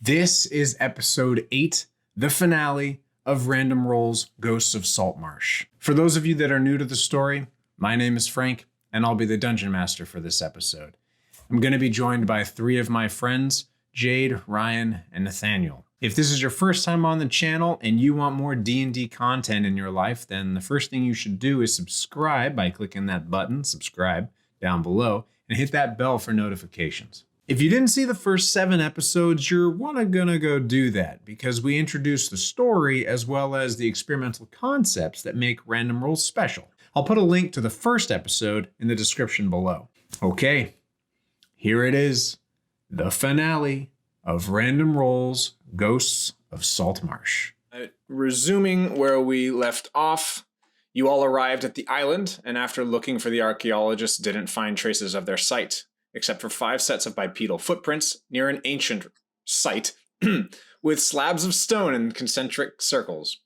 This is episode 8, the finale of Random Rolls Ghosts of Saltmarsh. For those of you that are new to the story, my name is Frank, and I'll be the Dungeon Master for this episode. I'm going to be joined by 3 of my friends, Jade, Ryan, and Nathaniel. If this is your first time on the channel and you want more D&D content in your life, then the first thing you should do is subscribe by clicking that button, subscribe, down below, and hit that bell for notifications. If you didn't see the first 7 episodes, you're gonna go do that because we introduce the story as well as the experimental concepts that make Random Rolls special. I'll put a link to the first episode in the description below. Okay, here it is, the finale of Random Rolls Ghosts of Saltmarsh. Resuming where we left off, you all arrived at the island, and after looking for the archaeologists, didn't find traces of their site, except for 5 sets of bipedal footprints near an ancient site with slabs of stone in concentric circles.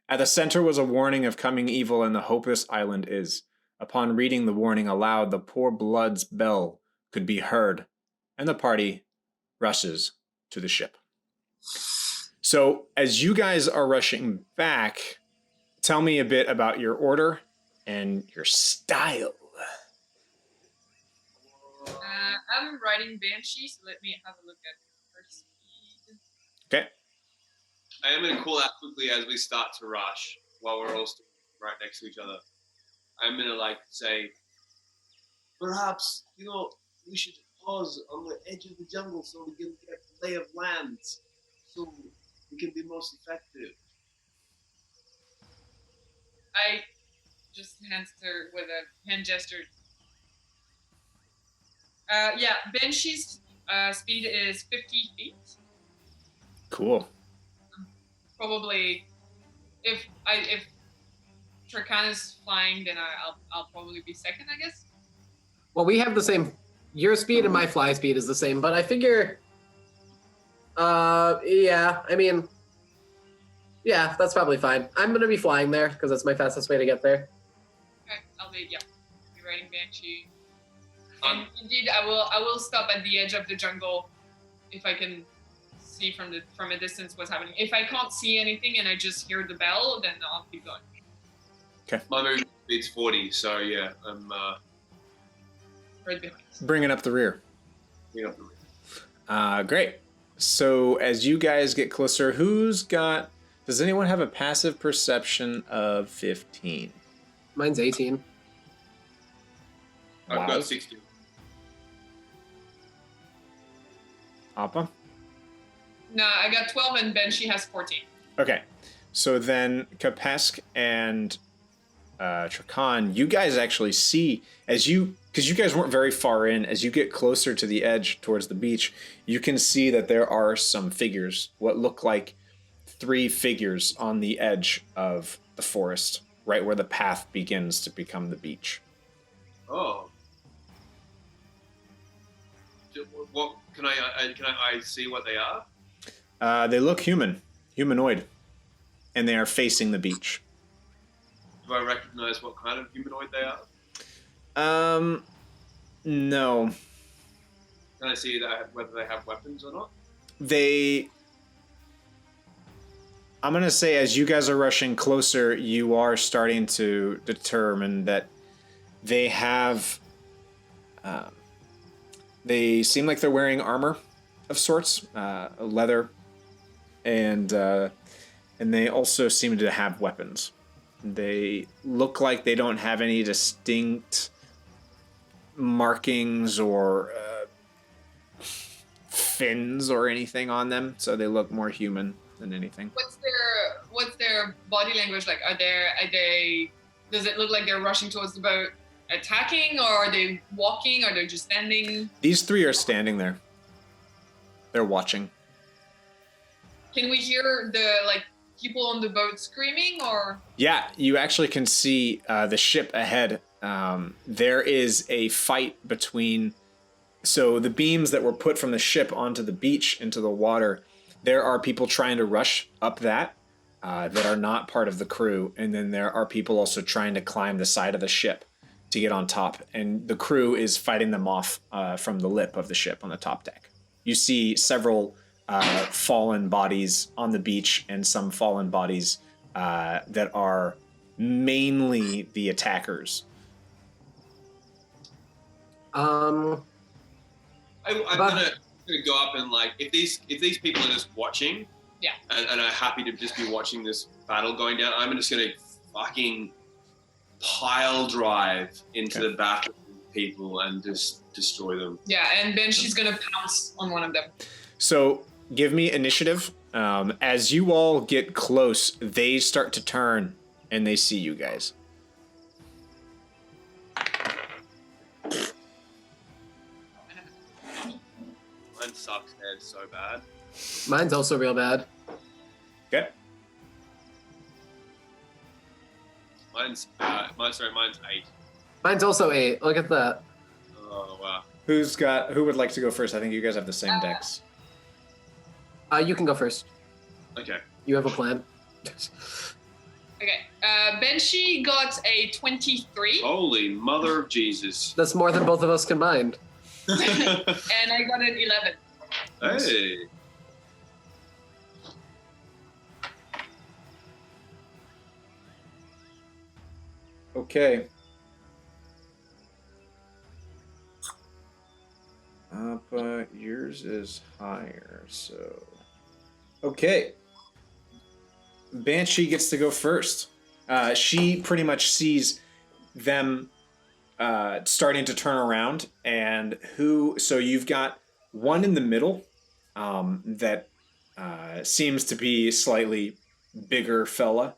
At the center was a warning of coming evil and the hope this island is. Upon reading the warning aloud, the poor blood's bell could be heard, and the party rushes to the ship. So, as you guys are rushing back, tell me a bit about your order and your style. I'm riding Banshee, so let me have a look at her speed. Okay. I am going to call out quickly as we start to rush while we're all standing right next to each other. I'm going to say, perhaps, we should pause on the edge of the jungle so we can get the lay of land, so we can be most effective. I just hand her with a hand gesture. Banshee's speed is 50 feet. Cool. Probably, if Trakan is flying, then I'll probably be second, I guess. Well, we have the same. Your speed and my fly speed is the same, but I figure. Yeah. That's probably fine. I'm gonna be flying there because that's my fastest way to get there. Okay, I'll be riding Banshee. And indeed, I will stop at the edge of the jungle if I can see from a distance what's happening. If I can't see anything and I just hear the bell, then I'll keep going. Okay. My movement speed's 40, so yeah, I'm Right behind. Bringing up the rear. Great. So as you guys get closer, does anyone have a passive perception of 15? Mine's 18. I've got 16. Appa? No, I got 12 and Banshee has 14. Okay. So then Kapesk and Trakan, you guys actually see because you guys weren't very far in, as you get closer to the edge towards the beach, you can see that there are some figures, what look like 3 figures on the edge of the forest, right where the path begins to become the beach. Oh. What can I see what they are? They look humanoid, and they are facing the beach. Do I recognize what kind of humanoid they are? No. Can I see whether they have weapons or not? I'm going to say as you guys are rushing closer, you are starting to determine that they have, they seem like they're wearing armor of sorts, leather, and they also seem to have weapons. They look like they don't have any distinct markings or fins or anything on them, so they look more human than anything. What's their body language like? Does it look like they're rushing towards the boat, attacking, or are they walking, or they're just standing? These 3 are standing there. They're watching. Can we hear the people on the boat screaming, or? Yeah, you actually can see the ship ahead. There is a fight between... So the beams that were put from the ship onto the beach into the water, there are people trying to rush up that are not part of the crew. And then there are people also trying to climb the side of the ship to get on top. And the crew is fighting them off from the lip of the ship on the top deck. You see several fallen bodies on the beach and some fallen bodies that are mainly the attackers. I'm gonna go up and like if these people are just watching, and are happy to just be watching this battle going down, I'm just gonna fucking pile drive into the back of people and just destroy them. Yeah, and then she's gonna pounce on one of them. So give me initiative. As you all get close, they start to turn and they see you guys. Mine sucks, man, so bad. Mine's also real bad. Okay. Mine's 8. Mine's also 8. Look at that. Oh wow. Who would like to go first? I think you guys have the same decks. You can go first. Okay. You have a plan. Okay. Banshee got a 23. Holy mother of Jesus. That's more than both of us combined. And I got an 11. Hey. Okay. Yours is higher, so... Okay. Banshee gets to go first. She pretty much sees them starting to turn around, and so you've got one in the middle that seems to be slightly bigger fella.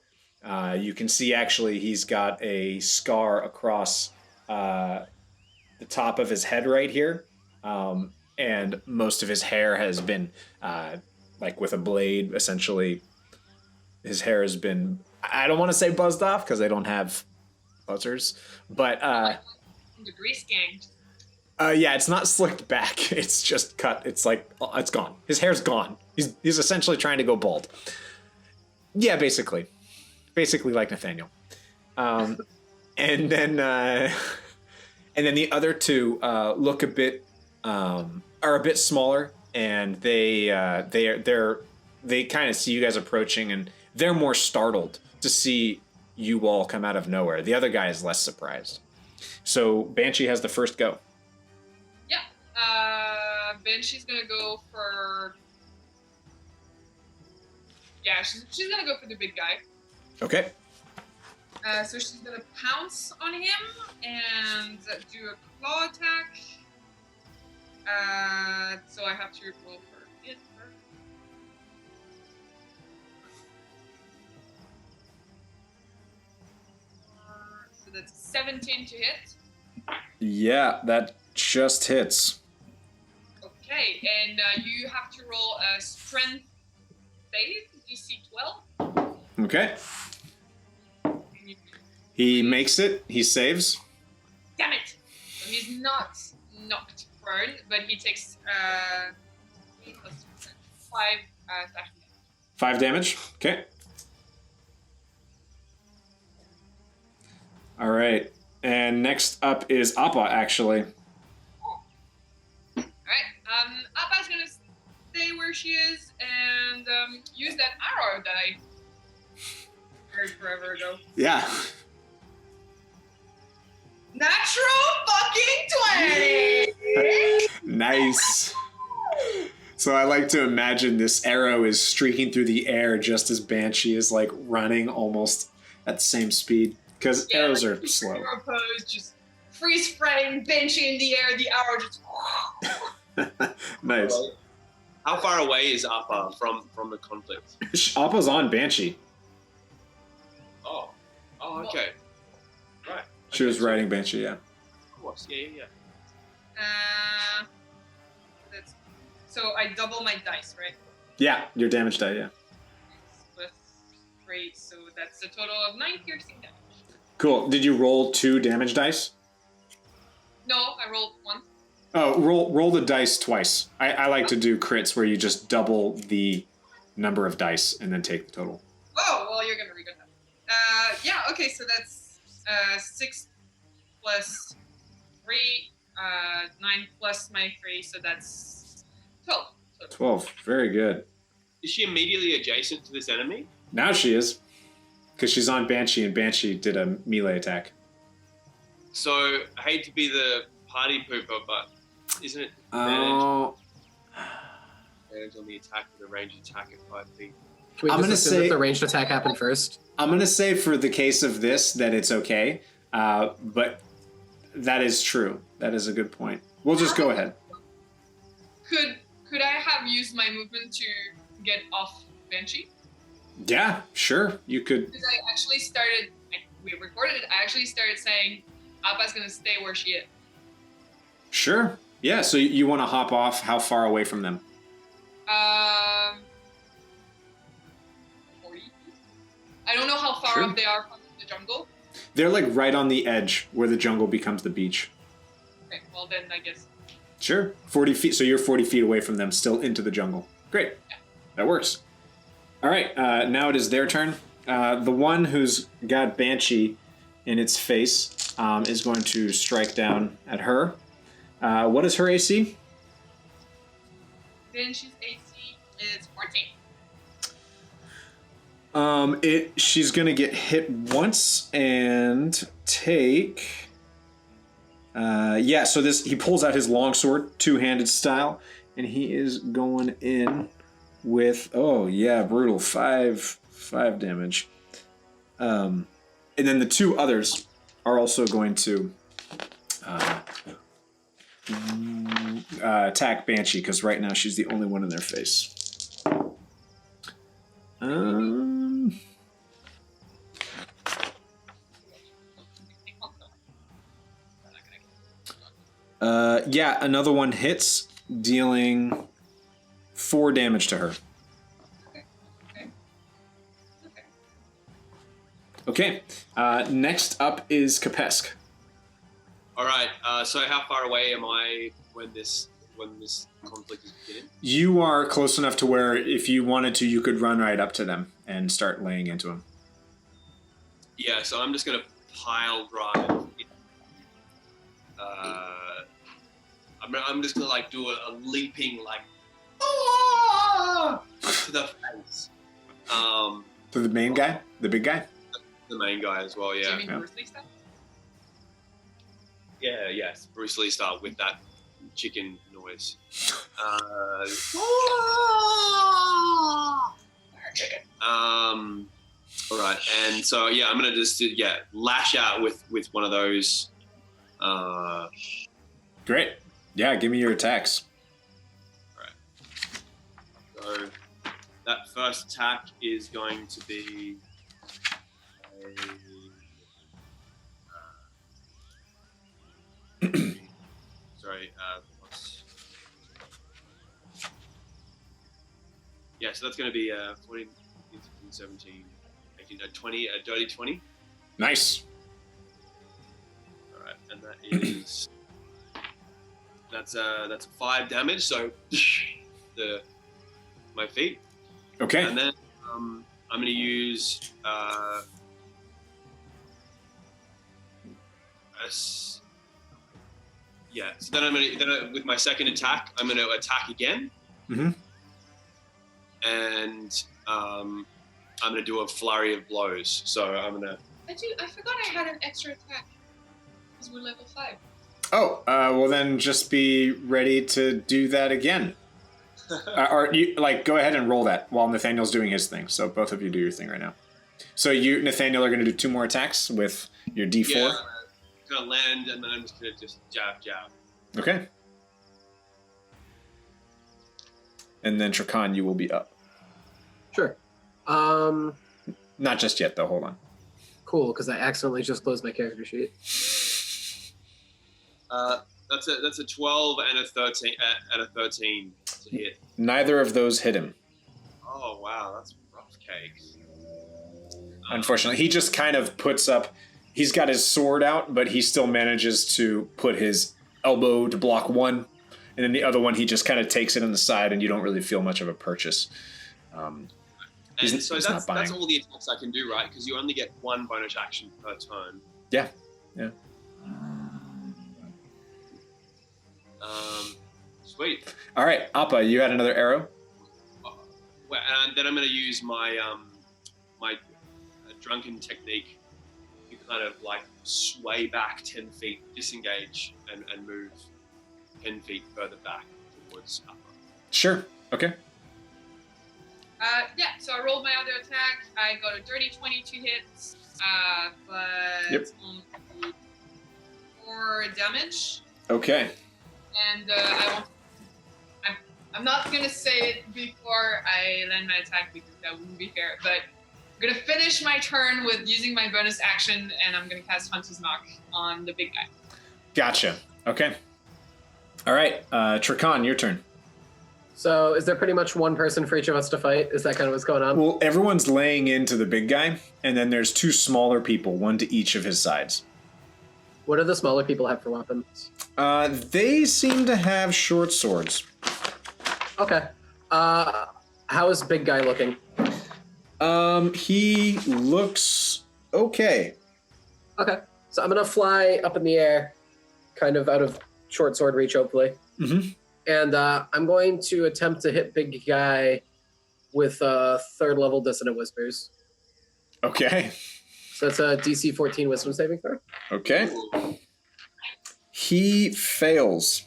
You can see actually he's got a scar across the top of his head right here. And most of his hair has been like with a blade, essentially. His hair has been, I don't want to say buzzed off because they don't have buzzers, but The grease gang. yeah, it's not slicked back. It's just cut. It's like, it's gone. His hair's gone. He's essentially trying to go bald. Yeah, basically like Nathaniel. And then the other two look are a bit smaller, and they kind of see you guys approaching, and they're more startled to see you all come out of nowhere. The other guy is less surprised. So Banshee has the first go. Yeah. Banshee's gonna go for. Yeah, she's gonna go for the big guy. Okay. So she's gonna pounce on him and do a claw attack. So I have to roll for it first. So that's 17 to hit. Yeah, that just hits. Okay, and you have to roll a strength save, DC 12. Okay. He makes it. He saves. Damn it! So he's not knocked prone, but he takes 8 plus 2, 5 slashing damage. 5 damage. Okay. All right. And next up is Appa, actually. Alright, Appa's gonna stay where she is and use that arrow that I heard forever ago. Yeah. Natural fucking 20! Nice. So I like to imagine this arrow is streaking through the air just as Banshee is like running almost at the same speed. Because arrows are slow. Arrow pose, just freeze frame, Banshee in the air, the arrow just... Nice. How far away is Appa from the conflict? Appa's on Banshee. Oh, okay. Right. She was riding Banshee, yeah. Of course, yeah. So I double my dice, right? Yeah, your damage die, yeah. With 3, so that's a total of 9 piercing damage. Cool. Did you roll 2 damage dice? No, I rolled 1. Oh, roll the dice twice. I like to do crits where you just double the number of dice and then take the total. Oh, well, you're gonna regret that. Yeah, okay, so that's 6 plus 3, 9 plus my 3, so that's 12 12. Very good. Is she immediately adjacent to this enemy? Now she is. Because she's on Banshee, and Banshee did a melee attack. So, I hate to be the party pooper, but isn't it Oh. advantage on the attack with a ranged attack at 5 feet? Can we I'm just gonna assume say- that the ranged attack happened first? I'm going to say for the case of this that it's okay. But that is true. That is a good point. We'll just go ahead. Could I have used my movement to get off Banshee? Yeah, sure. You could. Because I actually started, we recorded it, I actually started saying, Appa's gonna stay where she is. Sure. Yeah, so you want to hop off. How far away from them? 40? I don't know how far Sure. up they are from the jungle. They're like right on the edge where the jungle becomes the beach. Okay, well then I guess. Sure. 40 feet. So you're 40 feet away from them, still into the jungle. Great. That works. All right. Now it is their turn. The one who's got Banshee in its face is going to strike down at her. What is her AC? Banshee's AC is 14. She's gonna get hit once and take. So he pulls out his longsword, two-handed style, and he is going in with brutal 5 damage. And then the two others are also going to attack Banshee because right now she's the only one in their face. Another one hits, dealing 4 damage to her. Okay. Next up is Kapesk. All right. So how far away am I when this conflict is beginning? You are close enough to where, if you wanted to, you could run right up to them and start laying into them. Yeah. So I'm just gonna pile drive. I'm just gonna like do a leaping like to the face. To the main guy, the big guy. The main guy as well. Do you Yeah. mean Yeah. Bruce Lee style? Yeah. Yes. Bruce Lee style with that chicken noise. All right, and so I'm gonna just lash out with one of those. Great. Yeah, give me your attacks. So that first attack is going to be so that's going to be 14, 15, 17, 18, 20, a dirty 20. Nice. All right, and that is that's 5 damage. So my feet. Okay. And then I'm going to use So then with my second attack, I'm going to attack again. Mm-hmm. And I'm going to do a flurry of blows. So I'm going to. I forgot I had an extra attack because we're level 5. Oh, well then just be ready to do that again. Or you go ahead and roll that while Nathaniel's doing his thing. So both of you do your thing right now. So you, Nathaniel, are going to do 2 more attacks with your D4. Yeah, I'm going to land and then I'm just going to jab. Okay. And then Trakan, you will be up. Sure. Not just yet, though. Hold on. Cool, because I accidentally just closed my character sheet. That's a 12 and a 13 to hit. Neither of those hit him. Oh wow, that's rough cakes. Unfortunately, he just kind of puts up. He's got his sword out, but he still manages to put his elbow to block one, and then the other one he just kind of takes it on the side, and you don't really feel much of a purchase. He's that's not buying. all the attacks I can do, right? Because you only get 1 bonus action per turn. Yeah. Sweet. All right, Appa, you had another arrow? And then I'm going to use my my drunken technique to kind of like sway back 10 feet, disengage, and move 10 feet further back towards Appa. Sure. Okay. Yeah, so I rolled my other attack. I got a dirty 22 hits, but only 4 damage. Okay. And I'm not gonna say it before I land my attack because that wouldn't be fair, but I'm gonna finish my turn with using my bonus action, and I'm gonna cast Hunter's Mark on the big guy. Gotcha. Okay. All right, Trakan, your turn. So is there pretty much one person for each of us to fight? Is that kind of what's going on? Well, everyone's laying into the big guy, and then there's 2 smaller people, one to each of his sides. What do the smaller people have for weapons? They seem to have short swords. Okay. How is big guy looking? He looks okay. Okay. So I'm gonna fly up in the air, kind of out of short sword reach, hopefully. Mm-hmm. And I'm going to attempt to hit big guy with 3rd level Dissonant Whispers. Okay. So it's a DC 14 Wisdom saving throw. Okay. He fails.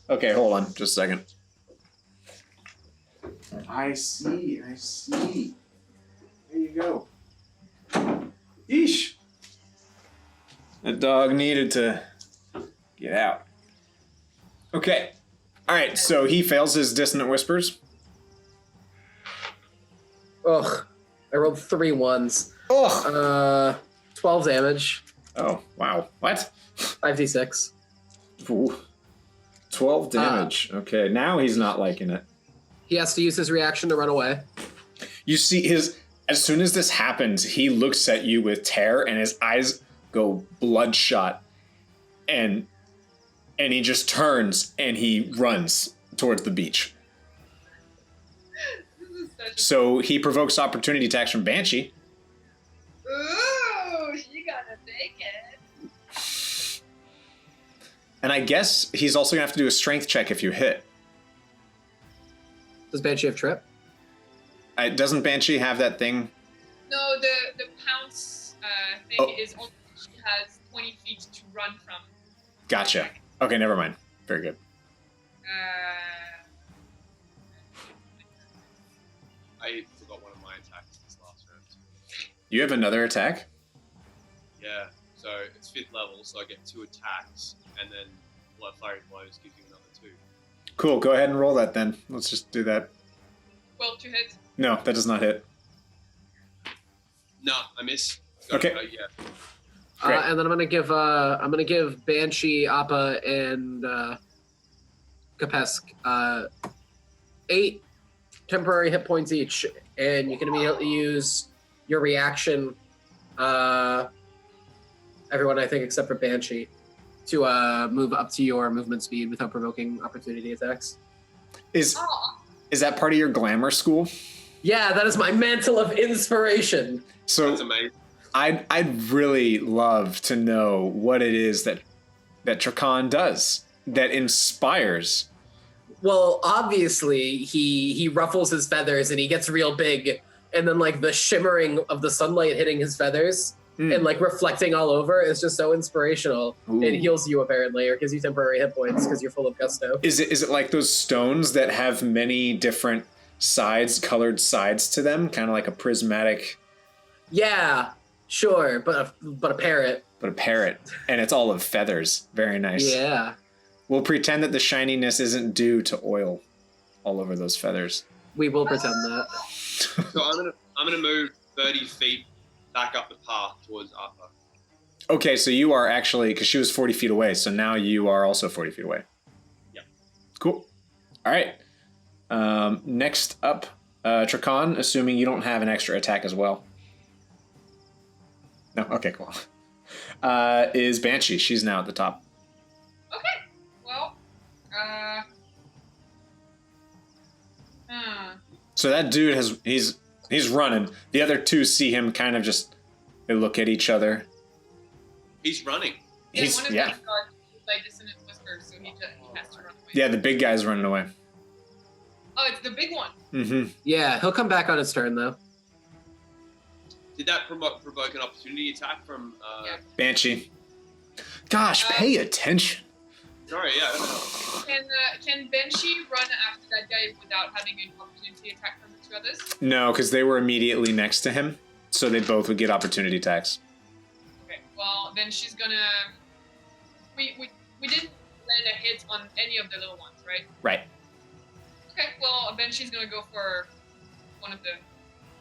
Okay, hold on just a second. I see. There you go. Yeesh. That dog needed to get out. Okay. All right, so he fails his Dissonant Whispers. Ugh. I rolled 3 ones. Ugh. 12 damage. Oh, wow. What? 5d6. Ooh. 12 damage. Okay, now he's not liking it. He has to use his reaction to run away. You see as soon as this happens, he looks at you with terror and his eyes go bloodshot. And he just turns and he runs towards the beach. So he provokes opportunity attacks from Banshee. Ooh, she gonna take it. And I guess he's also gonna have to do a strength check if you hit. Does Banshee have trip? Doesn't Banshee have that thing? No, the pounce thing is only she has 20 feet to run from. Gotcha. Okay, never mind. Very good. I forgot one of my attacks this last round. You have another attack? Yeah, so it's 5th level, so I get 2 attacks, and then Flurry Blows gives you another 2. Cool, go ahead and roll that then. Let's just do that. 12 to hit. No, that does not hit. No, I miss. Okay. Yeah. Great. And then I'm gonna give Banshee, Appa, and Kapesk 8 temporary hit points each, and you can immediately use your reaction. Everyone, I think, except for Banshee, to move up to your movement speed without provoking opportunity attacks. Is that part of your glamour school? Yeah, that is my mantle of inspiration. So That's amazing. I'd really love to know what it is that Trakan does that inspires. Well, obviously, he ruffles his feathers and he gets real big, and then like the shimmering of the sunlight hitting his feathers and like reflecting all over is just so inspirational. Ooh. It heals you apparently, or gives you temporary hit points because you're full of gusto. Is it like those stones that have many different colored sides to them, kind of like a prismatic? Yeah, sure, but a parrot. But a parrot, and it's all of feathers. Very nice. Yeah. We'll pretend that the shininess isn't due to oil all over those feathers. We will pretend that. So I'm gonna move 30 feet back up the path towards Arthur. Okay, so you are actually, because she was 40 feet away, so now you are also 40 feet away. Yep. Cool. All right. Next up, Trakan, assuming you don't have an extra attack as well. No? Okay, cool. Is Banshee. She's now at the top. Okay. Well, So that dude he's running. The other two see him kind of just, they look at each other. He's running. one of them got by dissonant whispers. faster, so he has to run away. Yeah, the big guy's running away. Oh, it's the big one. Mm-hmm. Yeah, he'll come back on his turn though. Did that provoke an opportunity attack from? Yeah. Banshee. Gosh, pay attention. Sorry, yeah. I don't know. Can Banshee run after that guy without having an opportunity attack from the two others? No, because they were immediately next to him, so they both would get opportunity attacks. Okay, well then she's gonna. We didn't land a hit on any of the little ones, right? Right. Okay, well then she's gonna go for one of them.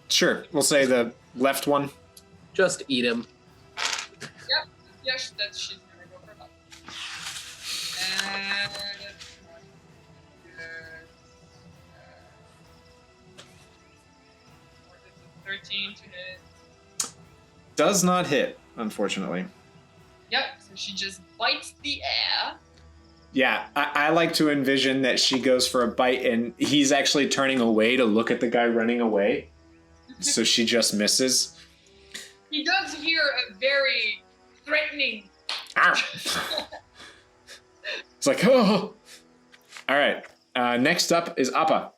Sure. We'll say the left one. Just eat him. Yep. Yeah, she's gonna go for that. And 13 to hit. Does not hit, unfortunately. Yep. So she just bites the air. Yeah, I like to envision that she goes for a bite and he's actually turning away to look at the guy running away. So she just misses. He does hear a very threatening. It's like, oh. All right. Next up is Appa.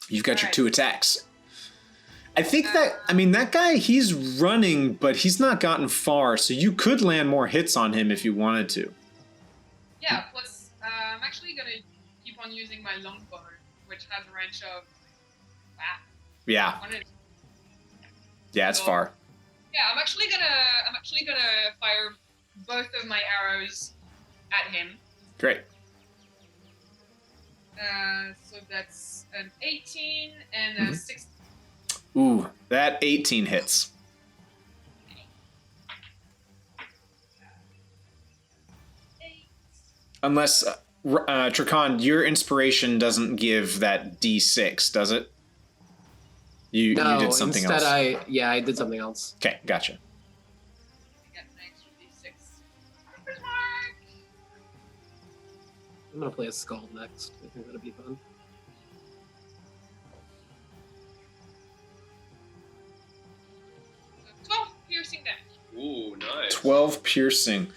You've got your 2 attacks. I think that guy, he's running, but he's not gotten far, so you could land more hits on him if you wanted to. Yeah, plus I'm actually gonna keep on using my longbow, which has a range of Yeah. 100. Yeah, it's So- far. Yeah, I'm actually gonna fire both of my arrows at him. Great. So that's an 18 and a 16. Ooh, that 18 hits. Unless, Trakan, your inspiration doesn't give that D6, does it? You did something instead else. I did something else. Okay, gotcha. I got an extra D6. I'm gonna play a skull next. I think that'll be fun. So 12 piercing damage. Ooh, nice. 12 piercing.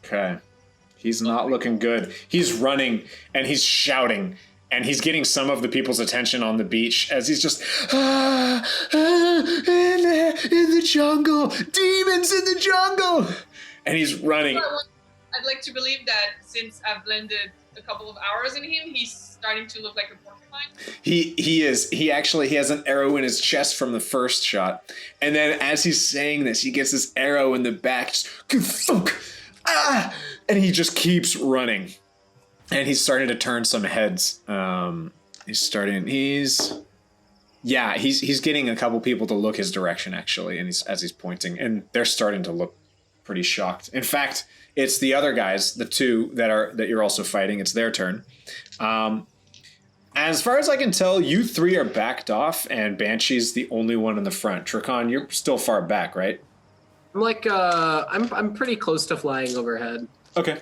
Okay. He's not looking good. He's running and he's shouting and he's getting some of the people's attention on the beach as he's just in the jungle, demons in the jungle, and he's running. I'd like to believe that since I've blended a couple of hours in him, he's starting to look like a porcupine. He is. He has an arrow in his chest from the first shot, and then as he's saying this, he gets this arrow in the back, just thunk, and he just keeps running. And he's starting to turn some heads. He's getting a couple people to look his direction actually, and as he's pointing, and they're starting to look pretty shocked. In fact, it's the other guys, the 2 that you're also fighting. It's their turn. As far as I can tell, you 3 are backed off, and Banshee's the only one in the front. Trakan, you're still far back, right? I'm like I'm pretty close to flying overhead. Okay.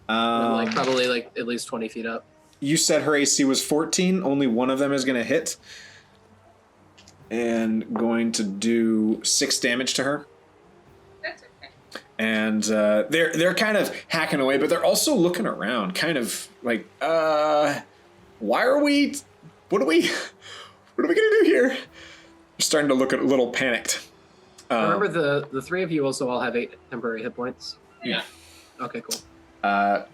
I'm like probably like at least 20 feet up. You said her AC was 14. Only one of them is going to hit. And going to do 6 damage to her. That's okay. And they're kind of hacking away, but they're also looking around, kind of like, what are we gonna do here? They're starting to look a little panicked. Remember the 3 of you also all have 8 temporary hit points. Yeah. Okay, cool.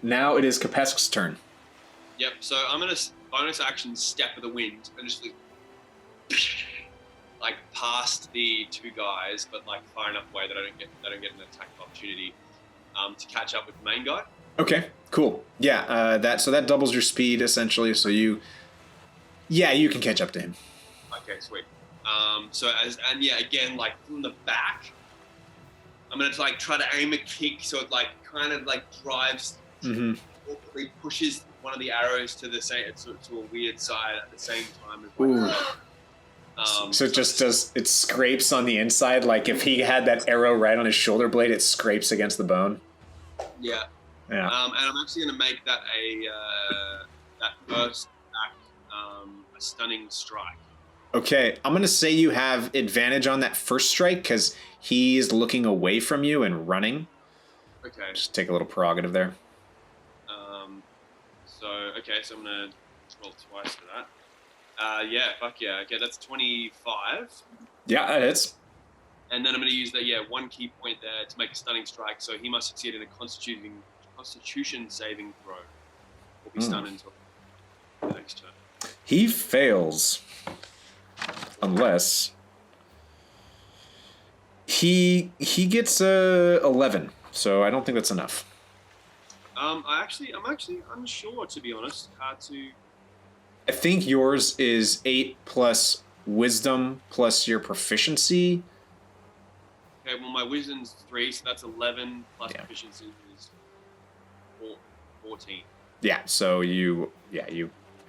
Now it is Kapesk's turn. Yep. So I'm gonna bonus action step of the wind and just like past the 2 guys, but like far enough away that I don't get an attack opportunity to catch up with the main guy. Okay, cool. Yeah, that doubles your speed essentially. So you can catch up to him. Okay, sweet. Again, like from the back, I'm gonna like try to aim a kick so it like kind of like drives, awkwardly pushes one of the arrows to a weird side at the same time as well. So it scrapes on the inside, like if he had that arrow right on his shoulder blade, it scrapes against the bone. Yeah. Yeah. And I'm actually gonna make that that first attack a stunning strike. Okay, I'm going to say you have advantage on that first strike because he's looking away from you and running. Okay. Just take a little prerogative there. So I'm going to roll twice for that. Fuck yeah. Okay, that's 25. Yeah, that hits. And then I'm going to use that, one key point there to make a stunning strike. So he must succeed in a constitution saving throw. Or be stunned until the next turn. He fails. Unless he gets 11. So I don't think that's enough. I'm actually unsure, to be honest, how to... I think yours is 8 plus wisdom plus your proficiency. Okay, well, my wisdom's 3, so that's 11 plus proficiency is 14. Yeah, so you're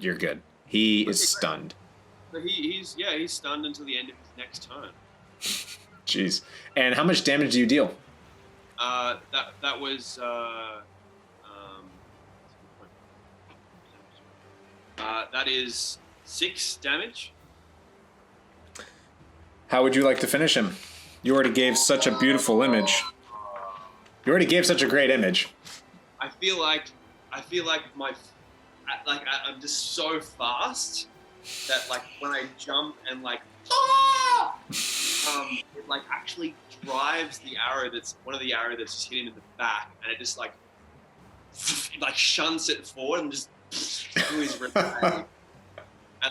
good. He is stunned. So he's stunned until the end of his next turn. Jeez. And how much damage do you deal? That was that is 6 damage. How would you like to finish him? You already gave such a beautiful image. You already gave such a great image. I feel like I'm just so fast that like when I jump and like it like actually drives the arrow that's just hit him in the back, and it just like shunts it forward and just through his rib. And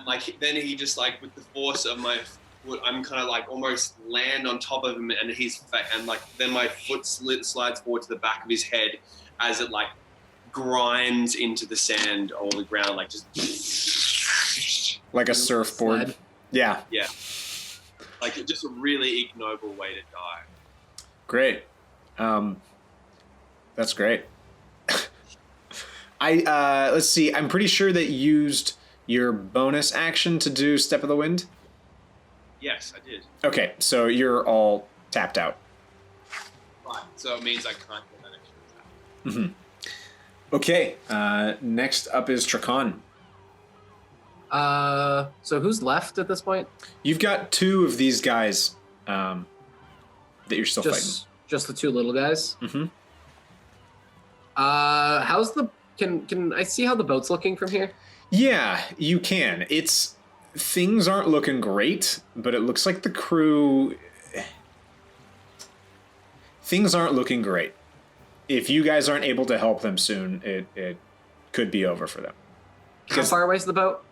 like then he just like with the force of my foot, I'm kind of like almost land on top of him, and then my foot slides forward to the back of his head as it like grinds into the sand or the ground, like just like a surfboard. Slide. Yeah. Yeah. Like just a really ignoble way to die. Great. That's great. Let's see. I'm pretty sure that you used your bonus action to do Step of the Wind. Yes, I did. Okay, so you're all tapped out. Right. So it means I can't get that extra attack. Mm-hmm. Okay. Next up is Trakan. So who's left at this point? You've got 2 of these guys that you're still fighting. Just the 2 little guys. Mm-hmm. How's the? Can I see how the boat's looking from here? Yeah, you can. Things aren't looking great, but it looks like the crew. Things aren't looking great. If you guys aren't able to help them soon, it could be over for them. How far away is the boat?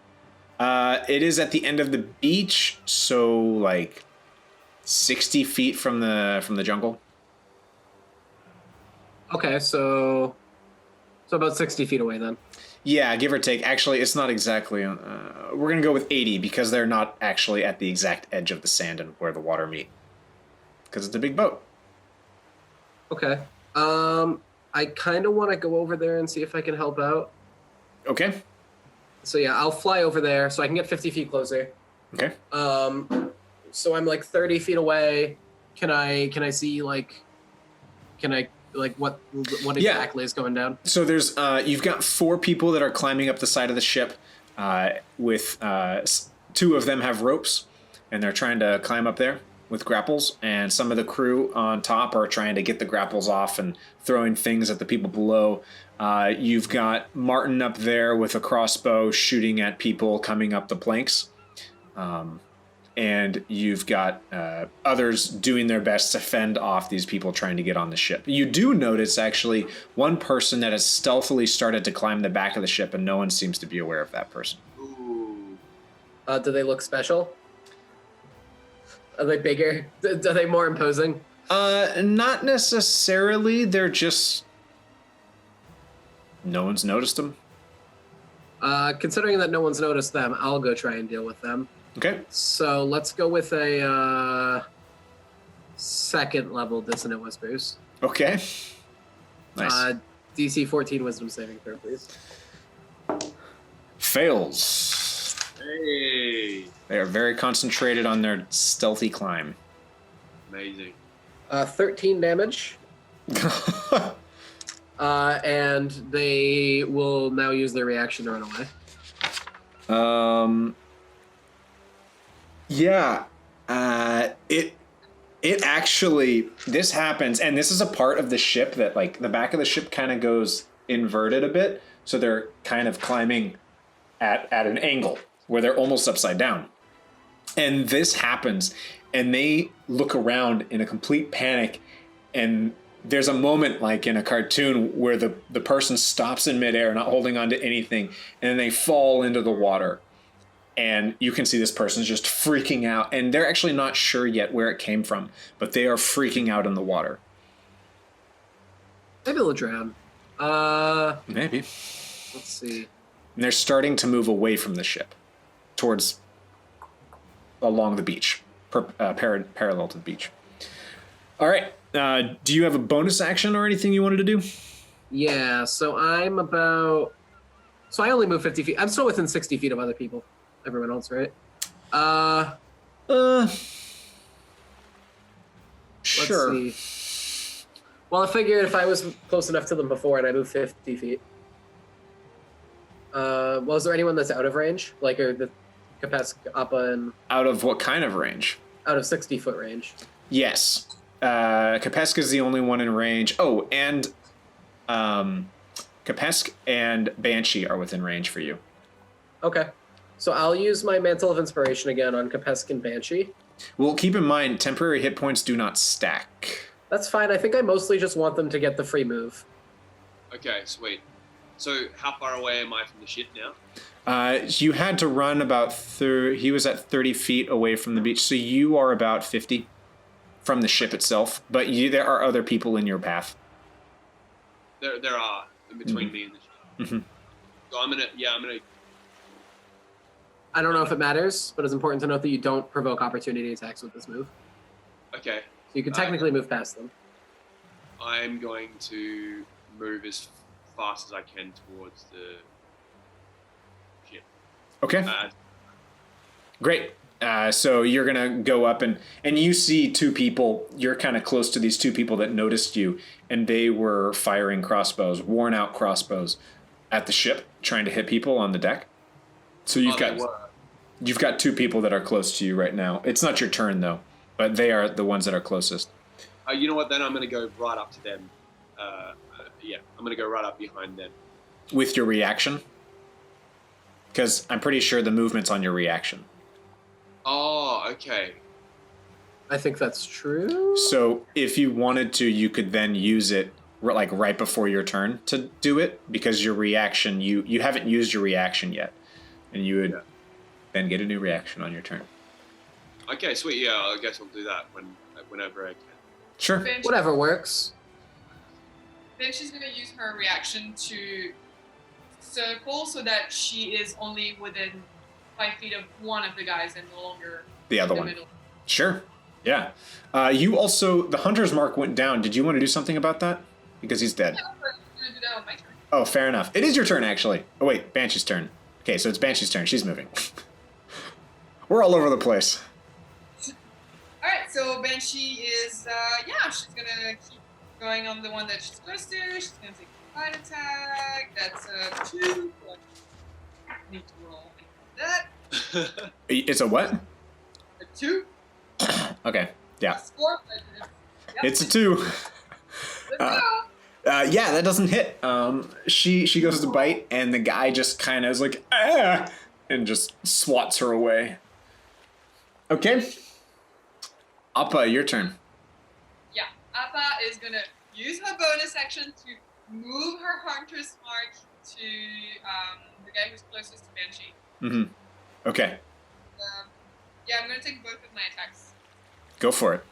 It is at the end of the beach, so like 60 feet from the jungle. Okay, so about 60 feet away then. Yeah, give or take. Actually, it's not exactly. We're going to go with 80 because they're not actually at the exact edge of the sand and where the water meet. Because it's a big boat. Okay. I kind of want to go over there and see if I can help out. Okay. So yeah, I'll fly over there so I can get 50 feet closer. Okay. So I'm like 30 feet away. Can I see what exactly is going down? So there's you've got 4 people that are climbing up the side of the ship. With 2 of them have ropes, and they're trying to climb up there with grapples. And some of the crew on top are trying to get the grapples off and throwing things at the people below. You've got Martin up there with a crossbow shooting at people coming up the planks. And you've got others doing their best to fend off these people trying to get on the ship. You do notice, actually, one person that has stealthily started to climb the back of the ship, and no one seems to be aware of that person. Ooh. Do they look special? Are they bigger? Are they more imposing? Not necessarily. They're just... No one's noticed them. Considering that no one's noticed them, I'll go try and deal with them. Okay. So let's go with a 2nd level Dissonant Whispers. Okay. Nice. DC 14 Wisdom saving throw, please. Fails. Hey. They are very concentrated on their stealthy climb. Amazing. 13 damage. And they will now use their reaction to run away. Yeah. It actually, this happens, and this is a part of the ship that, like, the back of the ship kind of goes inverted a bit, so they're kind of climbing at an angle where they're almost upside down. And this happens, and they look around in a complete panic, and there's a moment like in a cartoon where the person stops in midair, not holding on to anything, and then they fall into the water. And you can see this person's just freaking out, and they're actually not sure yet where it came from, but they are freaking out in the water. Maybe they'll drown. Maybe. Let's see. And they're starting to move away from the ship towards along the beach, parallel to the beach. All right. Do you have a bonus action or anything you wanted to do? Yeah, so I'm about... So I only move 50 feet. I'm still within 60 feet of other people. Everyone else, right? Sure. Let's see. Well, I figured if I was close enough to them before and I moved 50 feet. Well, is there anyone that's out of range? Like, or the Kapesk, Appa, and... Out of what kind of range? Out of 60-foot range. Yes. Kapesk is the only one in range. Oh, and Kapesk and Banshee are within range for you. Okay. So I'll use my Mantle of Inspiration again on Kapesk and Banshee. Well, keep in mind, temporary hit points do not stack. That's fine. I think I mostly just want them to get the free move. Okay, sweet. So how far away am I from the ship now? You had to run about he was at 30 feet away from the beach, so you are about 50 from the ship itself, but there are other people in your path. There are, in between me and the ship. Mm-hmm. So I'm gonna I don't know if it matters, but it's important to note that you don't provoke opportunity attacks with this move. Okay. So you can technically move past them. I'm going to move as fast as I can towards the ship. Okay. Great. So you're going to go up and you see two people. You're kind of close to these two people that noticed you, and they were firing crossbows, worn out crossbows at the ship, trying to hit people on the deck. So you've got two people that are close to you right now. It's not your turn, though, but they are the ones that are closest. You know what? Then I'm going to go right up to them. I'm going to go right up behind them. With your reaction? Because I'm pretty sure the movement's on your reaction. Oh, okay. I think that's true. So if you wanted to, you could then use it like right before your turn to do it, because your reaction, you haven't used your reaction yet. And you would then get a new reaction on your turn. Okay, sweet. Yeah, I guess I'll do that whenever I can. Sure. Banshee, Whatever works. Banshee's going to use her reaction to circle so that she is only within 5 feet of one of the guys and no longer the other in the one. middle. Sure. Yeah. You also, the hunter's mark went down. Did you want to do something about that? Because he's dead. Yeah, I'm going to do that on my turn. Oh, fair enough. It is your turn, actually. Oh, wait. Banshee's turn. Okay, so it's Banshee's turn. She's moving. We're all over the place. Alright, so Banshee is, she's going to keep going on the one that she's close to. She's going to take a fight attack. That's a 2. I need to roll that. It's a what? A 2. Okay, yeah. Score, It's a 2. Let's go. Yeah, that doesn't hit. She goes to bite, and the guy just kind of is like, ah, and just swats her away. Okay. Appa, your turn. Yeah, Appa is going to use her bonus action to move her hunter's mark to the guy who's closest to Banshee. Mm-hmm. Okay. I'm going to take both of my attacks. Go for it.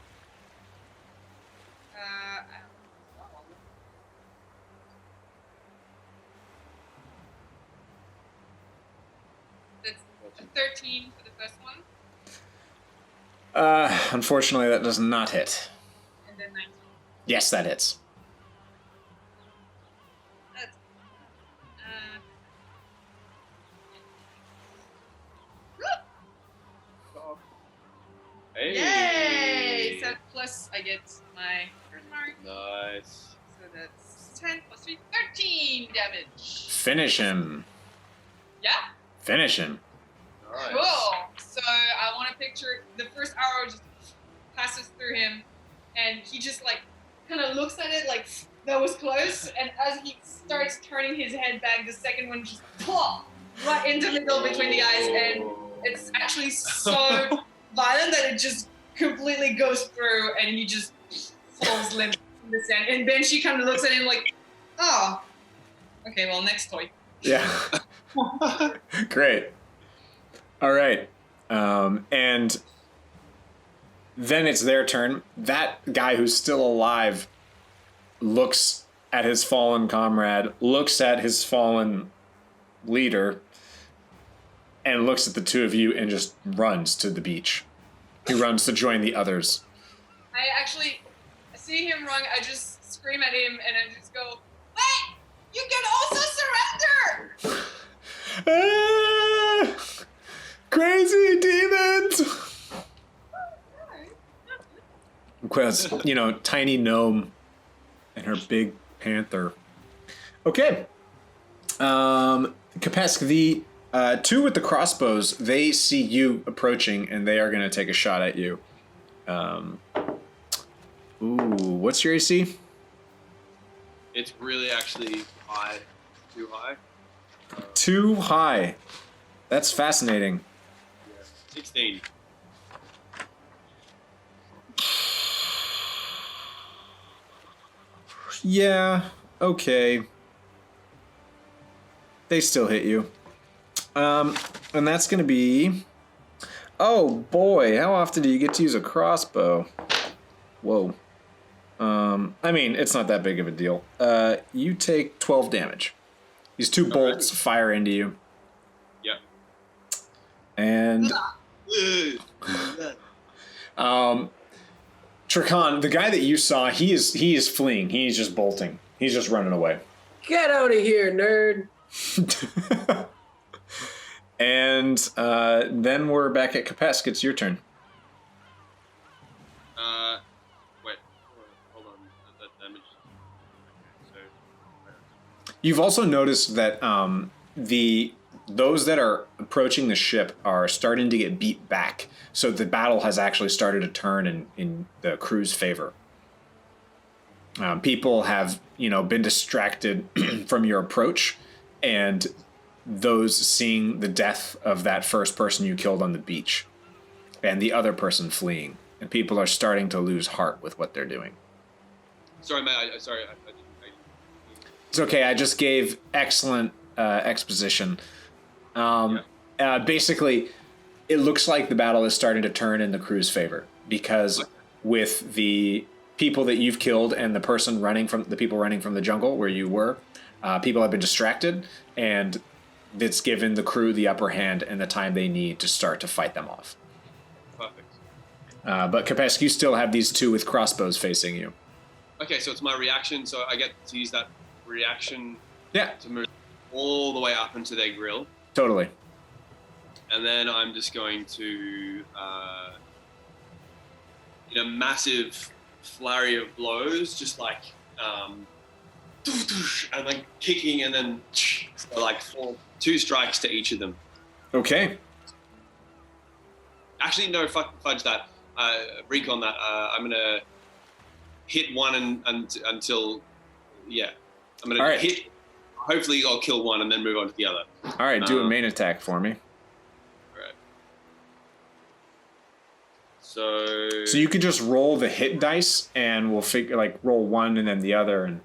That's a 13 for the first one. Unfortunately, that does not hit. And then 19. Yes, that hits. That's, Hey. Yay! So plus I get my first mark. Nice. So that's 10 plus 3, 13 damage. Finish him. Yeah? Finish him. Nice. Cool. So So I want to picture the first arrow just passes through him, and he just like kind of looks at it like that was close. And as he starts turning his head back, the second one just pop right in the middle between the eyes, and it's actually so violent that it just completely goes through, and he just falls limp in the sand. And Banshee kind of looks at him like, oh, okay, well, next toy. Yeah. Great. All right. And then it's their turn. That guy who's still alive looks at his fallen comrade, looks at his fallen leader, and looks at the two of you and just runs to the beach. He runs to join the others. I actually see him run. I just scream at him and I just go, wait! You can also surrender! Crazy demons! Because, tiny gnome and her big panther. Okay. Kapesk, the two with the crossbows, they see you approaching and they are going to take a shot at you. What's your AC? It's really actually high. Too high. Too high. That's fascinating. Yeah. 16. Yeah, okay. They still hit you. And that's going to be... Oh, boy. How often do you get to use a crossbow? Whoa. It's not that big of a deal. You take 12 damage. These two bolts fire into you. Yep. And... Trakan, the guy that you saw, he is fleeing. He's just bolting. He's just running away. Get out of here, nerd. And then we're back at Kapesk. It's your turn. Wait. Hold on. That damage. Okay, so. You've also noticed that those that are approaching the ship are starting to get beat back. So the battle has actually started to turn in the crew's favor. People have, been distracted from your approach, and those seeing the death of that first person you killed on the beach, and the other person fleeing, and people are starting to lose heart with what they're doing. Sorry, Matt. Sorry. I didn't. It's okay. I just gave excellent exposition. Basically, it looks like the battle is starting to turn in the crew's favor, because with the people that you've killed and the people running from the jungle where you were, people have been distracted, and it's given the crew the upper hand and the time they need to start to fight them off. Perfect. But Kapesk, you still have these two with crossbows facing you. Okay, so it's my reaction. So I get to use that reaction to move all the way up into their grill. Totally. And then I'm just going to, massive flurry of blows, just like, and like kicking, and then so like 2 strikes to each of them. Okay. Actually, no, fudge that. Recon that. I'm gonna hit one until, I'm gonna hit. Hopefully, I'll kill one and then move on to the other. All right, do a main attack for me. So you could just roll the hit dice, and we'll figure roll one and then the other, and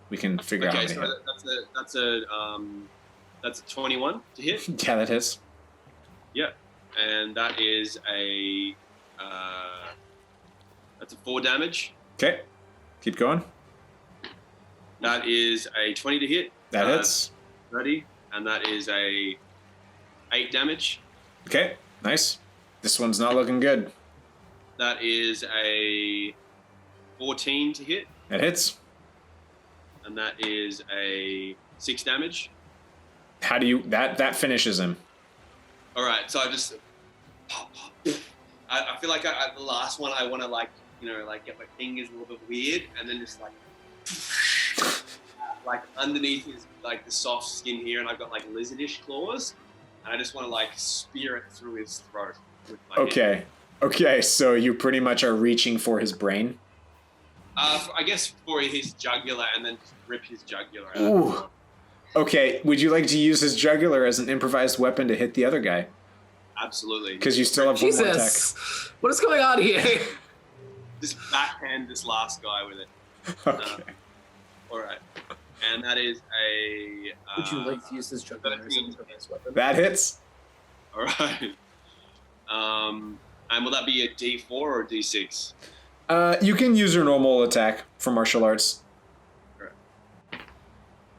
we can figure out how many hit. That's a 21 to hit. Yeah, that hits. Yeah, and that is that's a 4 damage. Okay, keep going. That is a 20 to hit. That hits. 30, and that is a 8 damage. Okay, nice. This one's not looking good. That is a 14 to hit. That hits. And that is a 6 damage. How do you... That finishes him. All right, so I just... I feel like the last one, I want to, get my fingers a little bit weird, and then just, underneath his, the soft skin here, and I've got, lizardish claws, and I just want to, spear it through his throat. with my hand. Okay, so you pretty much are reaching for his brain? I guess for his jugular and then just rip his jugular out. Ooh. Okay, would you like to use his jugular as an improvised weapon to hit the other guy? Absolutely. Because you still have one more attack. Jesus, what is going on here? Just backhand this last guy with it. Okay. All right. And that is a... Would you like to use this jugular as an improvised weapon? That hits. All right. And will that be a D4 or a D6? You can use your normal attack for martial arts.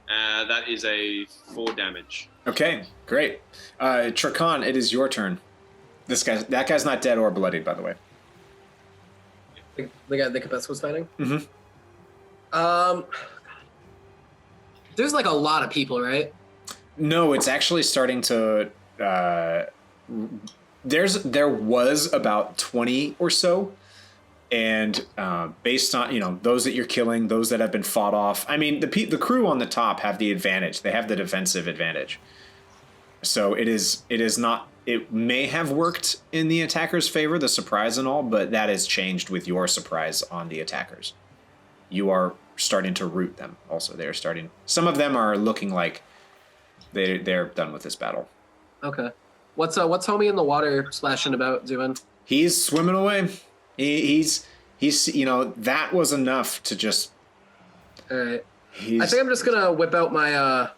That is a 4 damage. Okay, great. Trakan, it is your turn. That guy's not dead or bloodied, by the way. The guy the Capes was fighting? Mm-hmm. There's like a lot of people, right? No, it's actually starting to. There was about 20 or so, and based on those that you're killing, those that have been fought off. I mean, the crew on the top have the advantage. They have the defensive advantage. So it is not. It may have worked in the attacker's favor, the surprise and all, but that has changed with your surprise on the attackers. You are starting to root them. Also, they're starting. Some of them are looking like they're done with this battle. Okay. What's homie in the water splashing about doing? He's swimming away. He's that was enough to just. All right. I think I'm just gonna whip out my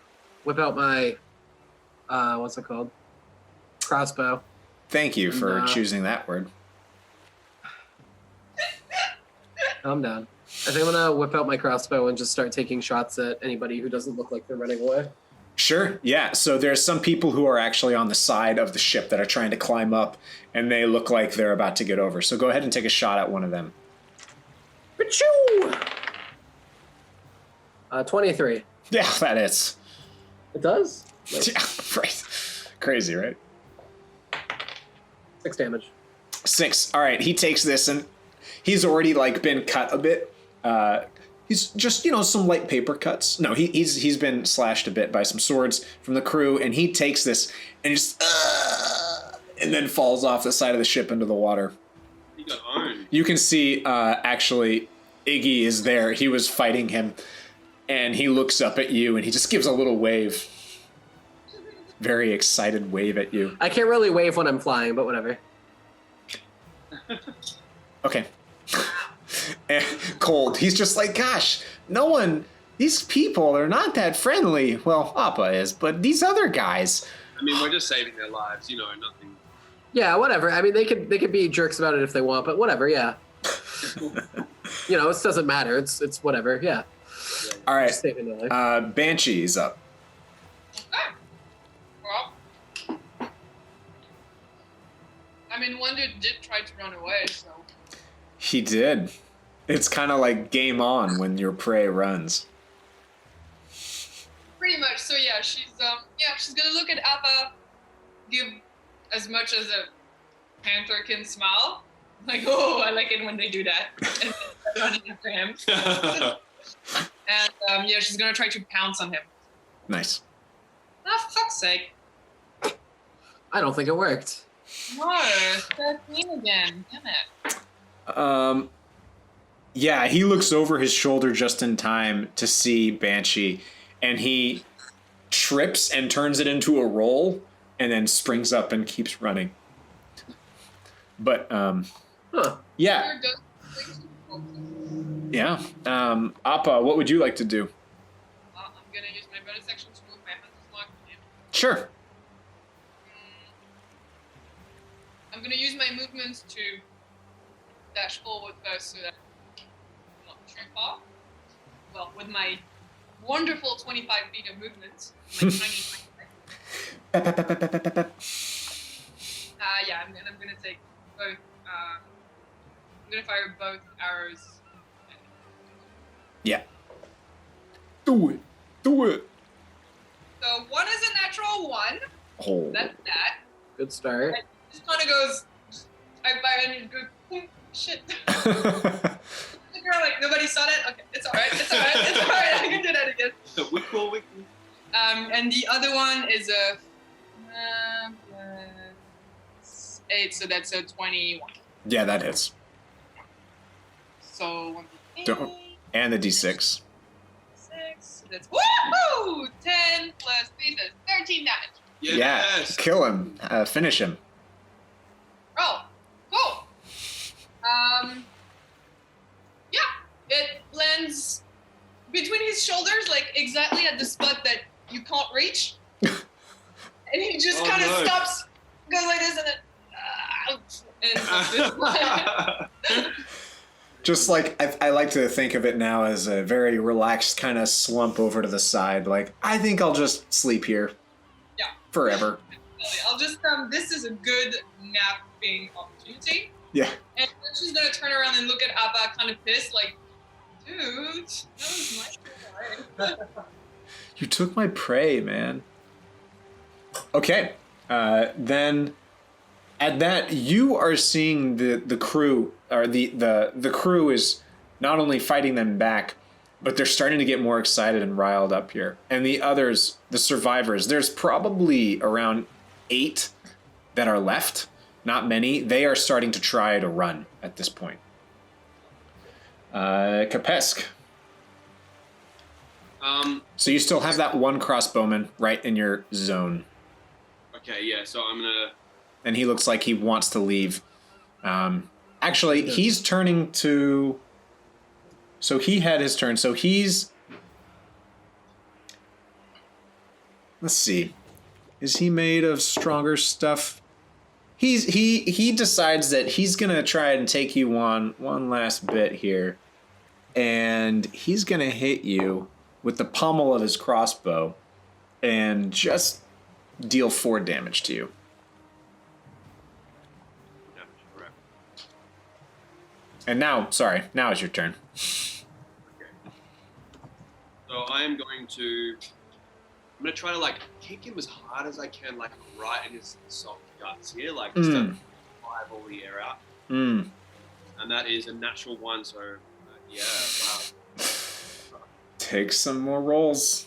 what's it called? Crossbow. Thank you for choosing that word. Calm down. I think I'm gonna whip out my crossbow and just start taking shots at anybody who doesn't look like they're running away. Sure, yeah. So there's some people who are actually on the side of the ship that are trying to climb up, and they look like they're about to get over. So go ahead and take a shot at one of them. 23. Yeah, that is. It does? Nice. Yeah, right. Crazy, right? 6 damage. 6. All right, he takes this, and he's already been cut a bit. He's just some light paper cuts. No, he's been slashed a bit by some swords from the crew, and he takes this and just and then falls off the side of the ship into the water. He got owned. You can see actually Iggy is there. He was fighting him, and he looks up at you, and he just gives a little wave. Very excited wave at you. I can't really wave when I'm flying, but whatever. Okay. And cold. He's just like, gosh, these people are not that friendly. Well, Appa is, but these other guys. I mean, we're just saving their lives, nothing. Yeah, whatever. I mean, they could be jerks about it if they want, but whatever, yeah. It doesn't matter. It's whatever, yeah. All right. Just saving their life. Banshee is up. Okay. Well, I mean, one dude did try to run away, so. He did. It's kind of like game on when your prey runs. Pretty much. So yeah, she's gonna look at Appa, give as much as a panther can smile. Like, oh, I like it when they do that. And then running after him. And she's gonna try to pounce on him. Nice. Ah, fuck's sake. I don't think it worked. No, 13 again. Damn it. Yeah, he looks over his shoulder just in time to see Banshee, and he trips and turns it into a roll, and then springs up and keeps running. But, yeah. Yeah. Appa, what would you like to do? I'm gonna use my bonus action to move my hand to block him. Sure. I'm gonna use my movements to dash forward first so that I'm not too far. Well, with my wonderful 25 feet of movement. My tiny yeah, I'm gonna take both. I'm gonna fire both arrows. Yeah. Do it. Do it. So one is a natural 1. Oh. That's that. Good start. And just kind of goes. I fire and it goes. Boom, shit. The girl, nobody saw that. Okay, it's alright. It's alright. It's alright. I can do that again. Wickle. And the other one is a 8, so that's a 21. Yeah, that hits. So 1d8. Don't. And the d6. 6. So that's woohoo! 10 plus 3, so 13 damage. Yes. Yeah, kill him. Finish him. Oh, cool. Yeah, it lands between his shoulders, like exactly at the spot that you can't reach. And he just kind of stops, goes like this, and then Just like I like to think of it now as a very relaxed kind of slump over to the side. Like, I think I'll just sleep here. Yeah. Forever. I'll just this is a good napping opportunity. Yeah. And then she's gonna turn around and look at Abba, kind of pissed, like, dude, that was my prey. You took my prey, man. Okay. Then at that, you are seeing the crew, or the crew is not only fighting them back, but they're starting to get more excited and riled up here. And the others, the survivors, there's probably around 8 that are left. Not many. They are starting to try to run at this point. Kapesk. So you still have that one crossbowman right in your zone. Okay, yeah, so I'm gonna... And he looks like he wants to leave. Actually, he's turning to... So he had his turn. So he's... Let's see. Is he made of stronger stuff? He decides that he's gonna try and take you on one last bit here. And he's gonna hit you with the pommel of his crossbow and just deal 4 damage to you. Yeah, correct. And now it's your turn. Okay. So I'm going to try to like kick him as hard as I can, like right in his soft guts here, like just to drive all the air out. And that is a natural 1, so yeah, wow. Take some more rolls.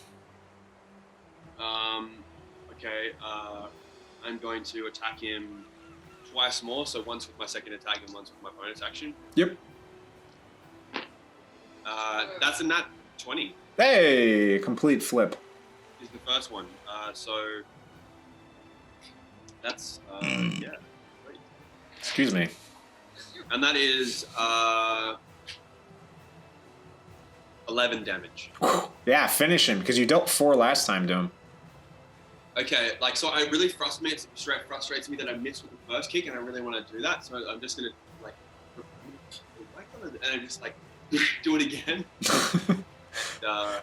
Okay, I'm going to attack him twice more, so once with my second attack and once with my bonus action. Yep. That's a nat 20. Hey, complete flip. Is the first one. So that's yeah. Great. Excuse me. And that is 11 damage. Yeah, finish him, because you dealt 4 last time to him. Okay, like, so it really frustrates me that I missed with the first kick, and I really want to do that, so I'm just gonna like, and I just like do it again.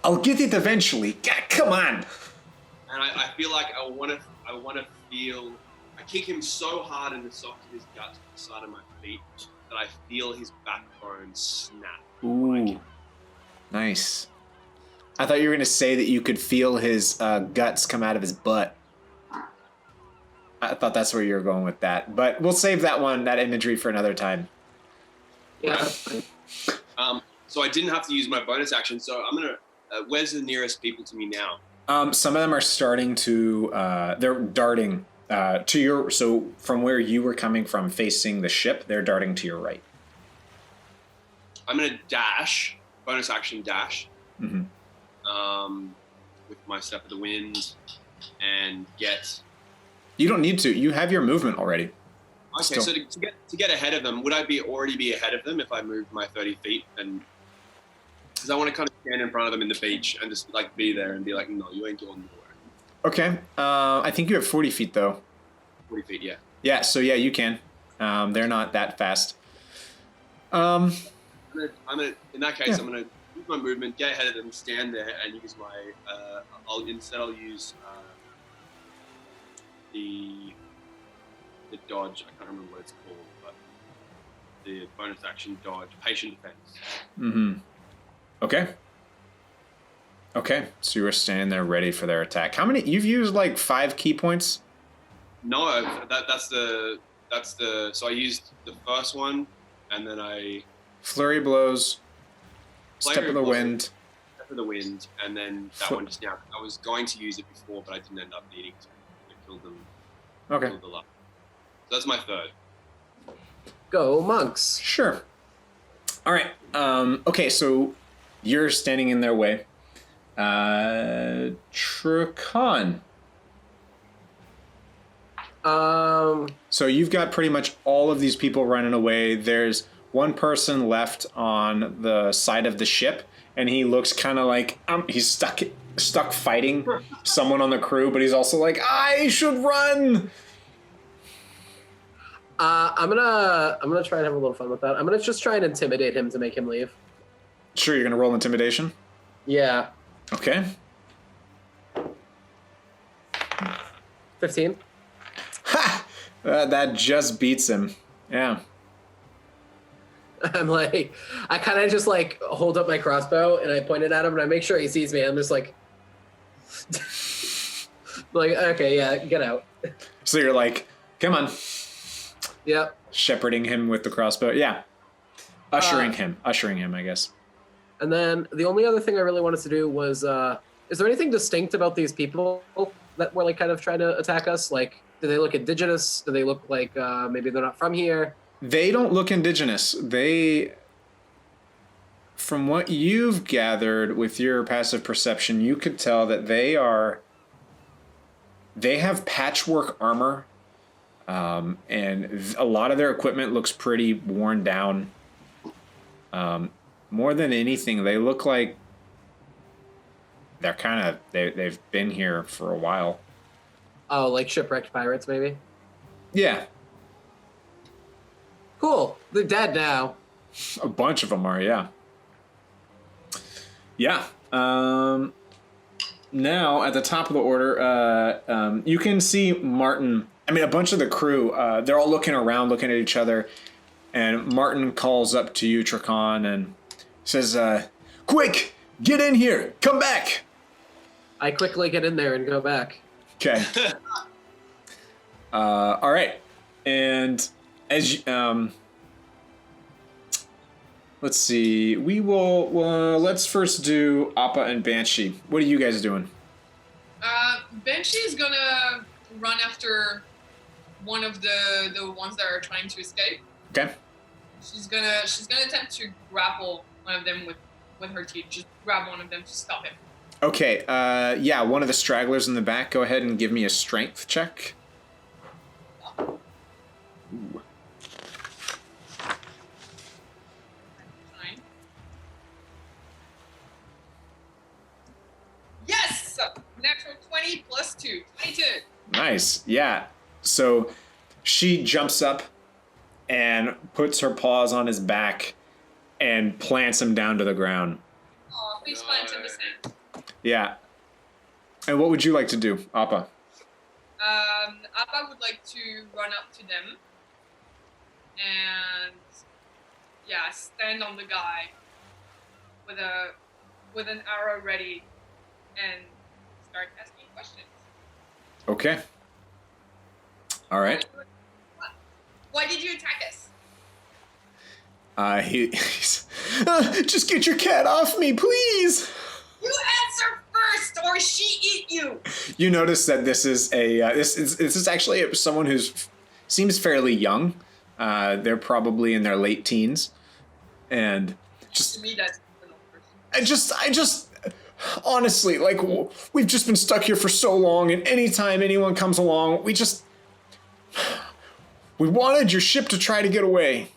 I'll get it eventually. Come on. And I feel like I want to feel. I kick him so hard in the soft of his guts to the side of my feet that I feel his backbone snap. Ooh, nice. I thought you were gonna say that you could feel his guts come out of his butt. I thought that's where you were going with that, but we'll save that imagery for another time. Yeah. So I didn't have to use my bonus action. So I'm gonna. Where's the nearest people to me now? Some of them are starting to. They're darting to your. So from where you were coming from, facing the ship, they're darting to your right. I'm gonna dash. Bonus action dash. Mm-hmm. With my step of the wind, and get. You don't need to. You have your movement already. Okay, Still. so to get ahead of them, would I already be ahead of them if I moved my 30 feet? And because I want to kind of stand in front of them in the beach and just like be there and be like, no, you ain't going nowhere. Okay. I think you have 40 feet though. 40 feet, yeah. Yeah. So yeah, you can. They're not that fast. I'm gonna in that case, Yeah. I'm gonna use my movement, get ahead of them, stand there, and use my. I'll use the dodge. I can't remember what it's called, but the bonus action dodge, patient defense. Mm-hmm. Okay. So you were standing there ready for their attack. How many? You've used like 5 key points? No, that's the. So I used the first one, and then I. Flurry blows. Step of the wind. Step of the wind, and then that one just now. I was going to use it before, but I didn't end up needing to. I killed them. Okay. Killed the lot. That's my third. Go monks. Sure. All right. Okay, so you're standing in their way. Trakan. So you've got pretty much all of these people running away. There's one person left on the side of the ship, and he looks kind of like he's stuck fighting someone on the crew, but he's also like, I should run. I'm gonna try and have a little fun with that. I'm gonna just try and intimidate him to make him leave. Sure, you're gonna roll intimidation. Yeah. Okay. 15. Ha! That just beats him. Yeah. I'm like, I kind of just like hold up my crossbow and I point it at him and I make sure he sees me. I'm just like, like, okay, yeah, get out. So you're like, come on. Yep. Shepherding him with the crossbow. Yeah. Ushering him, I guess. And then the only other thing I really wanted to do was, is there anything distinct about these people that were like kind of trying to attack us? Like, do they look indigenous? Do they look like maybe they're not from here? They don't look indigenous. They, from what you've gathered with your passive perception, you could tell that they have patchwork armor, and a lot of their equipment looks pretty worn down. More than anything, they look like they're they've been here for a while. Oh, like shipwrecked pirates, maybe? Yeah. Cool. They're dead now. A bunch of them are, yeah. Yeah. Now, at the top of the order, you can see Martin. I mean, a bunch of the crew, they're all looking around, looking at each other. And Martin calls up to you, Trakan, and says, quick, get in here. Come back. I quickly get in there and go back. Okay. All right. And as you, let's see. We will. Let's first do Appa and Banshee. What are you guys doing? Banshee is gonna run after one of the ones that are trying to escape. Okay. She's gonna attempt to grapple one of them with her teeth. Just grab one of them to stop him. Okay. Yeah. One of the stragglers in the back. Go ahead and give me a strength check. Ooh. 9. Yes! Natural 20 plus 2. 22. Nice. Yeah. So she jumps up and puts her paws on his back and plants him down to the ground. Oh, please plant him the same. Yeah. And what would you like to do, Appa? Appa would like to run up to them and stand on the guy with an arrow ready and start asking questions. Okay. All right. Why did you attack us? He's just get your cat off me, please. You answer first, or she eat you. You notice that this is this is actually someone who's seems fairly young. They're probably in their late teens, and just To me, that's a little person. I just honestly, like, we've just been stuck here for so long, and anytime anyone comes along, we wanted your ship to try to get away.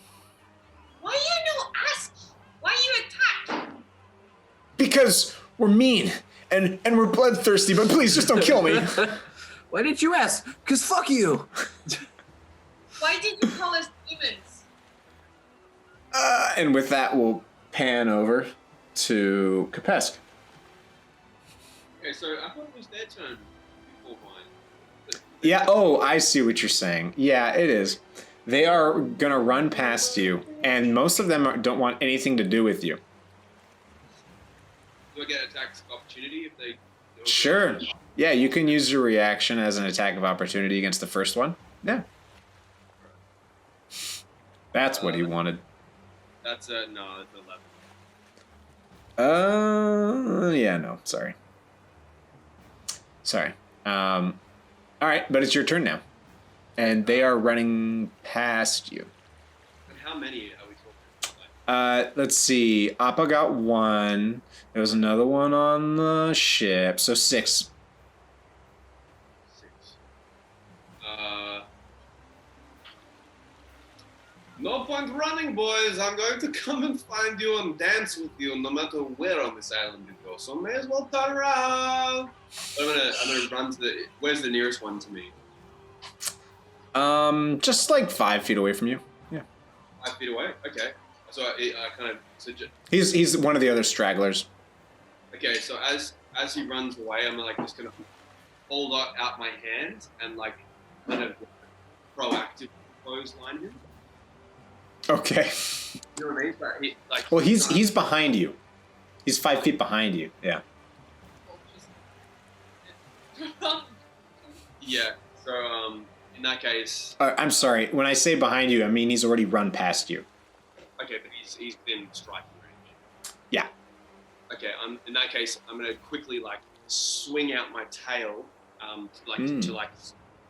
Why you no ask? Why you attack? Because we're mean and we're bloodthirsty, but please just don't kill me. Why did you ask? Because fuck you. Why did you call us demons? And with that, we'll pan over to Kapesk. Okay, so I thought it was their turn before mine. Yeah, oh, I see what you're saying. Yeah, it is. They are gonna run past you, and most of them don't want anything to do with you. Do I get attacks of opportunity if they... Sure. Yeah, you can use your reaction as an attack of opportunity against the first one. Yeah. That's what he wanted. That's no, that's 11. Yeah, no, sorry. All right, but it's your turn now. and they are running past you. And how many are we talking about? Let's see. Appa got 1. There was another one on the ship, so 6. 6. No point running, boys. I'm going to come and find you and dance with you no matter where on this island you go. So may as well turn around. I'm gonna run to the. Where's the nearest one to me? Just like 5 feet away from you. Yeah. 5 feet away. Okay. So I kind of suggest. He's one of the other stragglers. Okay. So as he runs away, I'm like just gonna hold out my hand and like kind of proactively clothesline him. Okay. You know what I mean? But Well, he's behind you. He's 5 feet behind you. Yeah. Yeah. So in that case. I'm sorry. When I say behind you, I mean he's already run past you. Okay, but he's been striking range. Yeah. Okay. In that case, I'm gonna quickly like swing out my tail, to like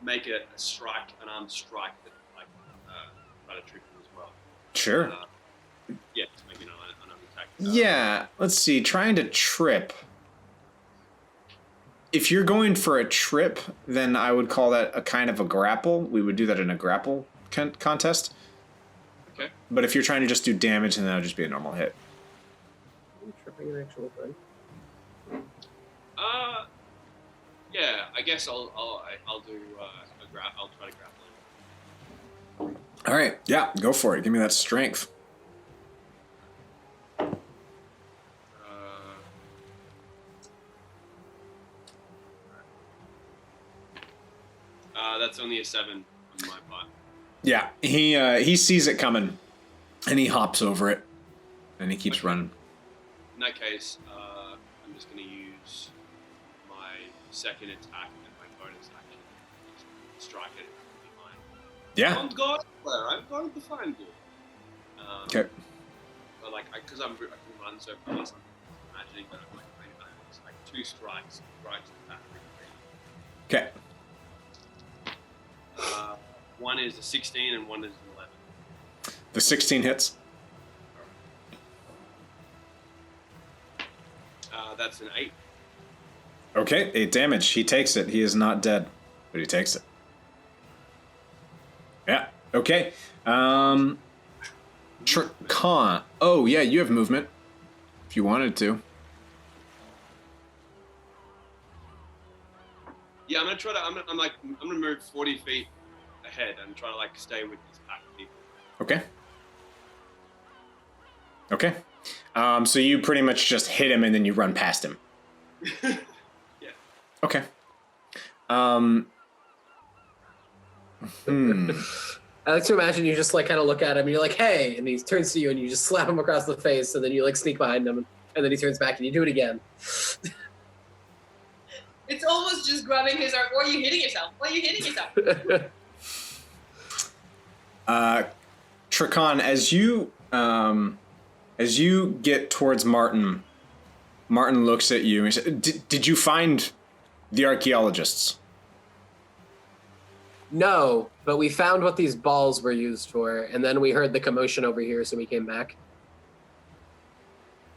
make it a strike, an armed strike that like try to trip him as well. Sure. Yeah, to make an attack. Yeah. Let's see. Trying to trip. If you're going for a trip, then I would call that a kind of a grapple. We would do that in a grapple contest. Okay. But if you're trying to just do damage, then that would just be a normal hit. Tripping an actual thing. Yeah, I guess I'll do I'll try to grapple him. All right. Yeah. Go for it. Give me that strength. That's only a 7 on my part. Yeah. He sees it coming, and he hops over it, and he keeps running. In that case, I'm just going to use my second attack and my bonus action. Just strike it behind. Yeah. I'm going there. I'm going to find you. Okay. But like, because I can run so fast, I'm imagining that I'm it's like 2 strikes right to the back. Okay. One is a 16 and one is an 11. The 16 hits. That's an 8. Okay, 8 damage. He takes it. He is not dead, but he takes it. Yeah. Okay. Con. Oh yeah, you have movement. If you wanted to. Yeah, I'm gonna try to. I'm gonna move 40 feet ahead and try to like stay with this pack of people. Okay. Okay. So you pretty much just hit him and then you run past him. Yeah. Okay. I like to imagine you just like kind of look at him and you're like, hey, and he turns to you and you just slap him across the face and then you like sneak behind him and then he turns back and you do it again. It's almost just grabbing his arm. Why are you hitting yourself? Why are you hitting yourself? Tricon, as you get towards Martin looks at you and says, did you find the archaeologists? No, but we found what these balls were used for, and then we heard the commotion over here, so we came back.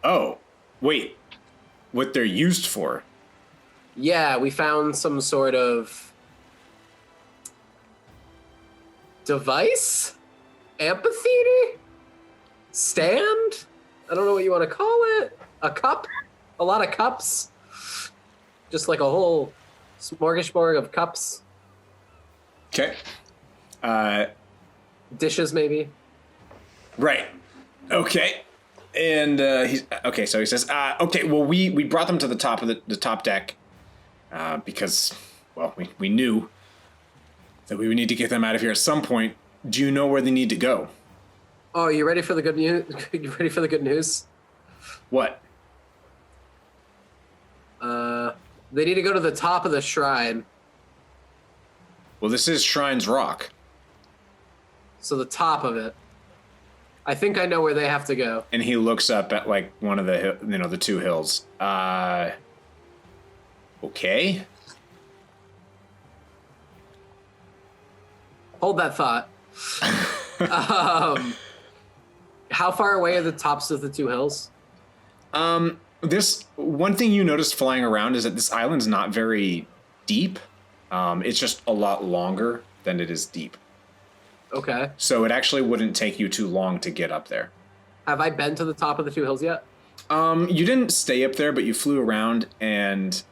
Oh, wait. What they're used for? Yeah, we found some sort of device? Amphitheater? Stand? I don't know what you want to call it. A cup? A lot of cups? Just like a whole smorgasbord of cups? Okay. Dishes, maybe? Right. Okay. And so he says, okay, well, we brought them to the top of the top deck because, well, we knew that we would need to get them out of here at some point. Do you know where they need to go? Oh, you ready for the good news? You ready for the good news? What? They need to go to the top of the shrine. Well, this is Shrine's Rock. So the top of it. I think I know where they have to go. And he looks up at like one of the the 2 hills. Okay. Hold that thought. How far away are the tops of the two hills? This one thing you noticed flying around is that this island's not very deep. It's just a lot longer than it is deep. Okay. So it actually wouldn't take you too long to get up there. Have I been to the top of the two hills yet? You didn't stay up there, but you flew around, and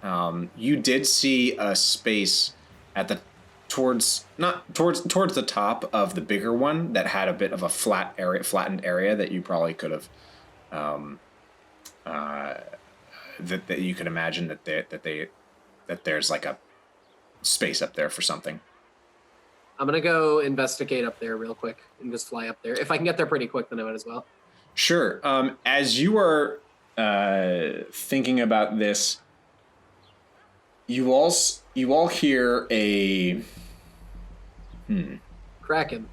you did see a space at the towards the top of the bigger one that had a bit of a flattened area that you probably could have that you could imagine that there's like a space up there for something. I'm gonna go investigate up there real quick and just fly up there. If I can get there pretty quick, then I might as well. Sure. As you are thinking about this, you all hear a Kraken.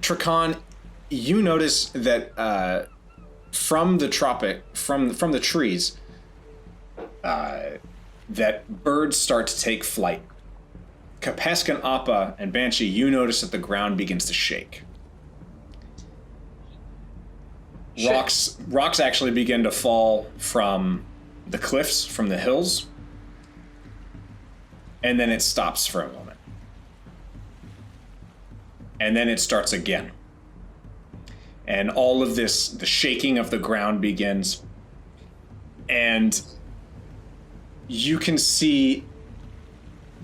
Trakan, you notice that from the trees, that birds start to take flight. Kapeskan, Appa, and Banshee, you notice that the ground begins to shake. Rocks actually begin to fall from the cliffs, from the hills, and then it stops for a moment. And then it starts again. And all of this, the shaking of the ground begins, and you can see,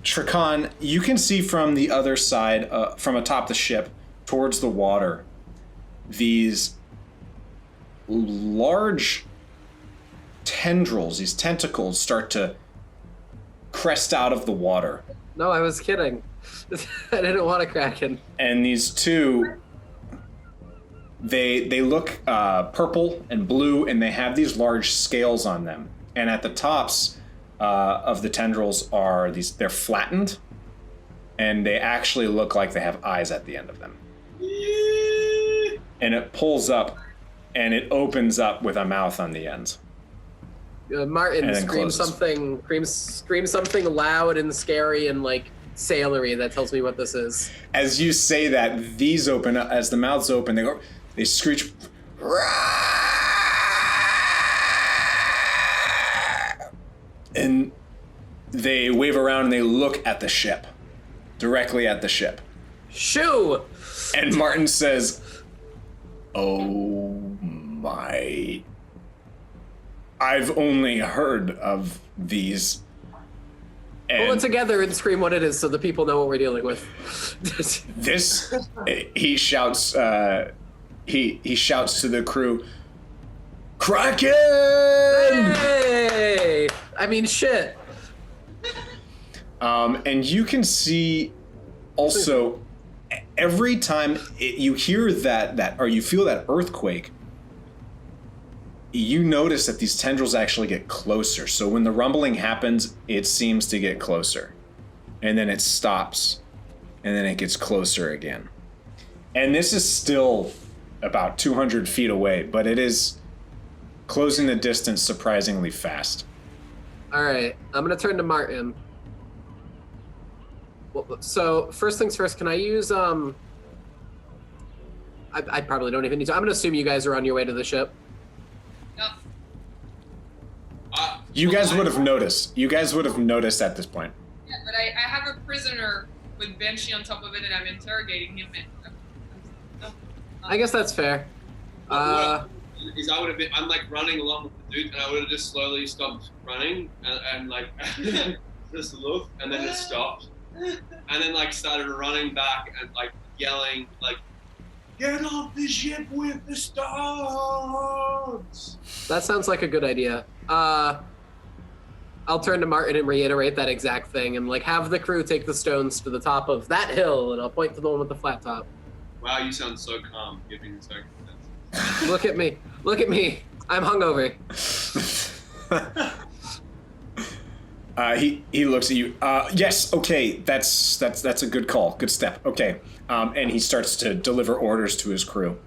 Trakan, you can see from the other side, from atop the ship, towards the water, these large tendrils, these tentacles start to crest out of the water. No, I was kidding. I didn't want a Kraken. And these two, they look purple and blue, and they have these large scales on them. And at the tops of the tendrils they're flattened, and they actually look like they have eyes at the end of them. And it pulls up, and it opens up with a mouth on the ends. Martin screams something loud and scary and like sailory that tells me what this is. As you say that, these open up. As the mouths open, they screech. And they wave around and they look at the ship, directly at the ship. Shoo! And Martin says, "Oh my, I've only heard of these." And pull it together and scream what it is so the people know what we're dealing with. this, he shouts, he shouts to the crew, "Kraken!" Hey! I mean, shit. And you can see also every time you hear that or you feel that earthquake, you notice that these tendrils actually get closer. So when the rumbling happens, it seems to get closer. And then it stops. And then it gets closer again. And this is still about 200 feet away, but it is closing the distance surprisingly fast. All right, I'm going to turn to Martin. Well, so first things first, can I use, I probably don't even need to. I'm going to assume you guys are on your way to the ship. Yep. You guys would have noticed. You guys would have noticed at this point. Yeah, but I have a prisoner with Banshee on top of it, and I'm interrogating him. I guess that's fair. I'm like running along with the dude, and I would have just slowly stopped running and like just looked, and then it stopped, and then like started running back and like yelling like, "Get off the ship with the stars!" That sounds like a good idea. I'll turn to Martin and reiterate that exact thing, and like have the crew take the stones to the top of that hill, and I'll point to the one with the flat top. Wow, you sound so calm, giving the circumstances. Look at me. Look at me. I'm hungover. He looks at you. Yes, okay, that's a good call. Good step. Okay. And he starts to deliver orders to his crew.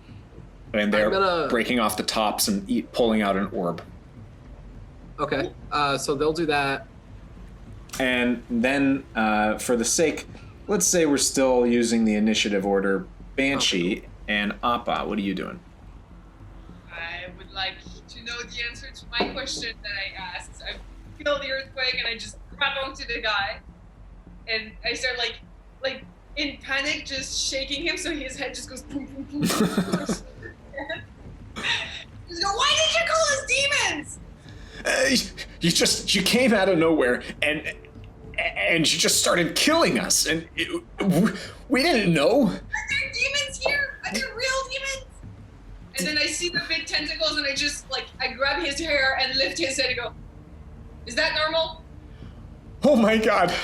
And they're breaking off the tops and pulling out an orb. Okay. So they'll do that. And then, for the sake, let's say we're still using the initiative order, Banshee and Appa, what are you doing? I would like to know the answer to my question that I asked. I feel the earthquake and I just grab onto the guy and I start like in panic, just shaking him so his head just goes boom, boom, boom. Just go, why did you call us demons? You came out of nowhere and you just started killing us, and we didn't know. Are there demons here? Are there real demons? And then I see the big tentacles and I grab his hair and lift his head and go, is that normal? Oh my god.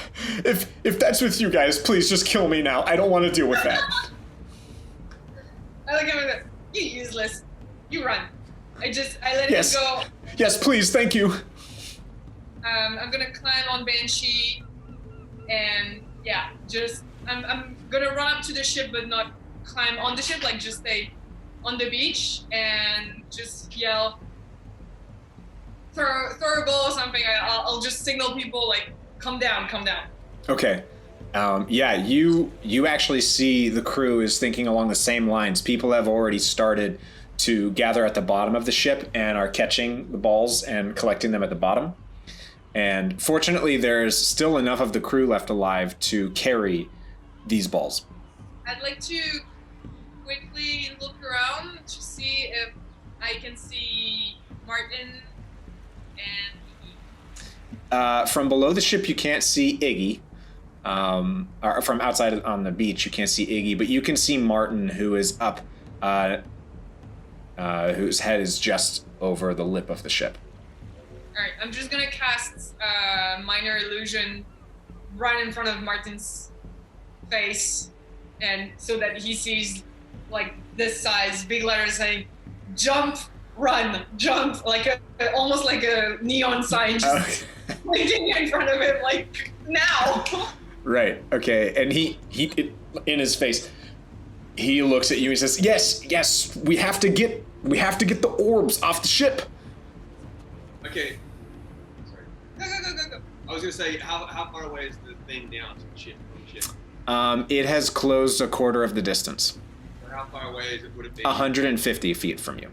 If that's with you guys, please just kill me now. I don't want to deal with that. I look at him and go, you useless. You run. I let him go. Yes, please, thank you. I'm gonna climb on Banshee and I'm gonna run up to the ship but not climb on the ship, like just stay on the beach and just yell, throw a ball or something. I'll just signal people like, come down. Okay. You actually see the crew is thinking along the same lines. People have already started to gather at the bottom of the ship and are catching the balls and collecting them at the bottom. And fortunately, there's still enough of the crew left alive to carry these balls. I'd like to quickly look around to see if I can see Martin and from below the ship, you can't see Iggy. Or from outside on the beach, you can't see Iggy, but you can see Martin, who is up, whose head is just over the lip of the ship. All right, I'm just gonna cast minor illusion right in front of Martin's face, and so that he sees like this size, big letters saying, "Jump, run, jump," almost like a neon sign, just blinking in front of him, like now. Right. Okay. And he in his face, he looks at you. He says, "Yes, we have to get the orbs off the ship." Okay. Sorry. Go. I was gonna say, how far away is the thing now to the ship? From the ship? It has closed a quarter of the distance. Or how far away would it be? 150 feet from you.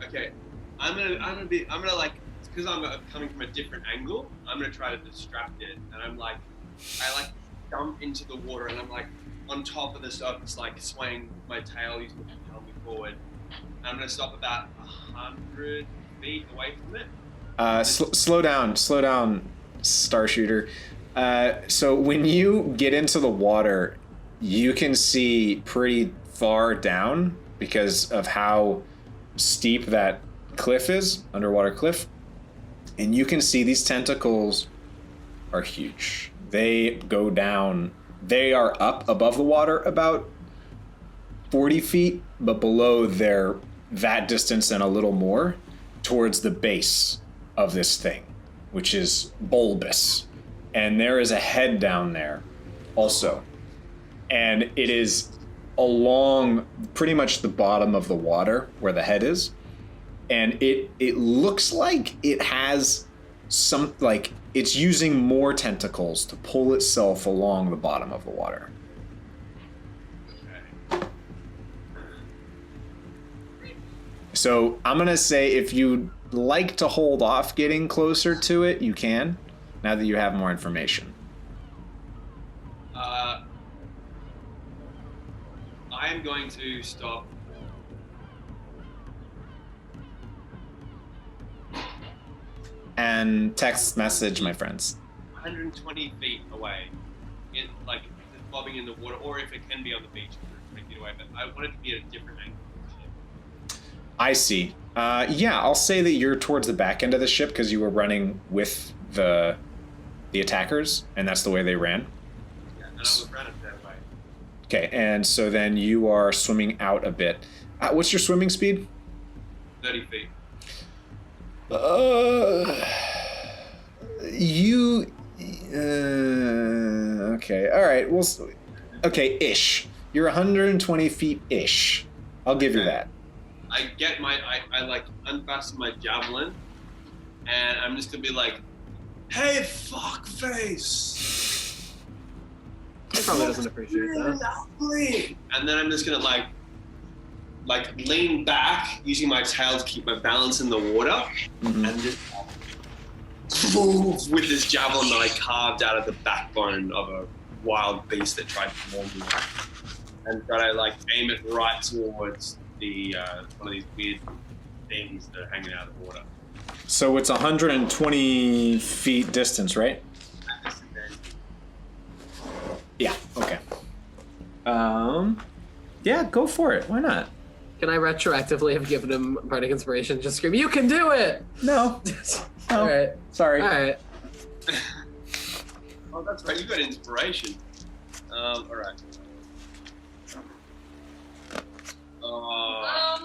Okay. I'm gonna like, because I'm coming from a different angle. I'm gonna try to distract it, and I jump into the water, and I'm like on top of the surface, like swaying my tail, using the propel me forward. And I'm gonna stop about 100 feet away from it. Slow down, Star Shooter. So when you get into the water, you can see pretty far down because of how steep that cliff is, underwater cliff. And you can see these tentacles are huge. They go down, they are up above the water about 40 feet, but below that distance and a little more towards the base of this thing, which is bulbous. And there is a head down there also. And it is along pretty much the bottom of the water where the head is. And it looks like it has some, like, it's using more tentacles to pull itself along the bottom of the water. Okay. So I'm gonna say if you'd like to hold off getting closer to it, you can, now that you have more information. I am going to stop. And text message, my friends. 120 feet away, like bobbing in the water, or if it can be on the beach, 120 feet away. But I want it to be at a different angle. I see. Yeah, I'll say that you're towards the back end of the ship because you were running with the attackers, and that's the way they ran. Yeah, and I was running that way. Okay, and so then you are swimming out a bit. What's your swimming speed? 30 feet. Okay, all right. Well, okay, ish. You're 120 feet ish. I'll give you that. I get I like unfasten my javelin, and I'm just gonna be like Hey, fuckface! He probably doesn't appreciate that. And then I'm just gonna like lean back using my tail to keep my balance in the water, and just with this javelin that I carved out of the backbone of a wild beast that tried to maul me, and try to like aim it right towards the one of these weird things that are hanging out of the water. So it's 120 feet distance, right? Yeah. Okay. Yeah, go for it. Why not? Can I retroactively have given him bardic inspiration? Just scream, "You can do it!" No. All right. Sorry. All right. Oh, that's right. You got inspiration. All right.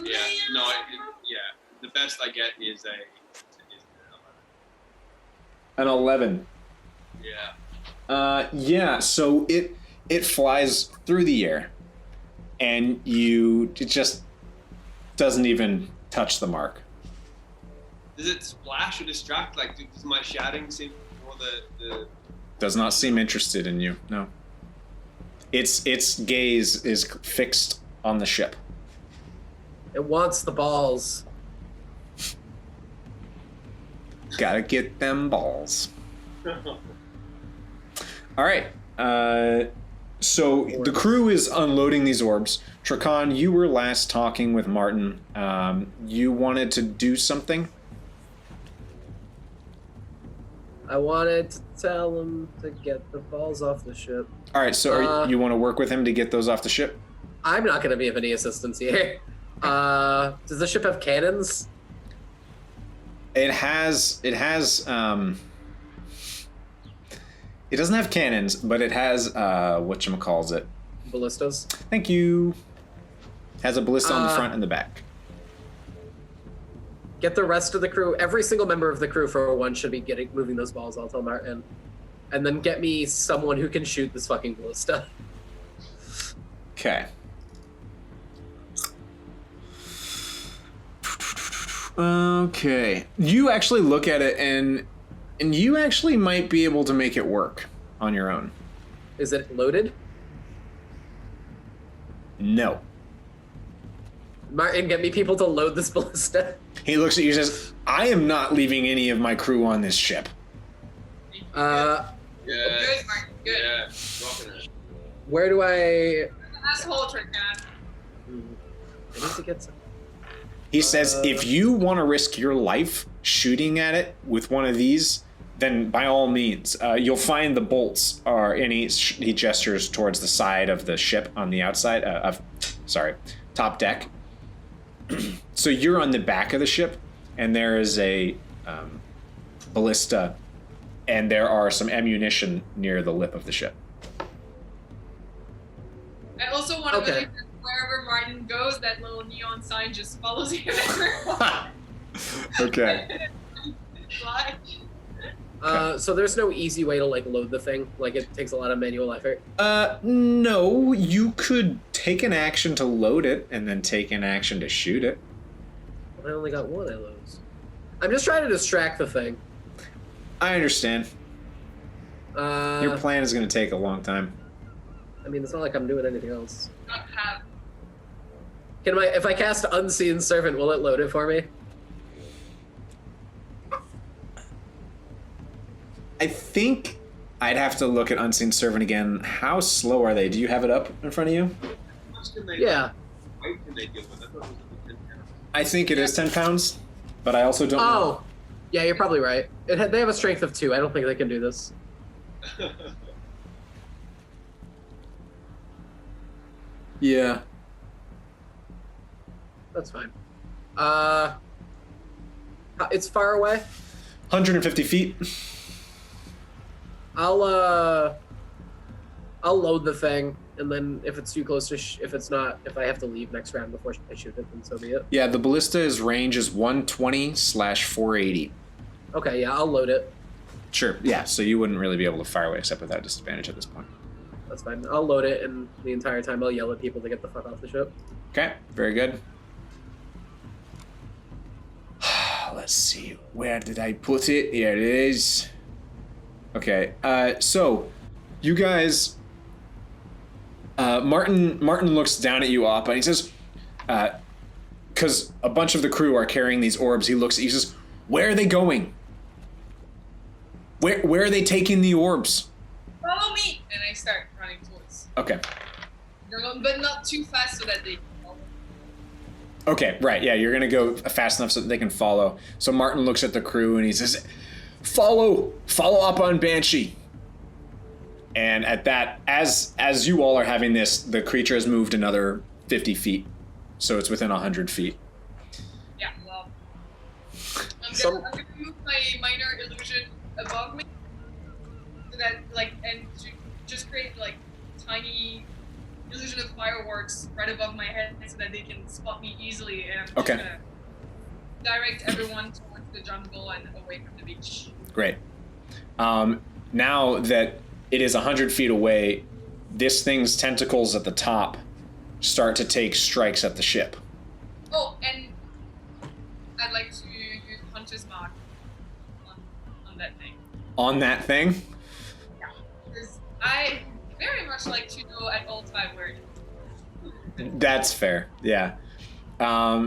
Yeah. No. Yeah. The best I get is An 11. Yeah. Yeah. So it flies through the air, and it just doesn't even touch the mark. Does it splash or distract? Like, does my shouting seem more the? Does not seem interested in you. No. Its gaze is fixed on the ship. It wants the balls. Gotta get them balls. All right. So the crew is unloading these orbs. Trakan, you were last talking with Martin. You wanted to do something? I wanted to tell him to get the balls off the ship. All right, so you want to work with him to get those off the ship? I'm not going to be of any assistance here. Does the ship have cannons? It doesn't have cannons, but it has whatchamacallit. Ballistas? Thank you. Has a ballista on the front and the back. Get the rest of the crew. Every single member of the crew for one should be moving those balls. I'll tell Martin, and then get me someone who can shoot this fucking ballista. Okay. Okay. You actually look at it and you actually might be able to make it work on your own. Is it loaded? No. Martin, get me people to load this ballista. He looks at you and says, "I am not leaving any of my crew on this ship." Yeah. Good, Mark. Good. Yeah. Rocking it. Where do I... Asshole trick, man. I need to get some... He says, if you want to risk your life shooting at it with one of these, then by all means, you'll find the bolts are, and he gestures towards the side of the ship on the outside, top deck. So you're on the back of the ship, and there is a ballista, and there are some ammunition near the lip of the ship. I also want to believe that wherever Martin goes, that little neon sign just follows him everywhere. Okay. Fly. So there's no easy way to like load the thing. Like it takes a lot of manual effort. No, you could take an action to load it and then take an action to shoot it. I only got one of those. I'm just trying to distract the thing. I understand. Your plan is going to take a long time. I mean, it's not like I'm doing anything else. Not have. If I cast Unseen Servant, will it load it for me? I think I'd have to look at Unseen Servant again. How slow are they? Do you have it up in front of you? How much can they, Yeah. weight can they deal with? I thought it was only 10 pounds. I think it is 10 pounds, but I also don't know. Oh, yeah, you're probably right. They have a strength of 2. I don't think they can do this. Yeah. That's fine. It's far away. 150 feet. I'll load the thing, and then if it's too close to, if I have to leave next round before I shoot it, then so be it. Yeah, the ballista's range is 120/480. Okay, yeah, I'll load it. Sure, yeah, so you wouldn't really be able to fire away except without disadvantage at this point. That's fine. I'll load it, and the entire time I'll yell at people to get the fuck off the ship. Okay, very good. Let's see, where did I put it? Here it is. Okay. So, you guys. Martin looks down at you, Appa, and he says, because a bunch of the crew are carrying these orbs. He says, "Where are they going? Where are they taking the orbs?" Follow me, and I start running towards. Okay. But not too fast so that they. Okay, right, yeah, you're gonna go fast enough so that they can follow. So Martin looks at the crew and he says, follow up on Banshee. And at that, as you all are having this, the creature has moved another 50 feet. So it's within 100 feet. Yeah, well. I'm gonna move my minor illusion above me. So that, like, and just create, like, tiny illusion of fireworks right above my head so that they can spot me easily, and I'm just gonna direct everyone towards the jungle and away from the beach. Great. Now that it is 100 feet away, this thing's tentacles at the top start to take strikes at the ship. Oh, and I'd like to use Hunter's Mark on that thing. On that thing? Yeah, because I very much like to know at all time where it is. That's fair, yeah.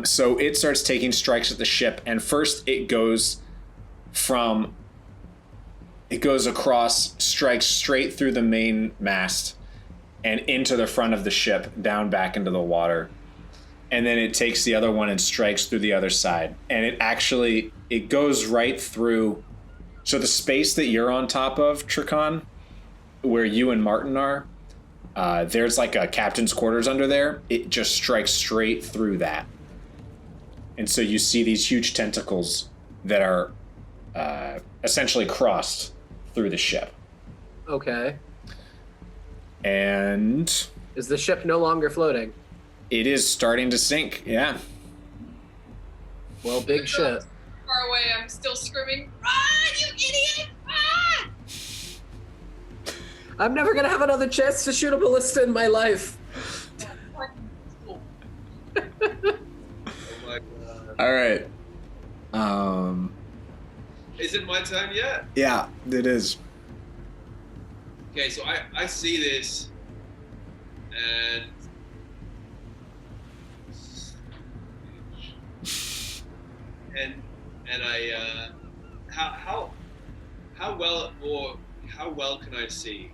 So it starts taking strikes at the ship, and first it goes across, strikes straight through the main mast and into the front of the ship, down back into the water. And then it takes the other one and strikes through the other side. And it goes right through. So the space that you're on top of, Tricon, where you and Martin are, there's like a captain's quarters under there. It just strikes straight through that. And so you see these huge tentacles that are essentially crossed through the ship. Okay. And is the ship no longer floating? It is starting to sink, yeah. Well, big shit. Far away, I'm still screaming, "Ah, you idiot! Ah!" I'm never gonna have another chance to shoot a ballista in my life. Oh my god. All right. Is it my turn yet? Yeah, it is. Okay, so I see this, and I how well can I see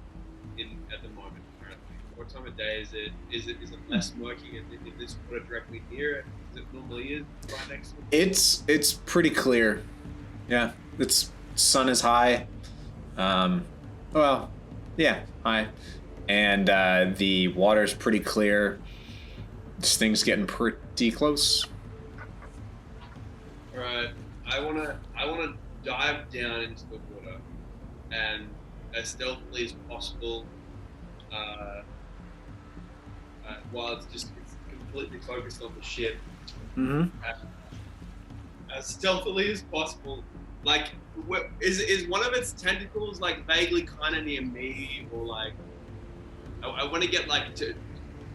at the moment currently? What time of day is it? Is it less murky? Is this water directly near it? Is it normally is right next to it? It's pretty clear. Yeah, sun is high. Well, yeah, high, and the water's pretty clear. This thing's getting pretty close. All right, I wanna dive down into the water, and as stealthily as possible, while it's completely focused on the ship. Mm-hmm. As stealthily as possible. Like, is one of its tentacles like vaguely kind of near me, or like I want to get like to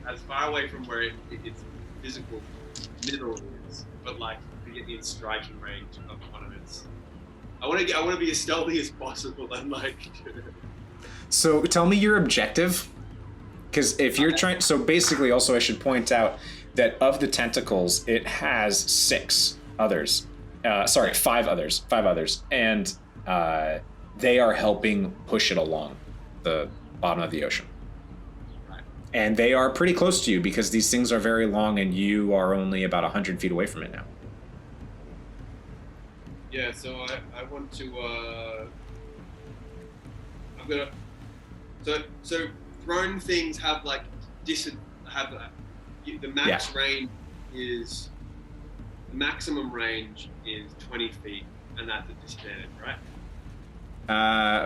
as far away from where its physical middle is, but like to get in striking range of one of its. I want to be as stealthy as possible and like. So tell me your objective, because if you're trying. So basically, also I should point out that of the tentacles, it has 6 others. 5 others, and they are helping push it along the bottom of the ocean. Right. And they are pretty close to you because these things are very long, and you are only about 100 feet away from it now. Yeah, so I want to. I'm gonna. So thrown things have like the max range is. The maximum range is 20 feet, and that's a disadvantage, right?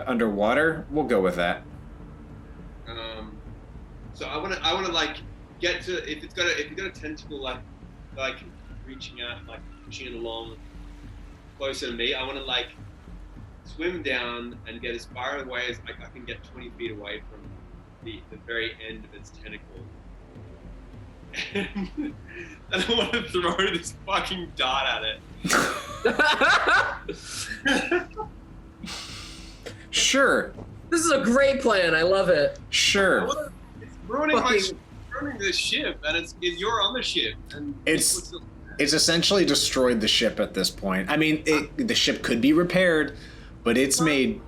Underwater, we'll go with that. So I wanna like get to if you got a tentacle like reaching out, like pushing it along closer to me. I wanna like swim down and get as far away as I can get 20 feet away from the very end of its tentacle. And I want to throw this fucking dart at it. Sure. This is a great plan. I love it. Sure. It's ruining Fucking- ruining the ship, and you're on the ship, and It's essentially destroyed the ship at this point. I mean, the ship could be repaired, but it's made.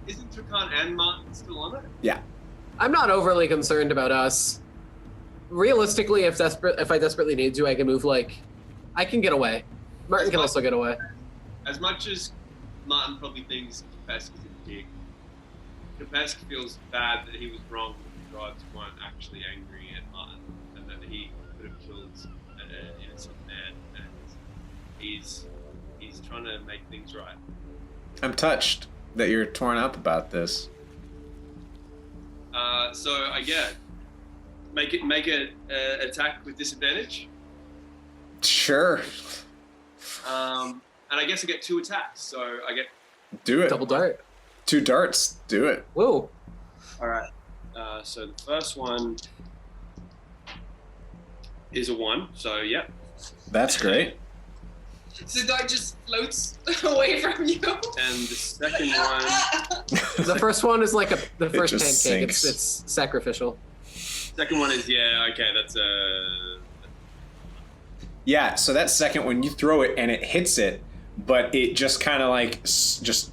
Isn't Trakan and Martin still on it? Yeah. I'm not overly concerned about us. Realistically, if I desperately need to, I can move. I can get away. Martin can also get away. As much as Martin probably thinks Kapesk is a dick, Kapesk feels bad that he was wrong. The gods weren't actually angry at Martin, and that he could have killed an innocent man, and he's trying to make things right. I'm touched that you're torn up about this. So I get make it attack with disadvantage. Sure. And I guess I get 2 attacks, so I get. Do it. Double dart. 2 darts. Do it. Whoa. All right. So the first one is a 1. So yep. That's great. So the dart just floats away from you. And the second one. The first one is like the first just pancake. sinks. It's sacrificial. Second one is okay. That's Yeah, so that second one, you throw it and it hits it, but it just kind of just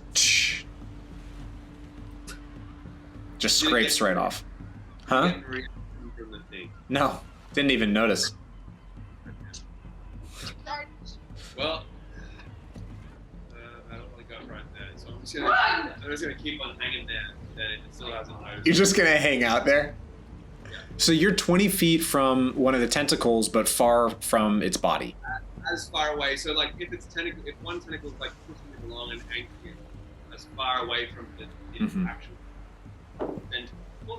scrapes right off. Huh? from the thing. No, didn't even notice. Well, I don't want to go right there, so I'm just gonna keep on hanging there. Then it still hasn't noticed. You're just gonna hang out there? So you're 20 feet from one of the tentacles, but far from its body. As far away, so like if one tentacle is like pushing it along and anchoring it as far away from the actual and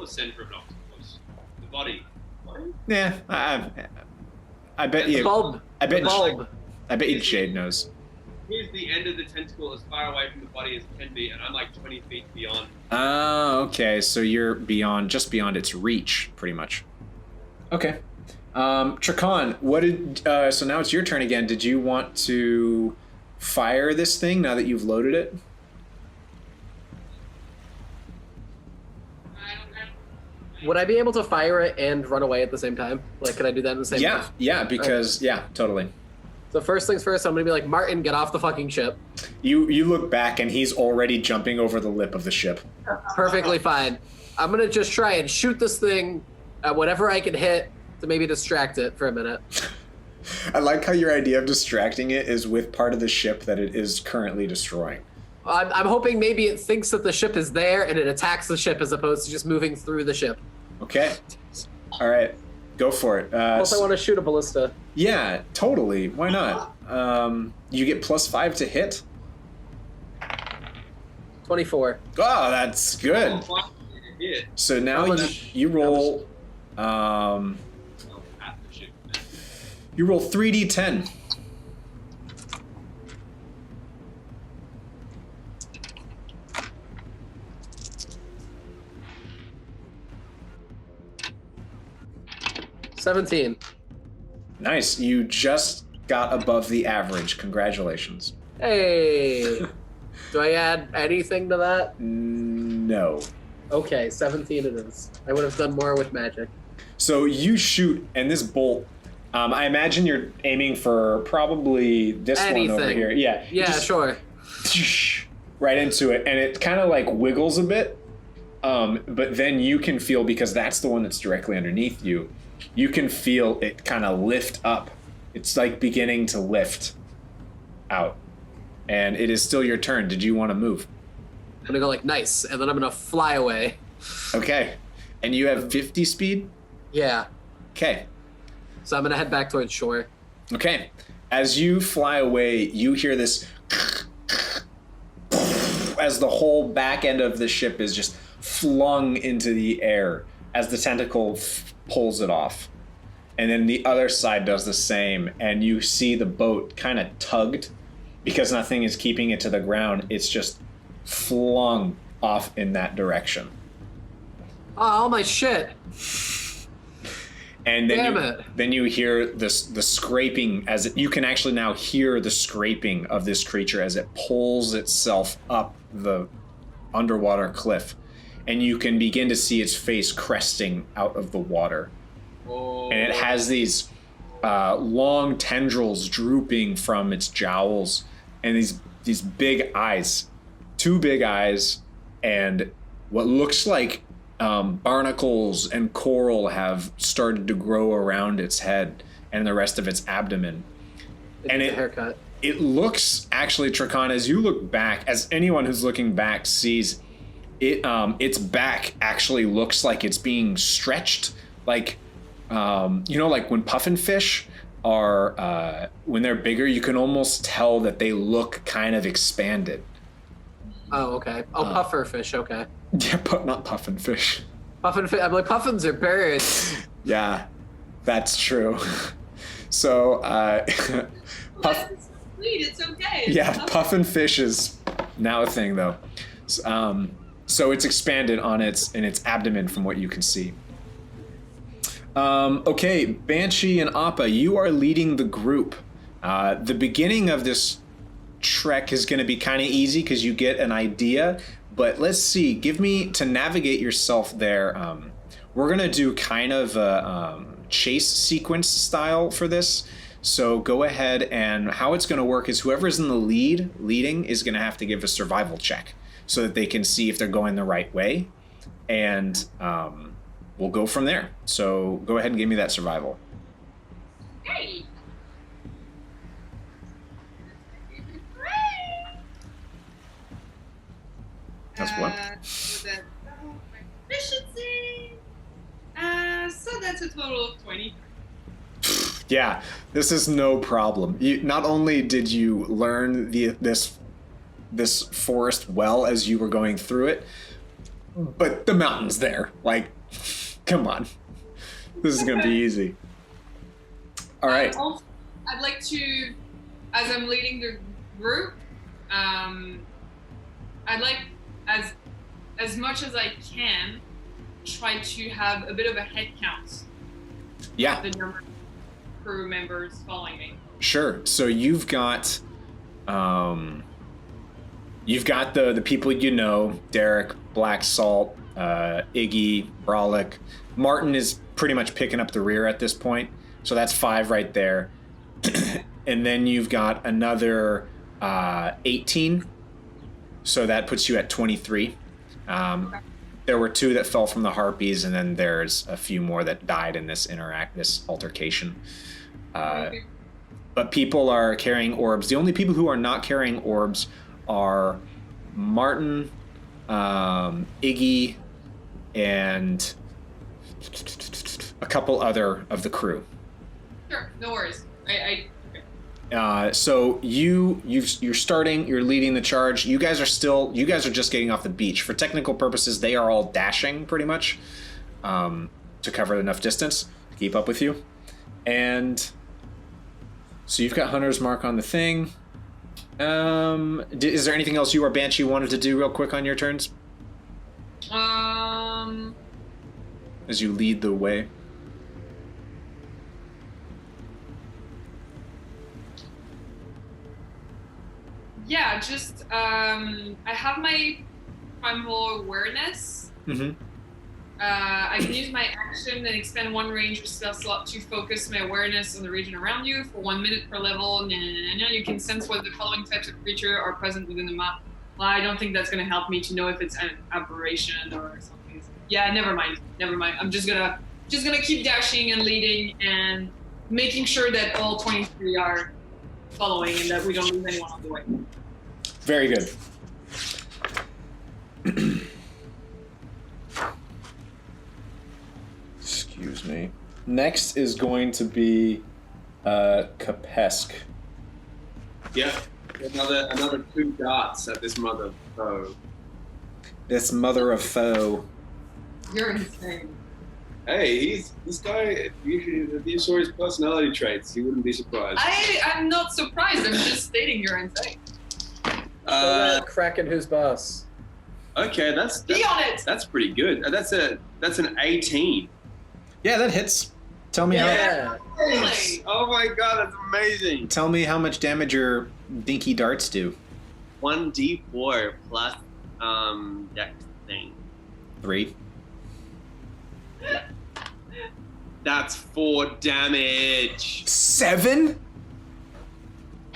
the center of an octopus, the body. Yeah, I bet you. Bulb. I bet. Bulb. I bet you Jade knows. Here's the end of the tentacle as far away from the body as it can be, and I'm like 20 feet beyond. Oh, okay. So you're just beyond its reach, pretty much. Okay. Trakan, what did? So now it's your turn again. Did you want to fire this thing now that you've loaded it? Would I be able to fire it and run away at the same time? Could I do that in the same Yeah, time? yeah. Because totally. So first things first, I'm gonna be like, Martin, get off the fucking ship. You look back and he's already jumping over the lip of the ship. Perfectly fine. I'm gonna just try and shoot this thing at whatever I can hit to maybe distract it for a minute. I like how your idea of distracting it is with part of the ship that it is currently destroying. I'm hoping maybe it thinks that the ship is there and it attacks the ship as opposed to just moving through the ship. Okay. All right. Go for it. Also, I want to shoot a ballista. Yeah, totally. Why not? You get +5 to hit. 24. Oh, that's good. Yeah. So now you roll. You roll 3d10. $17. Nice. You just got above the average. Congratulations. Hey. Do I add anything to that? No. Okay, 17 it is. I would have done more with magic. So you shoot, and this bolt. I imagine you're aiming for probably this one over here. Yeah. Yeah, sure. Right into it, and it kind of wiggles a bit. But then you can feel, because that's the one that's directly underneath you, you can feel it kind of lift up. It's beginning to lift out. And it is still your turn. Did you want to move? I'm gonna go nice, and then I'm gonna fly away. Okay. And you have 50 speed? Yeah. Okay. So I'm gonna head back towards shore. Okay. As you fly away, you hear this as the whole back end of the ship is just flung into the air as the tentacle pulls it off. And then the other side does the same, and you see the boat kind of tugged because nothing is keeping it to the ground. It's just flung off in that direction. Oh, all my shit. And then Damn then you hear the scraping you can actually now hear the scraping of this creature as it pulls itself up the underwater cliff, and you can begin to see its face cresting out of the water. Oh. And it has these long tendrils drooping from its jowls, and these big eyes, 2 big eyes, and what looks like barnacles and coral have started to grow around its head and the rest of its abdomen. And haircut. It looks, actually, Trakan, as you look back, as anyone who's looking back sees, its back actually looks like it's being stretched, like, like when puffinfish are, when they're bigger, you can almost tell that they look kind of expanded. Oh, okay. Oh, pufferfish, okay. Yeah, but not puffinfish. Puffinfish, I'm like, puffins are birds. Yeah, that's true. So, It's okay. Yeah, puffinfish is now a thing, though. So it's expanded on its abdomen from what you can see. Okay, Banshee and Appa, you are leading the group. The beginning of this trek is going to be kind of easy because you get an idea, but let's see. Give me, to navigate yourself there, we're going to do kind of a chase sequence style for this. So go ahead, and how it's going to work is whoever's in the leading is going to have to give a survival check so that they can see if they're going the right way, and we'll go from there. So go ahead and give me that survival. Hey. That's what? So that's efficiency. So that's a total of 20. Yeah, this is no problem. Not only did you learn this forest well as you were going through it, but the mountain's there. Like, come on. This is going to be easy. All right. Also, I'd like to, as I'm leading the group, I'd like, as much as I can, try to have a bit of a head count. Yeah. The number of crew members following me. Sure. So you've got the people you know, Derek, Black Salt, Iggy, Brolic. Martin is pretty much picking up the rear at this point. So that's 5 right there. And then you've got another 18. So that puts you at 23. Okay. There were 2 that fell from the harpies, and then there's a few more that died in this altercation. But people are carrying orbs. The only people who are not carrying orbs are Martin, Iggy, and a couple other of the crew. Sure, no worries. Okay. So you're leading the charge. You guys are just getting off the beach. For technical purposes, they are all dashing pretty much to cover enough distance to keep up with you. And so you've got Hunter's Mark on the thing. Is there anything else you or Banshee wanted to do real quick on your turns? As you lead the way. Yeah, just I have my primal awareness. Mm-hmm. I can use my action and expend 1 range or spell slot to focus my awareness on the region around you for 1 minute per level. You can sense whether the following types of creature are present within the map. Well, I don't think that's going to help me to know if it's an aberration or something. Yeah, never mind. I'm just gonna keep dashing and leading and making sure that all 23 are following and that we don't lose anyone on the way. Very good. Excuse me. Next is going to be Kapesk. Yeah, another 2 darts at this mother foe. This mother of foe. You're insane. Hey, this guy, if you saw his personality traits, you wouldn't be surprised. I'm not surprised. I'm just stating you're insane. Kraken who's boss. Okay, that's Be on it. That's pretty good. That's an 18. Yeah, that hits. Tell me Yeah. Really? Oh my god, that's amazing. Tell me how much damage your dinky darts do. 1d4 plus dex thing. 3. That's 4 damage. 7?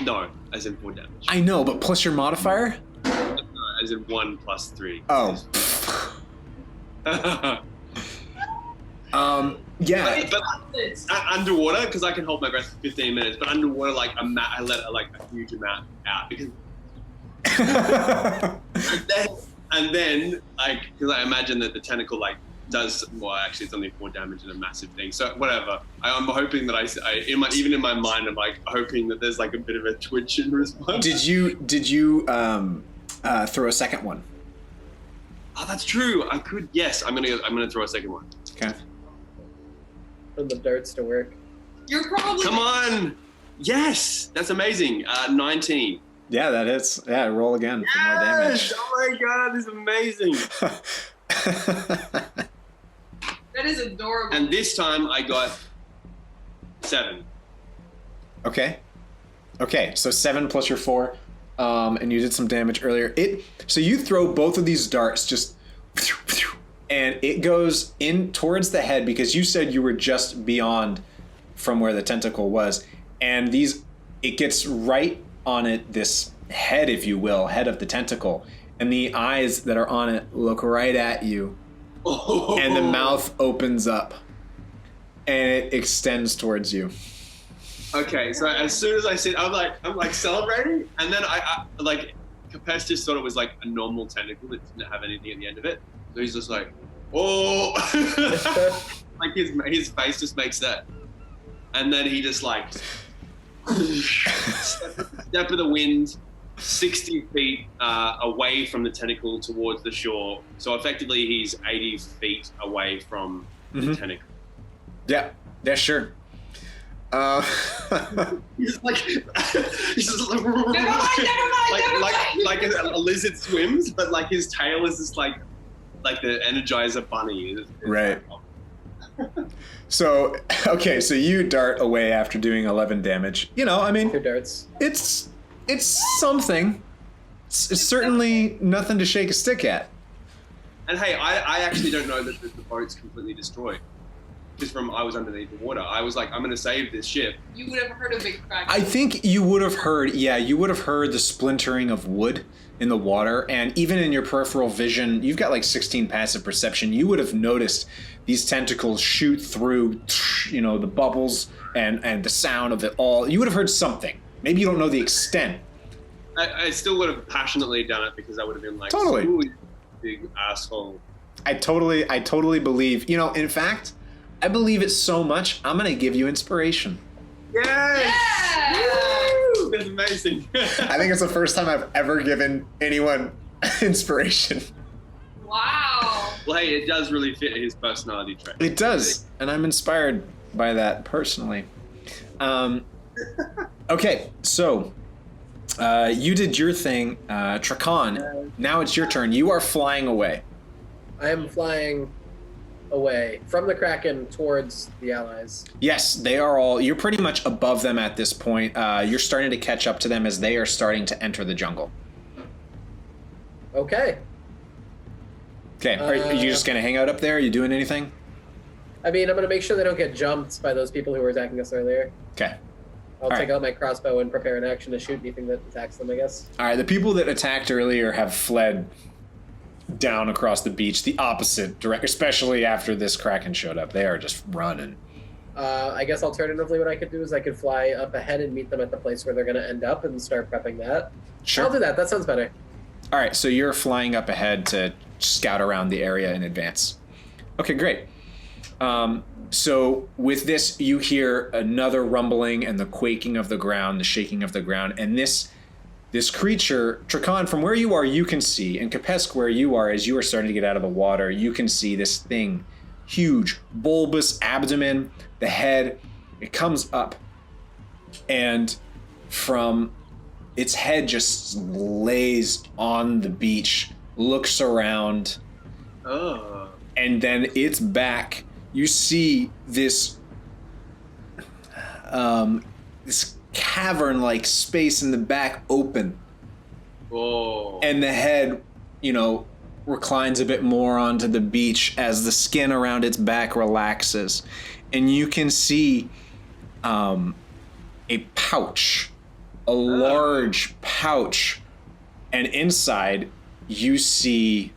No, as in 4 damage. I know, but plus your modifier? No, as in 1 plus 3. Oh. Yeah. But underwater, because I can hold my breath for 15 minutes, but underwater, like I let a huge amount out because. and then, because I imagine that the tentacle does actually it's only 4 damage and a massive thing. So whatever. I'm hoping that even in my mind, I'm hoping that there's a bit of a twitch in response. Did you throw a second one? Oh, that's true. I could. Yes, I'm gonna throw a second one. Okay. For the darts to work. You're probably. Come on. Yes, that's amazing. 19. Yeah, that hits. Yeah, roll again for more damage. Oh my god, this is amazing. That is adorable. And this time I got 7. Okay, so 7 plus your 4, and you did some damage earlier. So you throw both of these darts just, and it goes in towards the head because you said you were just beyond from where the tentacle was, and it gets right on it, this head, if you will, head of the tentacle, and the eyes that are on it look right at you, and the mouth opens up, and it extends towards you. Okay, so as soon as I said, I'm celebrating, and then I Capes just thought it was a normal tentacle that didn't have anything at the end of it, so he's just oh, his face just makes that, and then he just step of the wind, 60 feet away from the tentacle towards the shore. So effectively, he's 80 feet away from the tentacle. Yeah, sure. He's just Never mind. like a lizard swims, but his tail is just like the Energizer bunny. Right. So, okay, so you dart away after doing 11 damage. 2 darts. It's something. It's certainly nothing to shake a stick at. And hey, I actually don't know that the boat's completely destroyed. Just from I was underneath the water. I was I'm going to save this ship. You would have heard a big crack. I think you would have heard the splintering of wood in the water, and even in your peripheral vision, you've got 16 passive perception. You would have noticed these tentacles shoot through, the bubbles and the sound of it all. You would have heard something. Maybe you don't know the extent. I still would have passionately done it because I would have been totally, ooh, big asshole. I totally believe. In fact, I believe it so much. I'm gonna give you inspiration. Yes! Yeah! Woo! That's amazing. I think it's the first time I've ever given anyone inspiration. Wow. Well, hey, it does really fit his personality trait. It does, and I'm inspired by that personally. Okay, so you did your thing, Trakan. Now it's your turn. You are flying away. I am flying away from the Kraken towards the allies. Yes, you're pretty much above them at this point. You're starting to catch up to them as they are starting to enter the jungle. Okay. Okay, are you just going to hang out up there? Are you doing anything? I mean, I'm going to make sure they don't get jumped by those people who were attacking us earlier. Okay. I'll take out my crossbow and prepare an action to shoot anything that attacks them, I guess. All right, the people that attacked earlier have fled down across the beach, the opposite direction, especially after this Kraken showed up. They are just running. I guess alternatively what I could do is I could fly up ahead and meet them at the place where they're going to end up and start prepping that. Sure. I'll do that. That sounds better. All right, so you're flying up ahead to scout around the area in advance. Okay, great. So with this, you hear another rumbling and the quaking of the ground, the shaking of the ground, and this creature, Trakan, from where you are, you can see, and Kapesk, where you are, as you are starting to get out of the water, you can see this thing, huge, bulbous abdomen, the head, it comes up, and from its head just lays on the beach, looks around, and then its back, you see this cavern-like space in the back open. Whoa. And the head reclines a bit more onto the beach as the skin around its back relaxes. And you can see a pouch, a large pouch. And inside, you see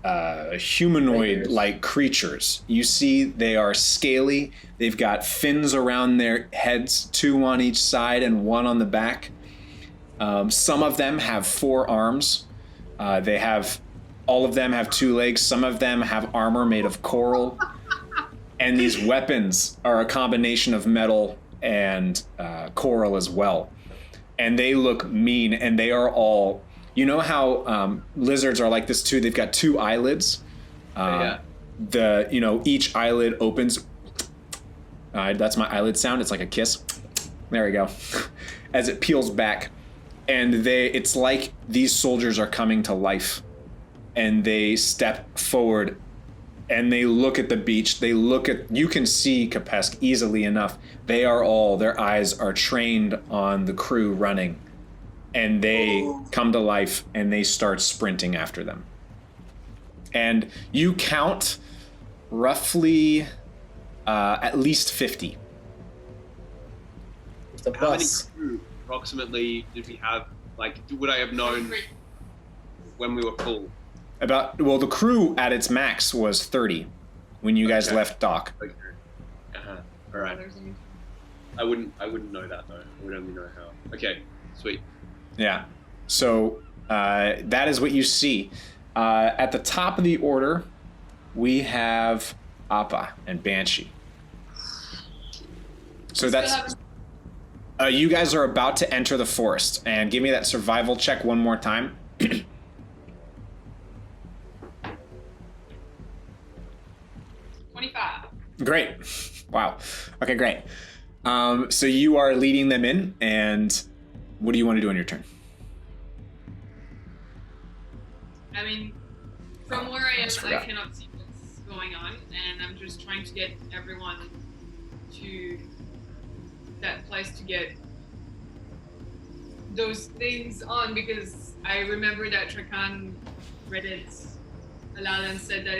humanoid-like creatures. You see they are scaly. They've got fins around their heads, 2 on each side and 1 on the back. Some of them have 4 arms. All of them have 2 legs. Some of them have armor made of coral. And these weapons are a combination of metal and coral as well. And they look mean, and they are all... You know how lizards are like this too? They've got 2 eyelids. Each eyelid opens. That's my eyelid sound. It's like a kiss. There we go. As it peels back. And it's like these soldiers are coming to life. And they step forward and they look at the beach. You can see Kapesk easily enough. Their eyes are trained on the crew running. And they come to life and they start sprinting after them. And you count roughly at least 50. How many crew approximately did we have? Like, would I have known when we were full? The crew at its max was 30 when you guys left dock. Okay. All right. I wouldn't know that though. I would only know how. Okay, sweet. Yeah. So that is what you see. At the top of the order, we have Appa and Banshee. So that's... you guys are about to enter the forest. And give me that survival check one more time. 25. Great. Wow. Okay, great. So you are leading them in, and what do you want to do on your turn? I mean, from where I am, I cannot see what's going on, and I'm just trying to get everyone to that place to get those things on, because I remember that Trakan read it aloud and said that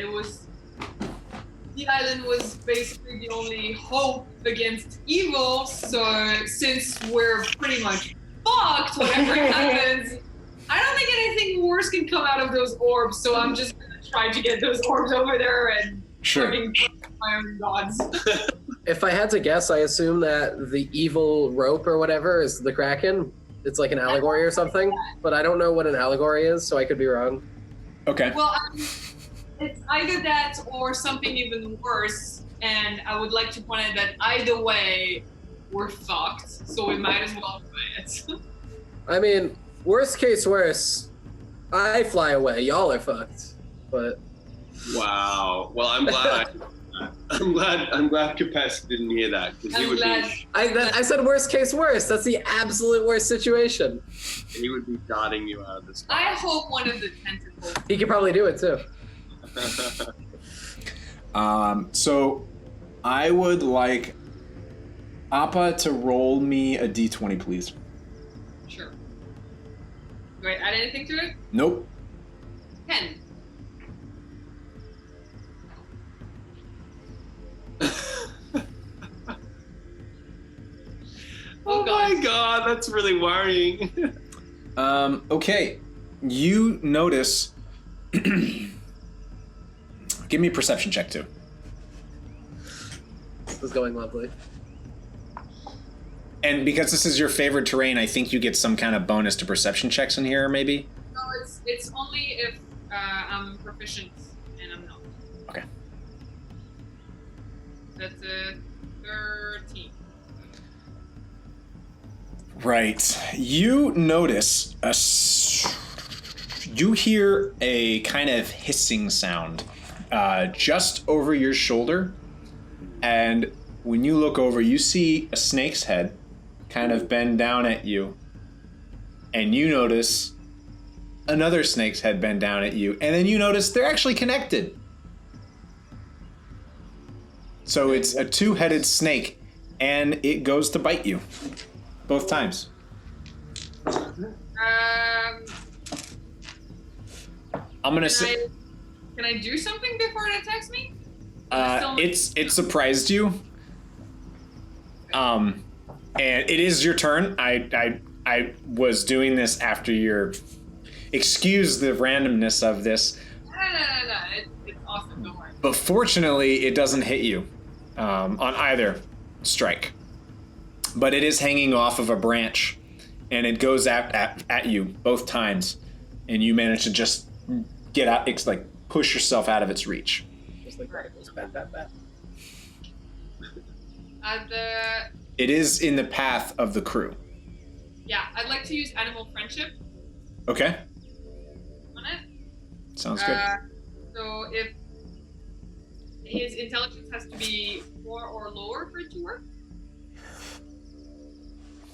the island was basically the only hope against evil, so since we're pretty much fucked, whatever happens, I don't think anything worse can come out of those orbs, so I'm just gonna try to get those orbs over there and fucking my own gods. If I had to guess, I assume that the evil rope or whatever is the Kraken. It's like an allegory or something, but I don't know what an allegory is, so I could be wrong. Okay. Well, it's either that or something even worse, and I would like to point out that either way, we're fucked, so we might as well try it. I mean, worst case worse, I fly away, y'all are fucked, but... Wow. Well, I'm glad I'm glad Kapesk didn't hear that, because he would be... I said worst case worst, that's the absolute worst situation. He would be darting you out of the sky. I hope one of the tentacles... He could probably do it, too. So I would like Appa to roll me a d20, please. Sure. Do I add anything to it? Nope. 10. Oh my god, that's really worrying. Okay. You notice... Give me a perception check, too. This is going lovely. And because this is your favorite terrain, I think you get some kind of bonus to perception checks in here, maybe? No, it's only if I'm proficient and I'm not. Okay. That's a 13. Right. You notice you hear a kind of hissing sound just over your shoulder, and when you look over, you see a snake's head kind of bend down at you, and you notice another snake's head bend down at you, and then you notice they're actually connected. So it's a 2-headed snake, and it goes to bite you both times. I'm gonna Can say can I do something before it attacks me? it surprised you. And it is your turn. I was doing this after your. Excuse the randomness of this. No. It's awesome. Don't worry. But fortunately, it doesn't hit you on either strike. But it is hanging off of a branch, and it goes at you both times, and you manage to just get out. It's like push yourself out of its reach. Just like radicals. Bat. It is in the path of the crew. Yeah, I'd like to use animal friendship Okay, on it. sounds good. So if his intelligence has to be 4 or lower for it to work.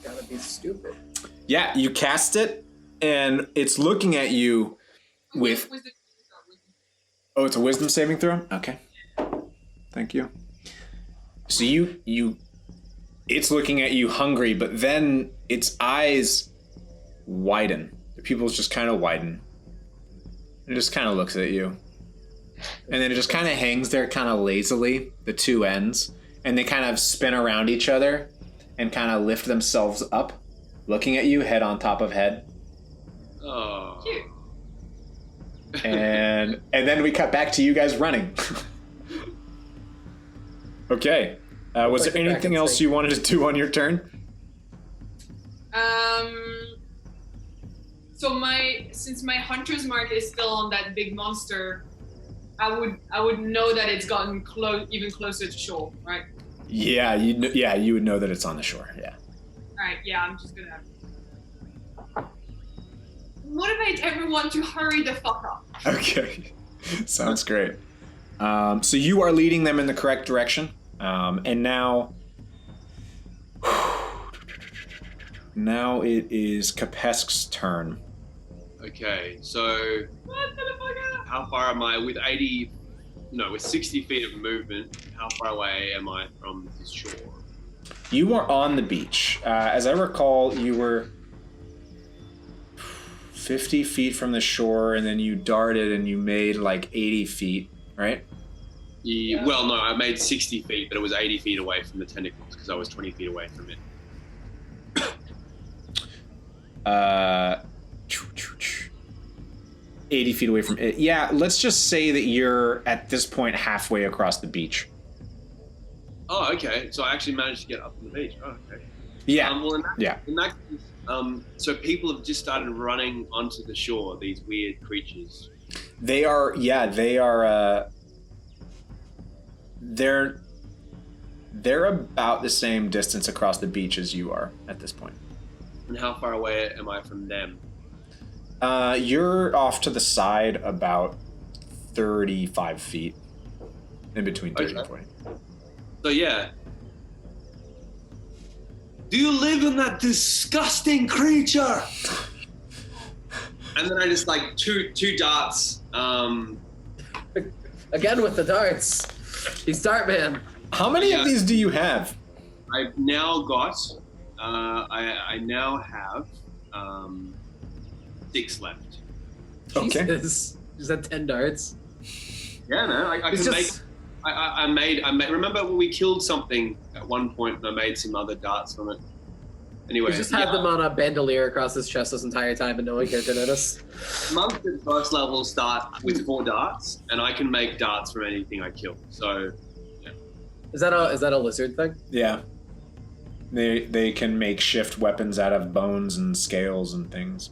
Gotta be stupid. Yeah, you cast it, and it's looking at you with. Wisdom. Oh, it's a wisdom saving throw? Okay. Thank you. So it's looking at you hungry, but then its eyes widen. The pupils just kind of widen. It just kind of looks at you. And then it just kind of hangs there kind of lazily, the two ends, and they kind of spin around each other and kind of lift themselves up, looking at you head on top of head. Oh. Cute. And then we cut back to you guys running. Okay. Was Like there back anything and else say- you wanted to do on your turn? So since my hunter's mark is still on that big monster, I would know that it's gotten even closer to shore, right? Yeah, you would know that it's on the shore. Yeah. All right, yeah, I'm just gonna motivate everyone to hurry the fuck up. Okay. Sounds great. So you are leading them in the correct direction, and now it is Kapesk's turn. Okay, so how far am I with 60 feet of movement? How far away am I from the shore? You are on the beach. As I recall, you were 50 feet from the shore, and then you darted and you made like 80 feet, right? Yeah. Well, no, I made 60 feet, but it was 80 feet away from the tentacles because I was 20 feet away from it. 80 feet away from it. Yeah, let's just say that you're at this point halfway across the beach. Oh, okay. So I actually managed to get up on the beach. Oh, okay. Yeah. Well, in Yeah. that case, so people have just started running onto the shore, these weird creatures. They're about the same distance across the beach as you are at this point. And how far away am I from them? You're off to the side about 35 feet. In between 30 and 40. So yeah. Do you live in that disgusting creature? And then I just like two darts. Again with the darts. He's dart man. How many of these do you have? I've now got. I now have 6 left. Okay. Jesus. Is that 10 darts? Yeah, no, I It's can just- make. I made. Remember when we killed something at one point, and I made some other darts from it. Anyway, He just had them on a bandolier across his chest this entire time, and no one cared to notice. Monsters first level start with 4 darts, and I can make darts from anything I kill. So, Is that a lizard thing? Yeah. They can make shift weapons out of bones and scales and things.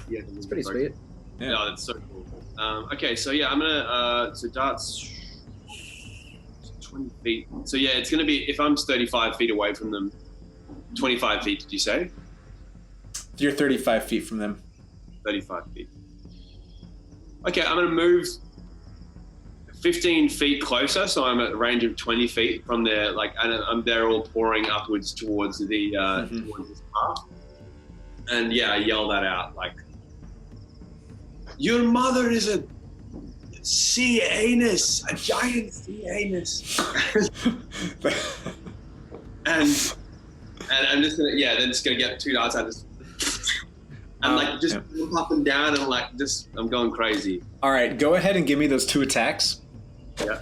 yeah, It's pretty sweet. Yeah. No, that's so cool. Okay, so yeah, I'm gonna so darts 20 feet. So yeah, it's gonna be if I'm 35 feet away from them. 25 feet, did you say? You're 35 feet from them. 35 feet. Okay, I'm gonna move 15 feet closer, so I'm at a range of 20 feet from there. Like, and they're all pouring upwards towards the towards this path. And yeah, I yell that out like, "Your mother is a sea anus, a giant sea anus." and I'm just gonna then just gonna get 2 darts. I just and like just yeah. jump up and down and like just I'm going crazy. All right, go ahead and give me those 2 attacks. Yeah.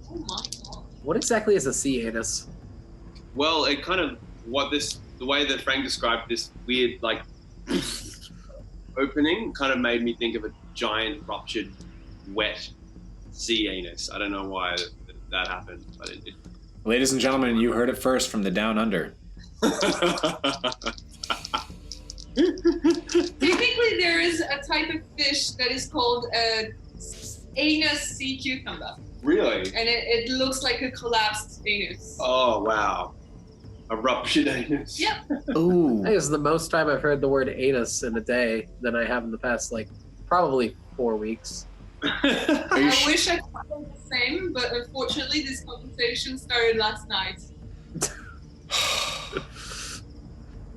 Oh my god. What exactly is a sea anus? Well, it kind of the way that Frank described this weird like opening kind of made me think of a giant ruptured, wet sea anus. I don't know why that happened, but it Ladies and gentlemen, you heard it first from the Down Under. Technically, there is a type of fish that is called anus sea cucumber, Really? and it looks like a collapsed anus. Oh wow, a ruptured anus. Yep. Ooh. I think it's the most time I've heard the word anus in a day than I have in the past, like, probably 4 weeks. I wish I could say the same, but unfortunately, this conversation started last night.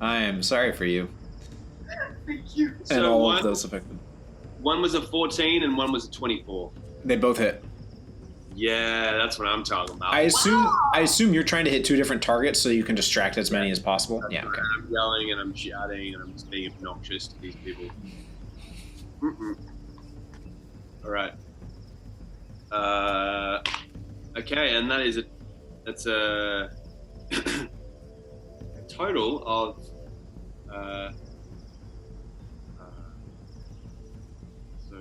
I am sorry for you Thank you. and So all one- of those affected. One was a 14 and one was a 24. They both hit. Yeah, that's what I'm talking about. I assume you're trying to hit 2 different targets so you can distract as many as possible. Yeah. Okay. I'm yelling and I'm shouting and I'm just being obnoxious to these people. Mm-mm. All right. Okay, and that's a total of so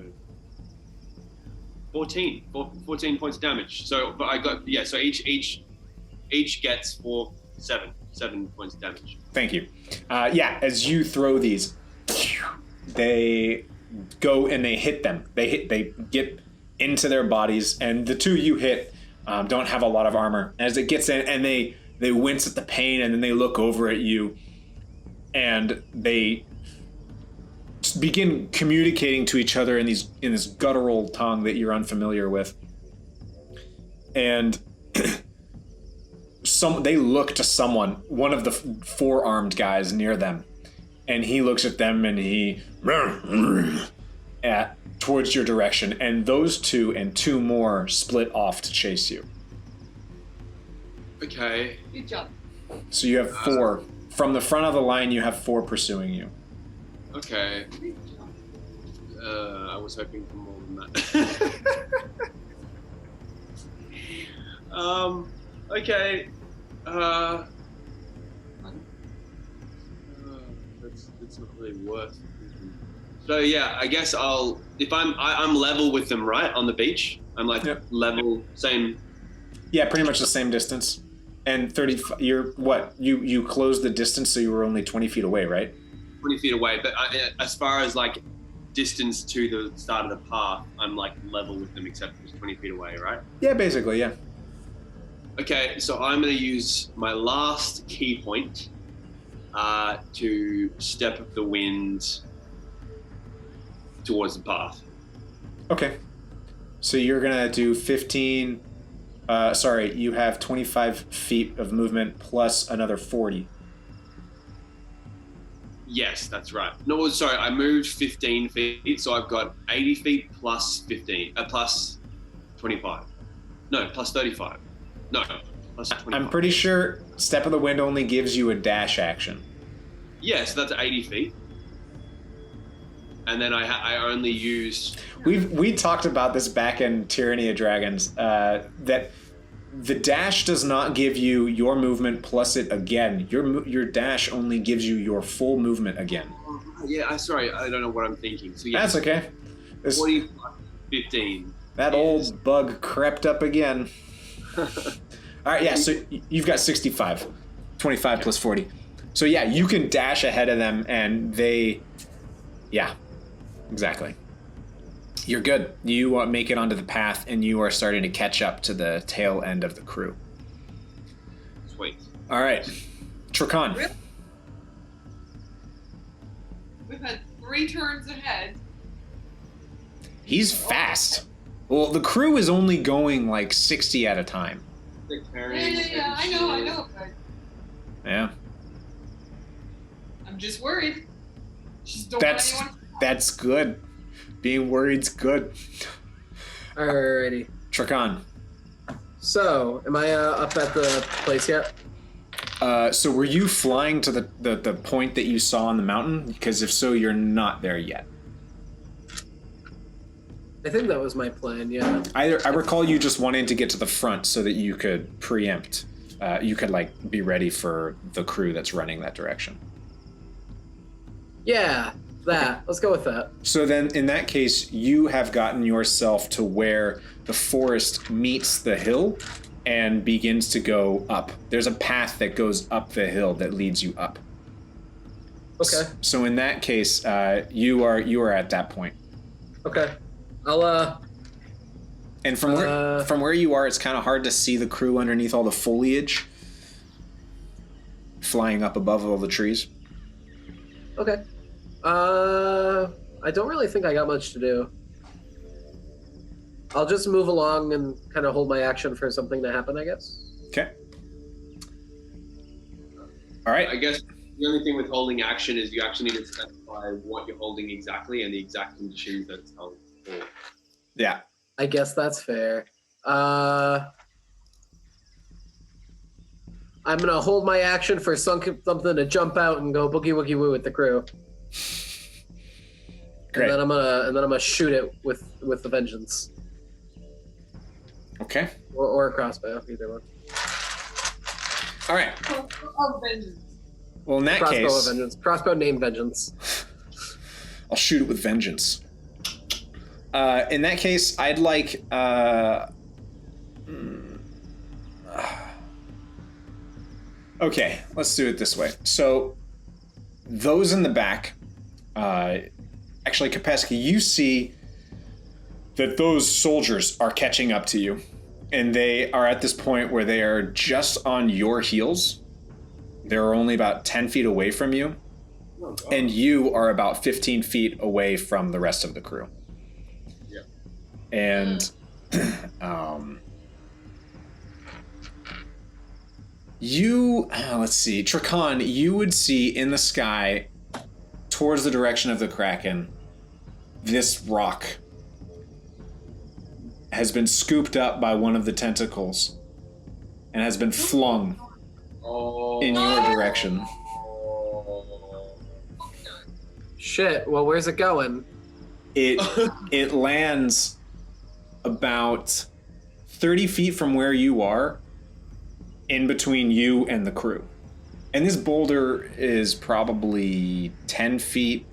14 points of damage. So, but I got so each gets 7 points of damage. Thank you. As you throw these, they go and they hit them. They get into their bodies, and the 2 you hit don't have a lot of armor. As it gets in, and they wince at the pain, and then they look over at you, and they begin communicating to each other in this guttural tongue that you're unfamiliar with. And they look to someone, one of the 4-armed guys near them, and he looks at them and he towards your direction, and those 2 and 2 more split off to chase you. Okay. Good job. So you have 4 from the front of the line. You have 4 pursuing you. Okay. Good job. I was hoping for more than that. Okay. That's not really worth it. So yeah, I guess if I'm level with them, right, on the beach. I'm like level, same. Yeah, pretty much the same distance. And 30. You're what? You closed the distance, so you were only 20 feet away, right? 20 feet away, but as far as like distance to the start of the path, I'm like level with them, except it's 20 feet away, right? Yeah, basically, yeah. Okay, so I'm going to use my last key point to step up the wind towards the path. Okay. So you're gonna do 15. You have 25 feet of movement plus another 40. Yes, that's right. No, sorry, I moved 15 feet, so I've got 80 feet plus 15, plus 25. No, plus 35. No, plus 25. I'm pretty sure Step of the Wind only gives you a dash action. Yeah, so that's 80 feet. And then I only used... We talked about this back in Tyranny of Dragons, that the dash does not give you your movement plus it again. Your dash only gives you your full movement again. Yeah, sorry, I don't know what I'm thinking. So yeah, That's okay. 40 plus 15. That old bug crept up again. All right, yeah, so you've got 65. 25 plus 40. So yeah, you can dash ahead of them, and they... Yeah, exactly. You're good. You make it onto the path, and you are starting to catch up to the tail end of the crew. Sweet. All right, Trakan. Really? We've had 3 turns ahead. He's fast. Well, the crew is only going like 60 at a time. Yeah, I know, but Yeah. I'm just worried. Just don't want anyone. That's good. Being worried's good. Alrighty. Trakan. So, am I up at the place yet? So were you flying to the point that you saw on the mountain? Because if so, you're not there yet. I think that was my plan, yeah. I recall you just wanting to get to the front so that you could preempt. You could, like, be ready for the crew that's running that direction. Yeah, that. Okay. Let's go with that. So then, in that case, you have gotten yourself to where the forest meets the hill and begins to go up. There's a path that goes up the hill that leads you up. Okay. So in that case, you are at that point. Okay. I'll And from where you are, it's kind of hard to see the crew underneath all the foliage flying up above all the trees. Okay. I don't really think I got much to do. I'll just move along and kind of hold my action for something to happen, I guess. Okay. All right. I guess the only thing with holding action is you actually need to specify what you're holding exactly and the exact conditions that it's held for. Yeah. I guess that's fair. I'm gonna hold my action for something to jump out and go boogie woogie woo with the crew. Great. And then I'm gonna shoot it with the vengeance. Okay. Or a crossbow, either one. All right. Oh, vengeance. Well, in that Crossbow case, of vengeance. Crossbow named vengeance. I'll shoot it with vengeance. In that case, I'd like. Okay, let's do it this way. So, those in the back, actually, Kapeski, you see that those soldiers are catching up to you, and they are at this point where they are just on your heels. They're only about 10 feet away from you, and you are about 15 feet away from the rest of the crew. Yeah. And you, let's see, Trakan, you would see in the sky towards the direction of the Kraken, this rock has been scooped up by one of the tentacles and has been flung in your direction. Shit, well, where's it going? It lands about 30 feet from where you are, in between you and the crew. And this boulder is probably 10 feet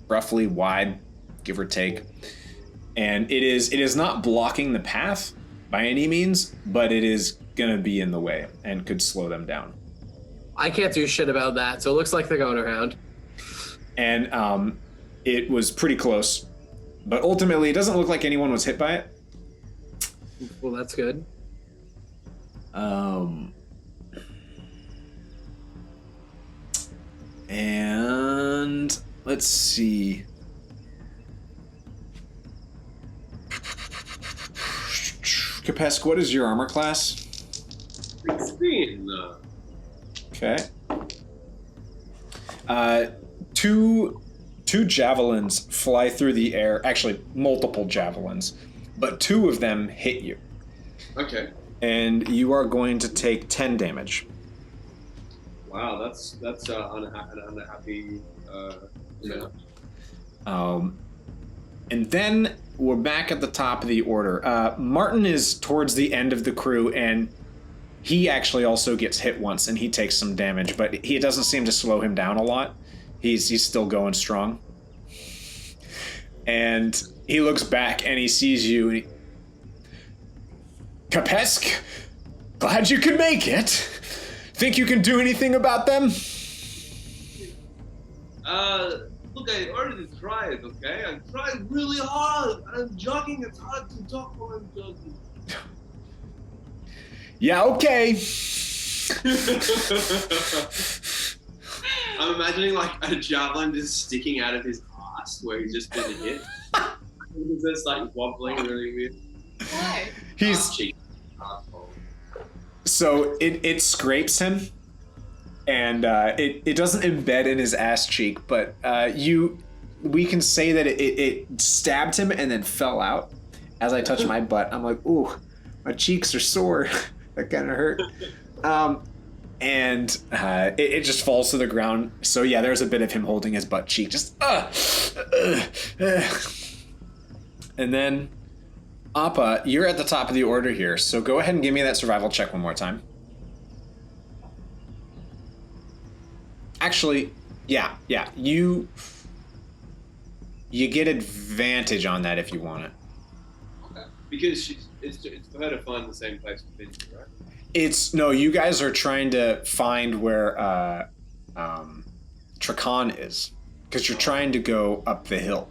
roughly wide, give or take. And it is not blocking the path by any means, but it is gonna be in the way and could slow them down. I can't do shit about that, so it looks like they're going around. And it was pretty close, but ultimately it doesn't look like anyone was hit by it. Well, that's good. And let's see. Kapesk, what is your armor class? 16. Okay. Two javelins fly through the air. Actually, multiple javelins, but two of them hit you. Okay. And you are going to take 10 damage. Wow, that's an unhappy. And then we're back at the top of the order. Martin is towards the end of the crew, and he actually also gets hit once, and he takes some damage, but it doesn't seem to slow him down a lot. He's still going strong. And he looks back, and he sees you, and Kapesk, glad you could make it. Think you can do anything about them? Look, I already tried, okay? I tried really hard. I'm jogging. It's hard to talk while I'm jogging. Yeah, okay. I'm imagining like a javelin just sticking out of his ass where he's just been hit. He's just like wobbling really weird. Why? So it scrapes him, and it doesn't embed in his ass cheek, but we can say that it stabbed him and then fell out. As I touch my butt, I'm like, ooh, my cheeks are sore. That kind of hurt. And it just falls to the ground. So yeah, there's a bit of him holding his butt cheek, just And then, Appa, you're at the top of the order here, so go ahead and give me that survival check one more time. Actually, yeah. You get advantage on that if you want it. Okay. Because it's for her to find the same place we've been to, right? No, you guys are trying to find where Trakan is, because you're trying to go up the hill.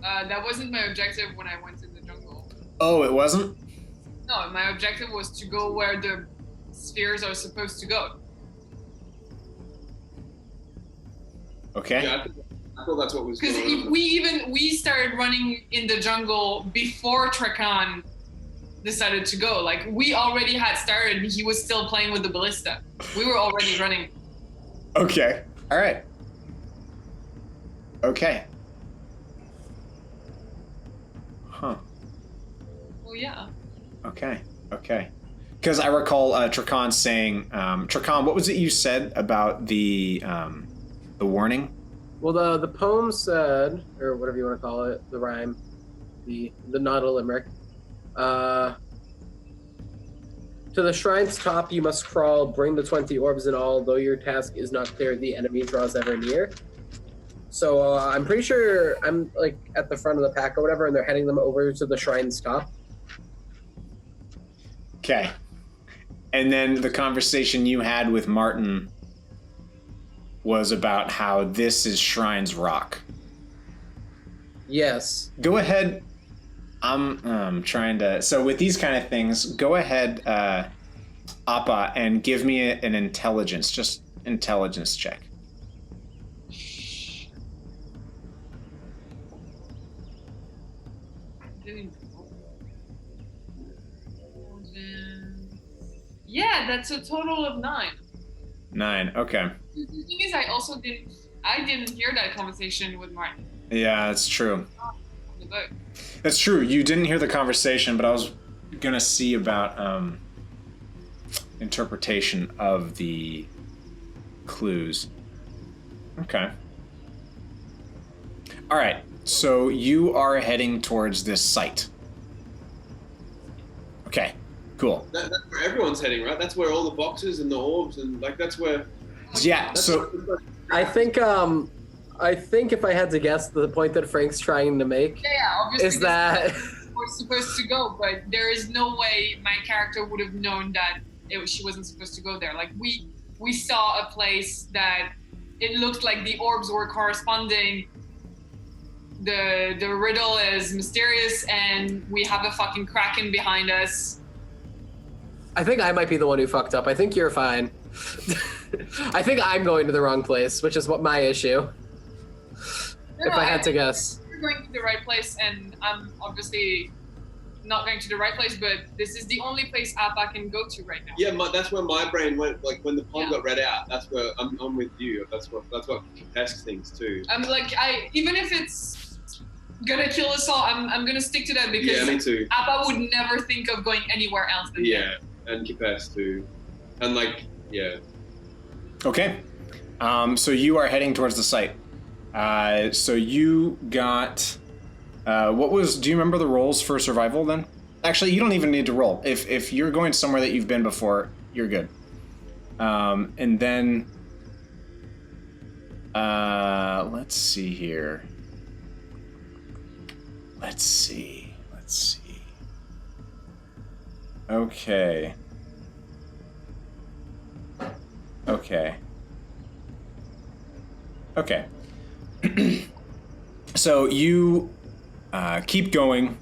That wasn't my objective when I went in the jungle. Oh, it wasn't? No, my objective was to go where the spheres are supposed to go. Okay. Yeah, I thought that's what was going on. Because we started running in the jungle before Trakan decided to go. Like, we already had started, he was still playing with the ballista. We were already running. Okay. All right. Okay. Huh. Well, yeah. Okay. Because I recall Trakan saying, Trakan, what was it you said about the warning? Well, the poem said, or whatever you want to call it, the rhyme, the not a limerick. To the shrine's top you must crawl, bring the 20 orbs in all, though your task is not clear, the enemy draws ever near. So I'm pretty sure I'm like at the front of the pack or whatever, and they're heading them over to the shrine's top. Okay. And then the conversation you had with Martin was about how this is Shrine's Rock. Yes. Go ahead. I'm trying to... So with these kind of things, go ahead, Appa, and give me an intelligence check. Yeah, that's a total of 9. 9, okay. The thing is, I didn't hear that conversation with Martin. Yeah, that's true. On the boat. That's true. You didn't hear the conversation, but I was gonna see about interpretation of the clues. Okay. All right. So you are heading towards this site. Okay. Cool. That's where everyone's heading, right? That's where all the boxes and the orbs and that's where. Yeah. So I think if I had to guess, the point that Frank's trying to make obviously is that we're supposed to go, but there is no way my character would have known that she wasn't supposed to go there. Like we saw a place that it looked like the orbs were corresponding. The riddle is mysterious, and we have a fucking kraken behind us. I think I might be the one who fucked up. I think you're fine. I think I'm going to the wrong place, which is what my issue. If I had to guess. You're going to the right place, and I'm obviously not going to the right place, but this is the only place Appa can go to right now. Yeah, that's where my brain went. Like when the poem got read out, that's where I'm with you. That's what Capesk thinks too. I'm like, even if it's gonna kill us all, I'm gonna stick to that because me too. Appa would never think of going anywhere else than there. And Capesk too, and Okay. So you are heading towards the site. So you got... do you remember the rolls for survival then? Actually, you don't even need to roll. If you're going somewhere that you've been before, you're good. And then... let's see here. Let's see. Okay. So you keep going,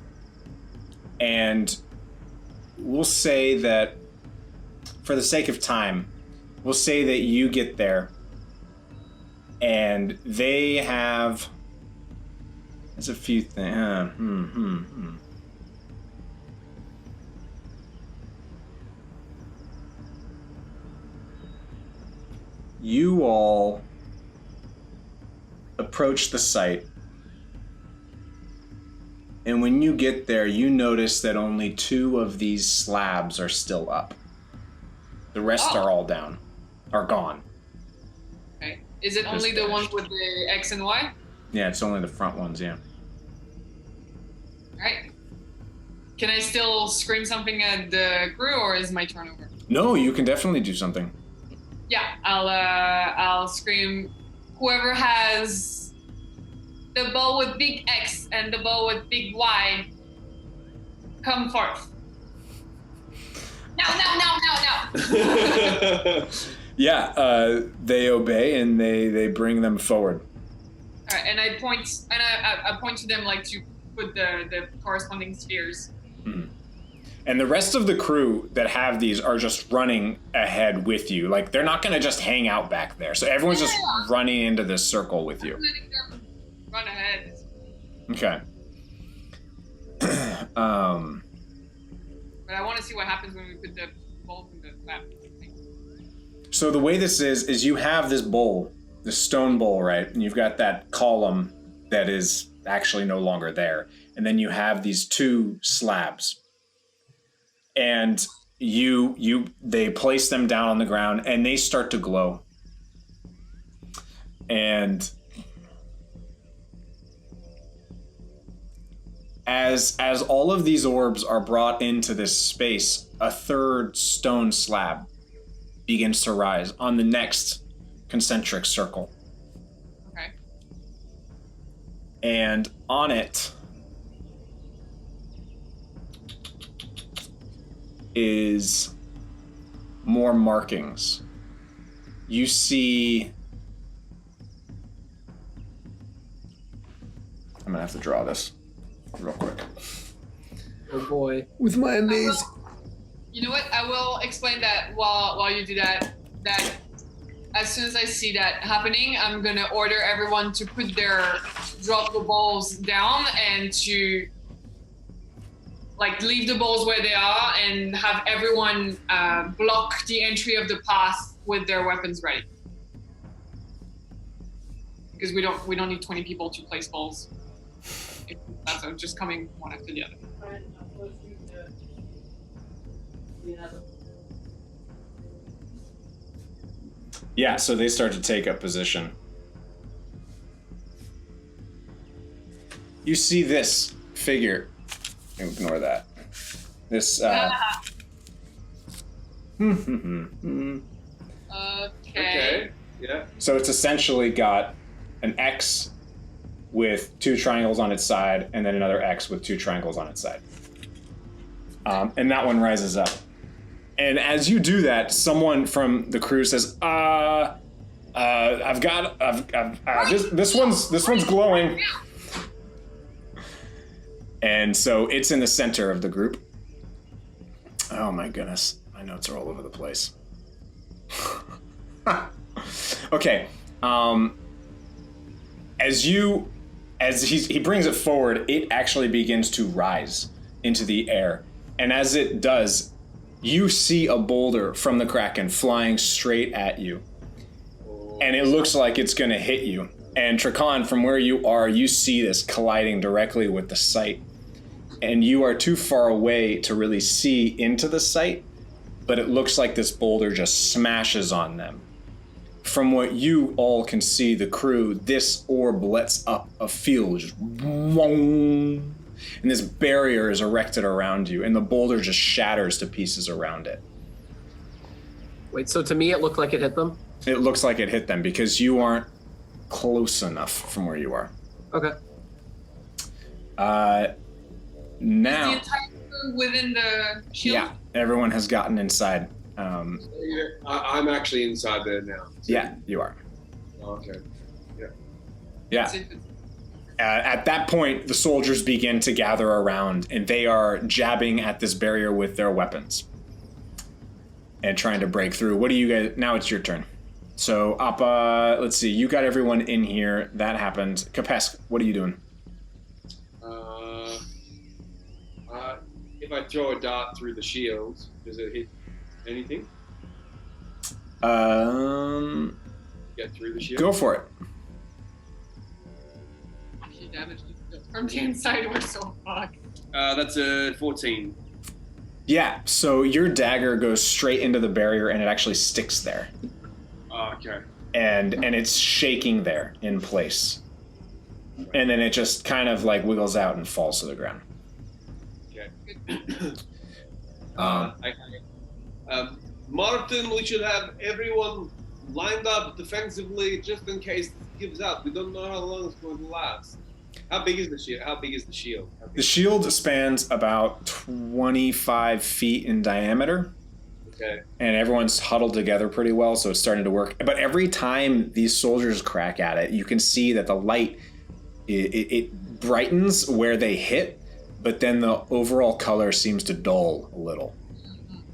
and we'll say that for the sake of time, we'll say that you get there and they have... There's a few things. You all approach the site, and when you get there, you notice that only 2 of these slabs are still up. The rest are all down, are gone. Okay. Is it only the ones with the X and Y? Yeah, it's only the front ones, yeah. Can I still scream something at the crew, or is my turn over? No, you can definitely do something. Yeah, I'll scream. Whoever has the bow with big X and the bow with big Y, come forth. No. Yeah, they obey and they bring them forward. All right, and I point to them like to put the corresponding spheres. Mm-hmm. And the rest of the crew that have these are just running ahead with you. Like, they're not going to just hang out back there. So everyone's just running into this circle with you. I'm letting them run ahead. Okay. But I want to see what happens when we put the bolt in the lap. So the way this is you have this bowl, this stone bowl, right? And you've got that column that is actually no longer there. And then you have these two slabs. And they place them down on the ground and they start to glow. And as all of these orbs are brought into this space, a third stone slab begins to rise on the next concentric circle. Okay. And on it is more markings. You see... I'm gonna have to draw this real quick. Oh boy. With my amazing... You know what? I will explain that while you do that. That as soon as I see that happening, I'm gonna order everyone to drop the balls down and to leave the balls where they are and have everyone block the entry of the path with their weapons ready. Because we don't need 20 people to place balls. That's just coming one after the other. Yeah, so they start to take up position. You see this figure. Ignore that. This, Okay. Yeah. So it's essentially got an X with two triangles on its side, and then another X with two triangles on its side. And that one rises up. And as you do that, someone from the crew says, this one's glowing. And so it's in the center of the group. Oh my goodness, my notes are all over the place. Okay, as he brings it forward, it actually begins to rise into the air. And as it does, you see a boulder from the Kraken flying straight at you. And it looks like it's gonna hit you. And Trakan, from where you are, you see this colliding directly with the sight. And you are too far away to really see into the sight, but it looks like this boulder just smashes on them. From what you all can see, the crew, this orb lets up a field, just and this barrier is erected around you, and the boulder just shatters to pieces around it. Wait, so to me it looked like it hit them? It looks like it hit them because you aren't close enough from where you are. Okay. Now... Is the entire crew within the shield? Yeah, everyone has gotten inside. I'm actually inside there now. Yeah, you are. Oh, okay. Yeah. At that point, the soldiers begin to gather around, and they are jabbing at this barrier with their weapons and trying to break through. What do you guys... Now it's your turn. So, Appa, let's see. You got everyone in here. That happened. Kapesk, what are you doing? If I throw a dart through the shield, does it hit anything? Get through the shield? Go for it. If you damage from the inside, we're so fucked. That's a 14. Yeah, so your dagger goes straight into the barrier and it actually sticks there. Oh, okay. And it's shaking there in place. And then it just kind of wiggles out and falls to the ground. Okay. Martin, we should have everyone lined up defensively just in case it gives up. We don't know how long it's going to last. How big is the shield? The shield spans about 25 feet in diameter. Okay. And everyone's huddled together pretty well, so it's starting to work. But every time these soldiers crack at it, you can see that the light, it brightens where they hit, but then the overall color seems to dull a little.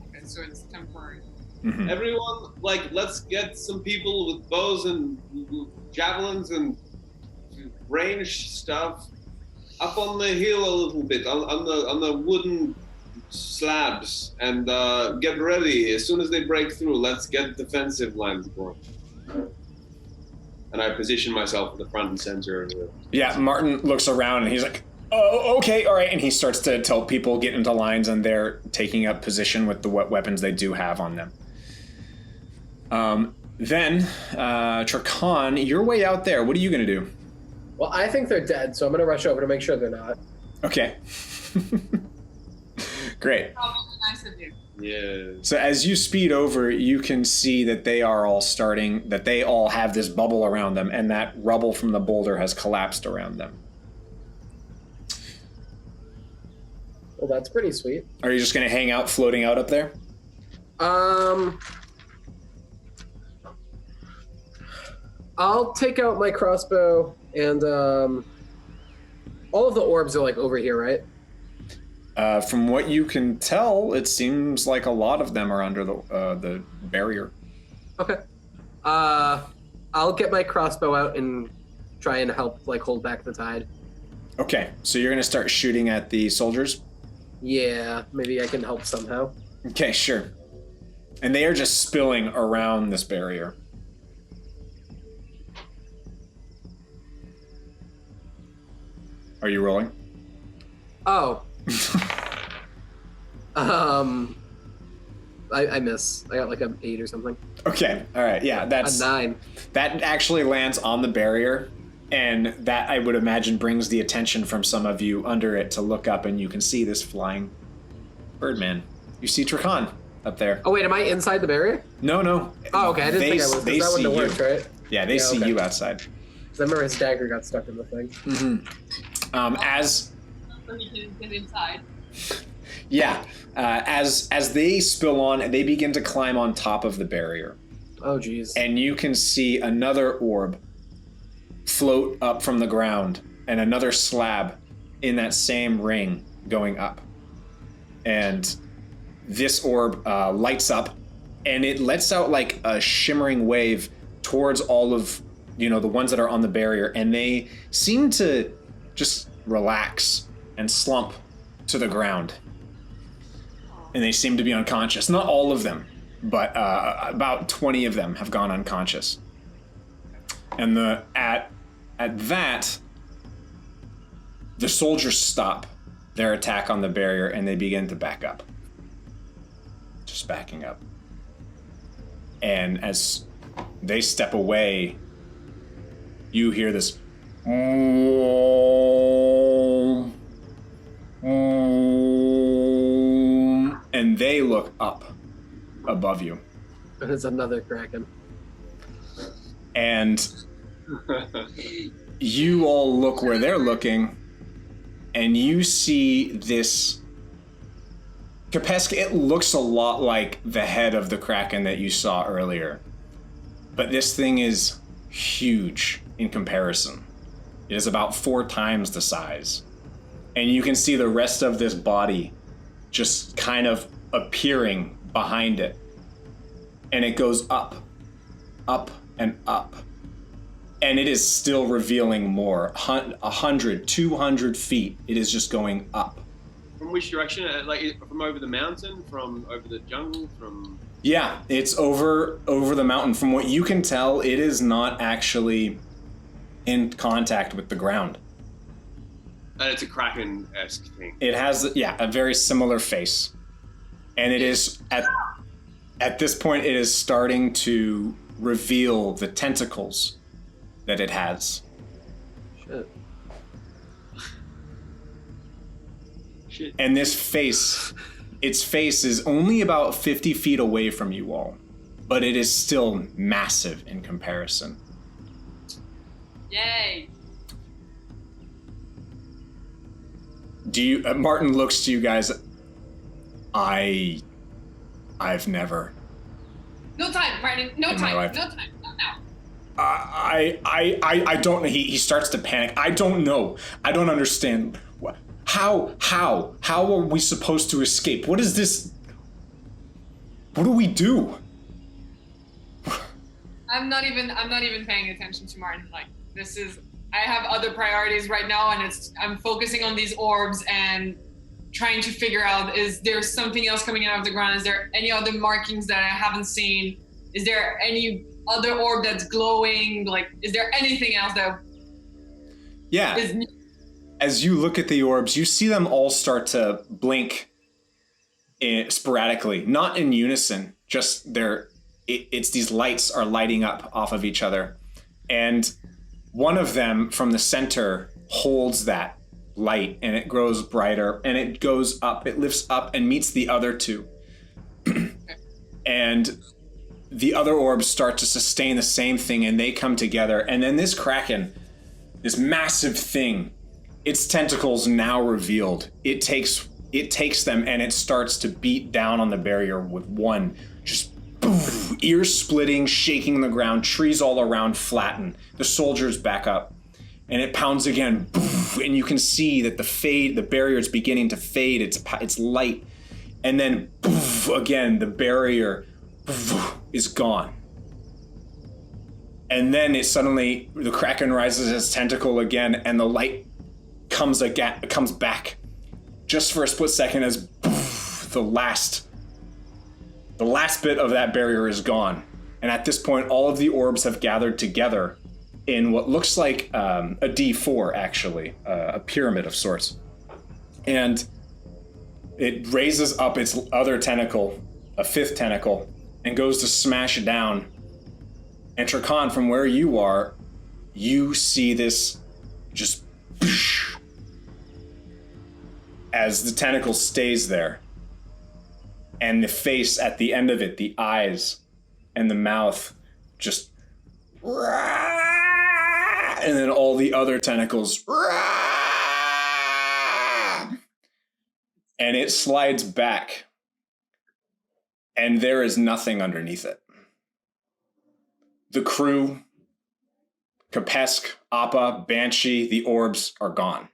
Okay, so it's temporary. Mm-hmm. Everyone, let's get some people with bows and javelins and range stuff up on the hill a little bit, on the wooden slabs, and get ready. As soon as they break through, let's get defensive lines going. And I position myself at the front and center. Yeah, Martin looks around and he's like, oh, okay, all right. And he starts to tell people get into lines, and they're taking up position with the weapons they do have on them. Then, Trakan, you're way out there. What are you going to do? Well, I think they're dead, so I'm going to rush over to make sure they're not. Okay. Great. Probably nice of you. Yeah. So as you speed over, you can see that they all have this bubble around them, and that rubble from the boulder has collapsed around them. Well, that's pretty sweet. Are you just going to hang out, floating out up there? I'll take out my crossbow, and all of the orbs are like over here, right? From what you can tell, it seems like a lot of them are under the barrier. Okay. I'll get my crossbow out and try and help hold back the tide. Okay, so you're going to start shooting at the soldiers? Yeah, maybe I can help somehow. Okay, sure. And they are just spilling around this barrier. Are you rolling? Oh. I miss. I got an 8 or something. Okay, all right, yeah, that's... A 9. That actually lands on the barrier, and that, I would imagine, brings the attention from some of you under it to look up, and you can see this flying birdman. You see Trakan up there. Oh, wait, am I inside the barrier? No. Oh, okay, I didn't think I was. They that see wouldn't you. have worked, right? Yeah, they see okay. you outside. Because I remember his dagger got stuck in the thing. Mm-hmm. So he can get inside. Yeah, as they spill on, they begin to climb on top of the barrier. Oh, geez. And you can see another orb float up from the ground, and another slab in that same ring going up. And this orb lights up, and it lets out a shimmering wave towards all of, the ones that are on the barrier, and they seem to just relax and slump to the ground. And they seem to be unconscious. Not all of them, but about 20 of them have gone unconscious. And at that, the soldiers stop their attack on the barrier, and they begin to back up. Just backing up. And as they step away, you hear this... And they look up above you. And it's another kraken. And you all look where they're looking, and you see this Kapesk. It looks a lot like the head of the kraken that you saw earlier, but this thing is huge in comparison. It is about 4 times the size, and you can see the rest of this body just kind of appearing behind it, and it goes up and up, and it is still revealing more. 100, 200 feet, it is just going up. From which direction? From over the mountain? From over the jungle? From... Yeah, it's over the mountain. From what you can tell, it is not actually in contact with the ground. And it's a kraken-esque thing. It has, a very similar face. And it is, at this point, it is starting to reveal the tentacles that it has. Shit. Shit. And this face, its face is only about 50 feet away from you all, but it is still massive in comparison. Yay. Do you? Martin looks to you guys. I've never. No time, Martin. No In my time. life. No time. Not now. I don't know. He starts to panic. I don't know. I don't understand. How are we supposed to escape? What is this? What do we do? I'm not even paying attention to Martin. Like, this is, I have other priorities right now, and I'm focusing on these orbs and trying to figure out, is there something else coming out of the ground? Is there any other markings that I haven't seen? Is there any other orb that's glowing? Like, is there anything else that is new? As you look at the orbs, you see them all start to blink sporadically, not in unison, just it's these lights are lighting up off of each other. And one of them from the center holds that light, and it grows brighter, and it goes up, it lifts up and meets the other two. And the other orbs start to sustain the same thing, and they come together. And then this kraken, this massive thing, its tentacles now revealed. It takes them and it starts to beat down on the barrier with one, just poof, ears splitting, shaking the ground, trees all around flatten. The soldiers back up, and it pounds again, poof, and you can see that the barrier is beginning to fade. It's light, and then poof, again the barrier poof, is gone. And then the kraken rises its tentacle again, and the light comes back just for a split second as poof, the last bit of that barrier is gone. And at this point, all of the orbs have gathered together in what looks like a D4, actually, a pyramid of sorts. And it raises up its other tentacle, a fifth tentacle, and goes to smash it down. And Trakan, from where you are, you see this just as the tentacle stays there. And the face at the end of it, the eyes and the mouth just... And then all the other tentacles... And it slides back. And there is nothing underneath it. The crew, Kapesk, Appa, Banshee, the orbs are gone.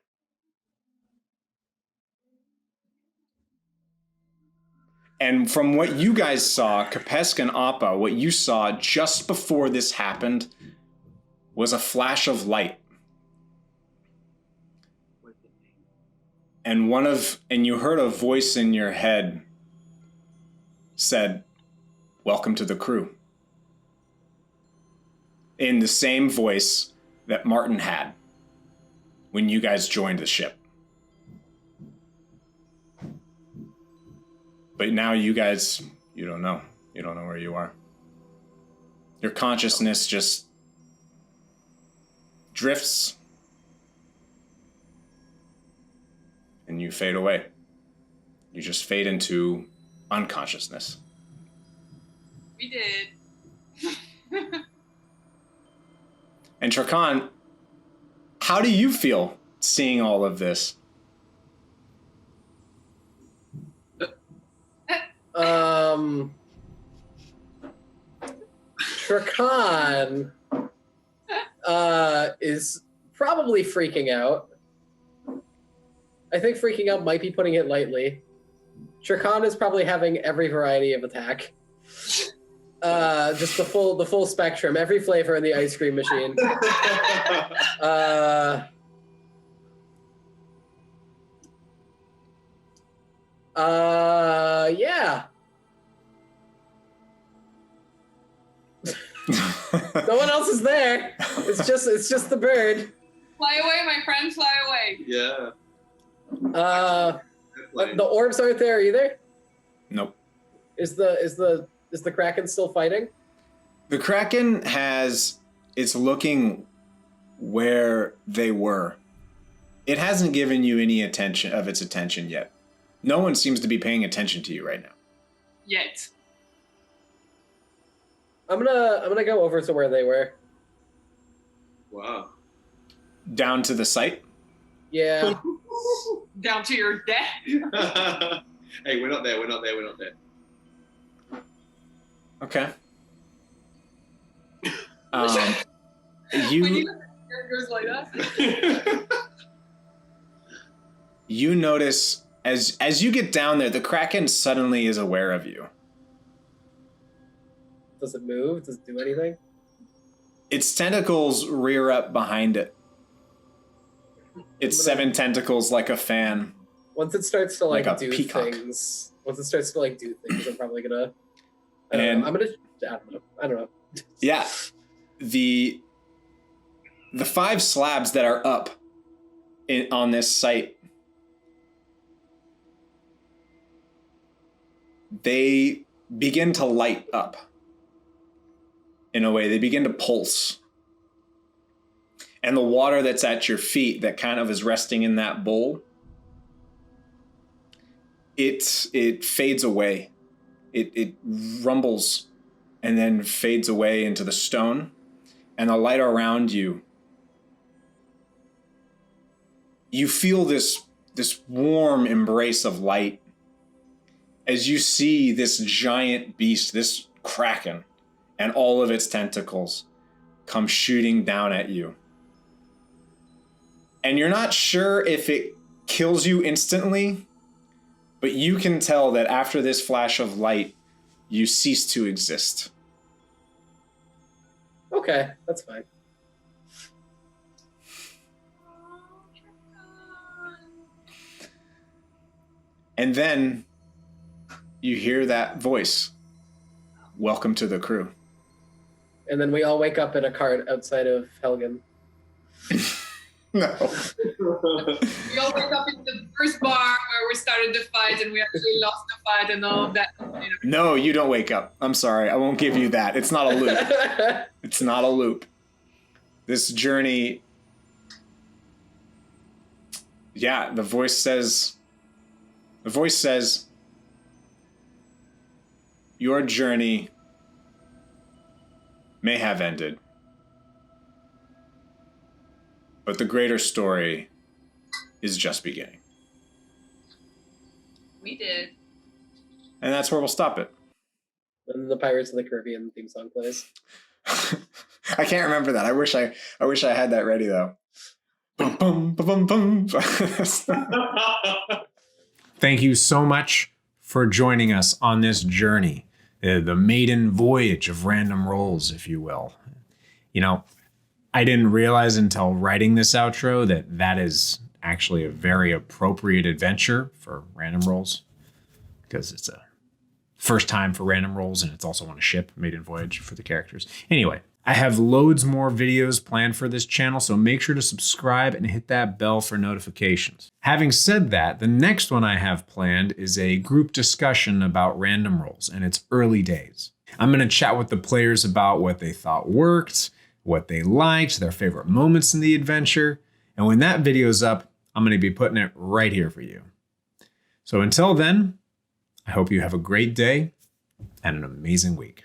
And from what you guys saw, Kapesk and Appa, what you saw just before this happened was a flash of light. And you heard a voice in your head said, "Welcome to the crew." In the same voice that Martin had when you guys joined the ship. But now you guys, you don't know. You don't know where you are. Your consciousness just drifts. And you fade away. You just fade into unconsciousness. We did. And Trakan, how do you feel seeing all of this? Trakan is probably freaking out. I think freaking out might be putting it lightly. Trakan is probably having every variety of attack. Just the full spectrum, every flavor in the ice cream machine. Yeah. No one else is there. It's just the bird. Fly away, my friend, fly away. Yeah. The orbs aren't there either. Nope. Is the Kraken still fighting? The Kraken it's looking where they were. It hasn't given you any attention of its attention yet. No one seems to be paying attention to you right now. Yet. I'm gonna go over to where they were. Wow. Down to the site. Yeah. Down to your death. Hey, we're not there. We're not there. We're not there. Okay. When you goes like that. You notice as you get down there, the Kraken suddenly is aware of you. Does it move? Does it do anything? Its tentacles rear up behind it. Its 7 tentacles like a fan. Once it starts to Like a do peacock. things, I'm probably gonna. I And- don't know. Yeah. The 5 slabs that are up on this site, they begin to light up. In a way, they begin to pulse. And the water that's at your feet that kind of is resting in that bowl, it fades away. It rumbles and then fades away into the stone. And the light around you, you feel this warm embrace of light as you see this giant beast, this Kraken, and all of its tentacles come shooting down at you. And you're not sure if it kills you instantly, but you can tell that after this flash of light, you cease to exist. Okay, that's fine. And then you hear that voice. Welcome to the crew. And then we all wake up in a cart outside of Helgen. No. We all wake up in the first bar where we started the fight and we actually lost the fight and all of that. No, you don't wake up. I'm sorry. I won't give you that. It's not a loop. It's not a loop. This journey. Yeah, the voice says, your journey may have ended, but the greater story is just beginning. We did. And that's where we'll stop it. And the Pirates of the Caribbean theme song plays. I can't remember that. I wish I had that ready though. Bum, bum, bum, bum, bum. Thank you so much for joining us on this journey, the maiden voyage of random rolls, if you will. You know, I didn't realize until writing this outro that is actually a very appropriate adventure for random rolls, because it's a first time for random rolls and it's also on a ship, maiden voyage for the characters. Anyway, I have loads more videos planned for this channel, so make sure to subscribe and hit that bell for notifications. Having said that, the next one I have planned is a group discussion about random rolls, and it's early days. I'm going to chat with the players about what they thought worked, what they liked, their favorite moments in the adventure, and when that video's up, I'm going to be putting it right here for you. So until then, I hope you have a great day and an amazing week.